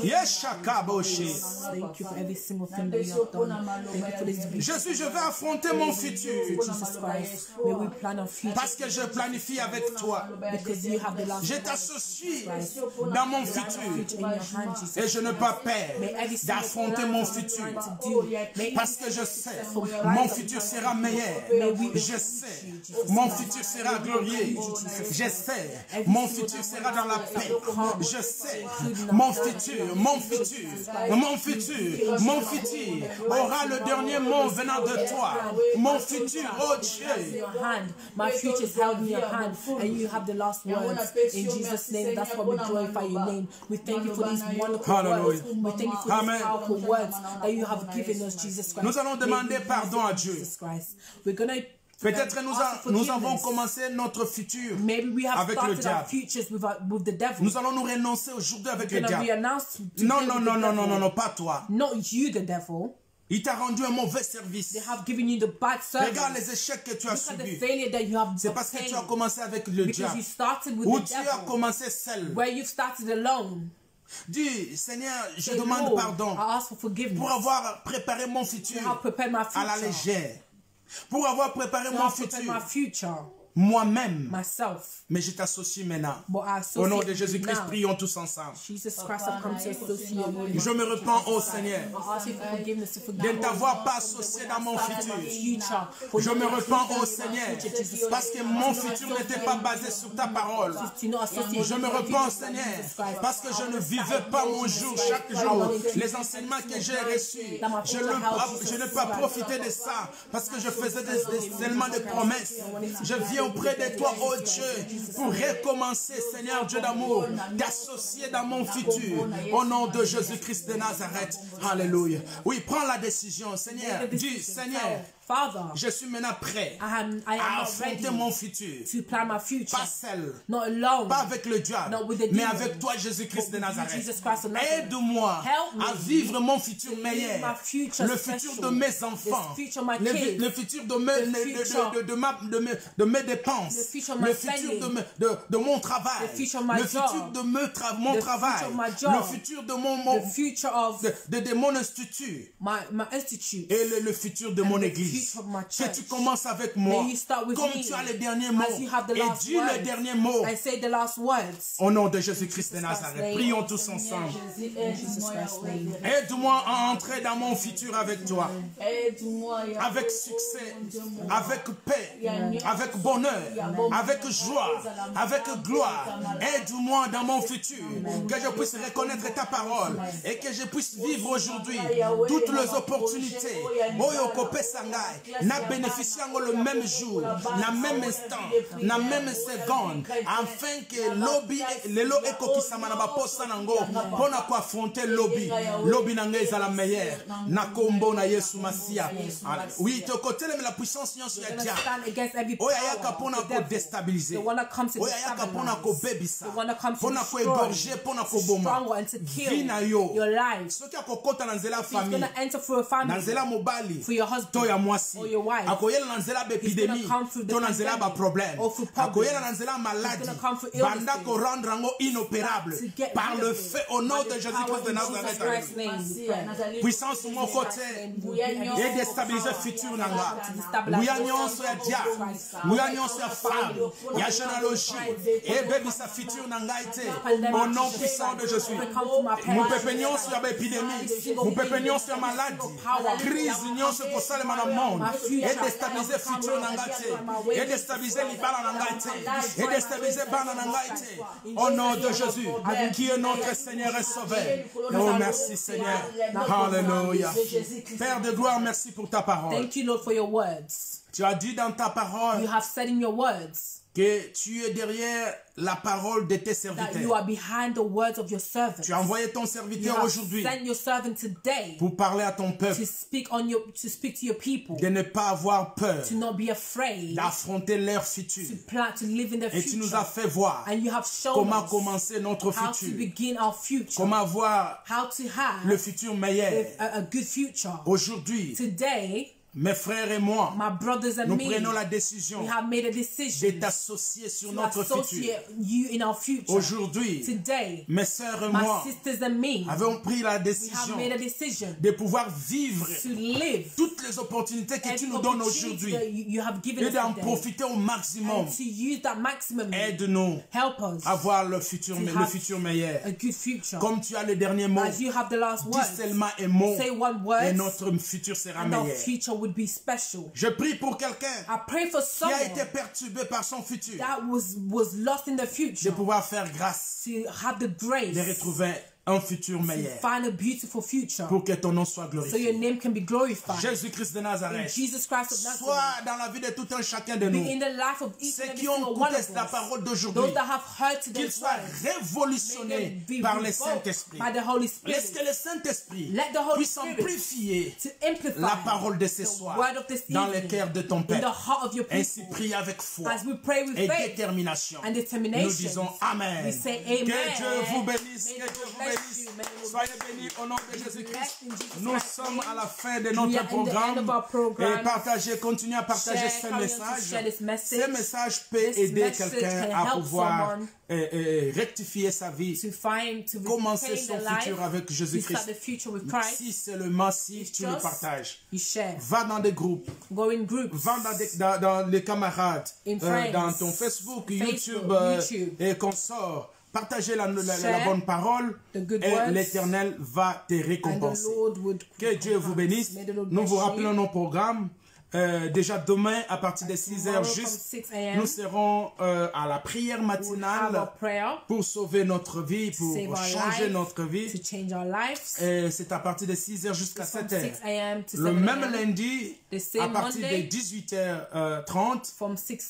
Yeshakaboshi. Thank you for every single thing that you have done. Thank you for this vision. Jésus, je vais affronter mon futur. Jesus Christ, may we plan our future. Parce que je planifie avec toi. Because you have the last Je t'associe dans mon futur. in your hand, Jesus. Et je n'ai pas peur d'affronter mon futur. Parce que je sais, mon futur sera meilleur. Je sais, mon futur sera glorieux. Je sais, mon futur sera dans la paix. Je sais, mon futur aura le dernier mot venant de toi. Mon futur, oh Dieu. My future is held in your hand, and you have the last words. In Jesus' name, that's why we glorify your name. We thank you for these wonderful words. We thank you for these powerful words that you have given us, Jesus Christ. Nous allons demander pardon à Dieu. We're gonna Peut-être nous avons commencé notre futur avec le diable. Nous allons nous renoncer aujourd'hui avec le diable. Non, pas toi. Not you, the devil. Il t'a rendu un mauvais service. They have given you the bad service. Regarde les échecs que tu as subis. C'est parce que tu as commencé avec le diable. Ou tu as commencé seul. Where you started alone. Dis, Seigneur, je demande pardon pour avoir préparé mon futur à la légère. Pour avoir préparé mon futur. Moi-même, mais je t'associe maintenant. Au nom de Jésus-Christ, prions tous ensemble. Je me repens, ô Seigneur, de ne t'avoir pas associé dans mon futur. Je me repens, ô Seigneur, parce que mon futur n'était pas basé sur ta parole. Je me repens, Seigneur, parce que je ne vivais pas mon jour chaque jour. Les enseignements que j'ai reçus, je n'ai pas profité de ça, parce que je faisais des éléments de promesses. Je viens auprès de toi, oh Dieu, pour recommencer, Seigneur Dieu d'amour, d'associer dans mon futur, au nom de Jésus-Christ de Nazareth. Alléluia. Oui, prends la décision, Seigneur. Dis, Seigneur, Father, je suis maintenant prêt à affronter mon futur. Pas seul, pas avec le diable, mais avec toi, Jésus-Christ de Nazareth. Aide-moi à vivre mon futur meilleur, le futur de mes enfants, le futur de mes dépenses, le futur de mon travail, le futur de mon travail, le futur de mon institut et le futur de mon église. Que tu commences avec moi, comme tu as le dernier mot, et dis le dernier mot. Au nom de Jésus-Christ de Nazareth, prions tous ensemble. Aide-moi à entrer dans mon futur avec toi, avec succès, avec paix, avec bonheur, avec joie, avec gloire. Aide-moi dans mon futur, que je puisse reconnaître ta parole et que je puisse vivre aujourd'hui toutes les opportunités. Na bénéficié le même jour, na même instant, na même seconde, afin que lobby eko kisama na baposa nango pona ko affronter lobby nanga ezala meilleur na kombo na Yesu Masia. Oui, te côté la puissance nyonso ya diable oya yaka pona ko déstabiliser, oya yaka pona ko bebisa, pona ko égorger, pona ko boma vina yo soki akokota na nzela famille, na nzela mobali to ya mwasi, akoyela na nzela b'épidémie to na nzela ba problème, akoyela na nzela maladie, banda ko rendre ngo inopérable par le fait au nom de Jésus-Christ de Nazareth. Puissance mon côté et déstabiliser futur nanga. Muya nyonso ya diable, muya nyonso ya femme, ya généalogie et bebisa futur nanga ite au nom puissant de Jésus. Mu pepe nyonso ya b'épidémie, mu pepe nyonso ya maladie, crise nyonso ko salema na monde et déstabiliser futur nangate et déstabiliser libala nangate et déstabiliser bana nangate au nom de Jésus qui est notre Seigneur et Sauveur. Oh merci Seigneur. Alléluia. Père de gloire, merci pour ta parole. Thank you, Lord, for your words. Tu as dit dans ta parole you have said in your words Que tu es derrière la parole de tes serviteurs. That you are behind the words of your servants. Tu as envoyé ton serviteur aujourd'hui pour parler à ton peuple. To speak to your people. De ne pas avoir peur. To not be afraid. D'affronter leur futur. To live in their future. Et tu nous as fait voir comment commencer notre futur. How to begin our future. Comment avoir le futur meilleur. A good future. Aujourd'hui. Today. Mes frères et moi, nous prenons la décision de t'associer sur notre futur. Aujourd'hui, mes sœurs et moi avons pris la décision de pouvoir vivre toutes les opportunités que tu nous donnes aujourd'hui et d'en profiter au maximum. Aide-nous à avoir le futur meilleur. Comme tu as le dernier mot, dis seulement un mot et notre futur sera meilleur. Be special. Je prie pour quelqu'un qui a été perturbé par son futur. That was lost in the future. De pouvoir faire grâce. To have the grace. De retrouver un futur meilleur. Find a beautiful future. Pour que ton nom soit glorifié. So your name can be glorified. Jésus-Christ de Nazareth. Jesus Christ of Nazareth. Soit dans la vie de tout un chacun de nous. Be in the life of each ceux qui ont écouté la parole d'aujourd'hui. Those that have heard today's qu'ils soient révolutionnés par le Saint-Esprit. By the Holy Spirit. Laisse que le Saint-Esprit puisse amplifier la parole de ce soir dans le cœur de ton Père. Ainsi prie avec foi et détermination. Nous disons Amen. We say amen. Que Dieu vous bénisse. Que Dieu vous bénisse. Soyez bénis au nom de Jésus-Christ. Nous sommes à la fin de notre programme. Et continuez à partager ce message. Ce message peut aider quelqu'un à pouvoir rectifier sa vie, commencer son futur avec Jésus-Christ. Si seulement si tu le partages, va dans des groupes, va dans les camarades, dans ton Facebook, YouTube et consorts. Partagez la bonne parole et l'Éternel va te récompenser. Que Dieu vous bénisse. Nous vous rappelons nos programmes. Déjà demain à partir de 6h juste, nous serons à la prière matinale pour sauver notre vie, pour changer notre vie. C'est à partir de 6h jusqu'à 7h. Le même lundi, à partir de 18h30.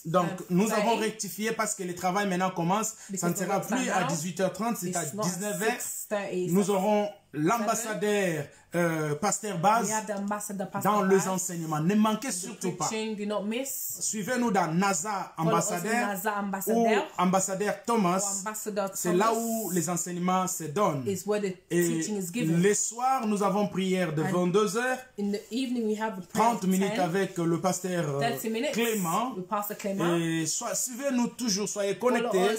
Donc nous avons rectifié parce que le travail maintenant commence. Ça ne sera plus à 18h30, c'est à 19h. Nous aurons l'ambassadeur Pasteur Baz dans les enseignements. Ne manquez surtout pas. Suivez-nous dans NASA Ambassadeur ou Ambassadeur Thomas. C'est là où les enseignements se donnent. Et les soirs, nous avons prière de 22h. 30 minutes avec le pasteur Clément. Et suivez-nous toujours, soyez connectés.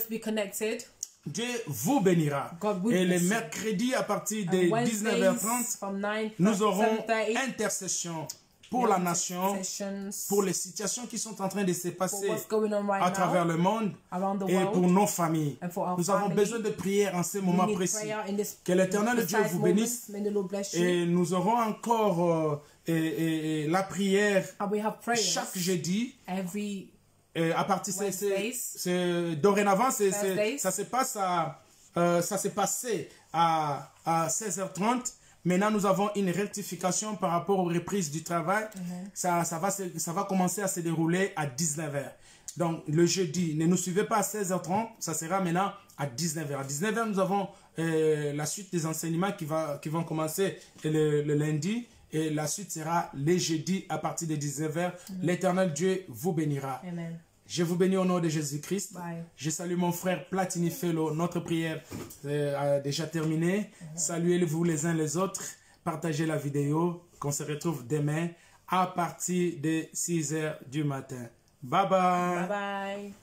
Dieu vous bénira. Et le mercredi à partir de 19h30, nous aurons intercession pour la nation, pour les situations qui sont en train de se passer à travers le monde et pour nos familles. Nous avons besoin de prière en ce moment précis. Que l'Éternel Dieu vous bénisse. Et nous aurons encore la prière chaque jeudi. À partir dorénavant, ça se passait à 16h30. Maintenant, nous avons une rectification par rapport aux reprises du travail. Ça va commencer à se dérouler à 19h. Donc, le jeudi, ne nous suivez pas à 16h30, ça sera maintenant à 19h. À 19h, nous avons la suite des enseignements qui vont commencer le lundi. Et la suite sera les jeudis à partir de 19h. L'Éternel Dieu vous bénira. Amen. Je vous bénis au nom de Jésus-Christ. Je salue mon frère Platini Fellow. Notre prière a déjà terminé. Saluez-vous les uns les autres. Partagez la vidéo. Qu'on se retrouve demain à partir de 6h du matin. Bye bye. Bye bye.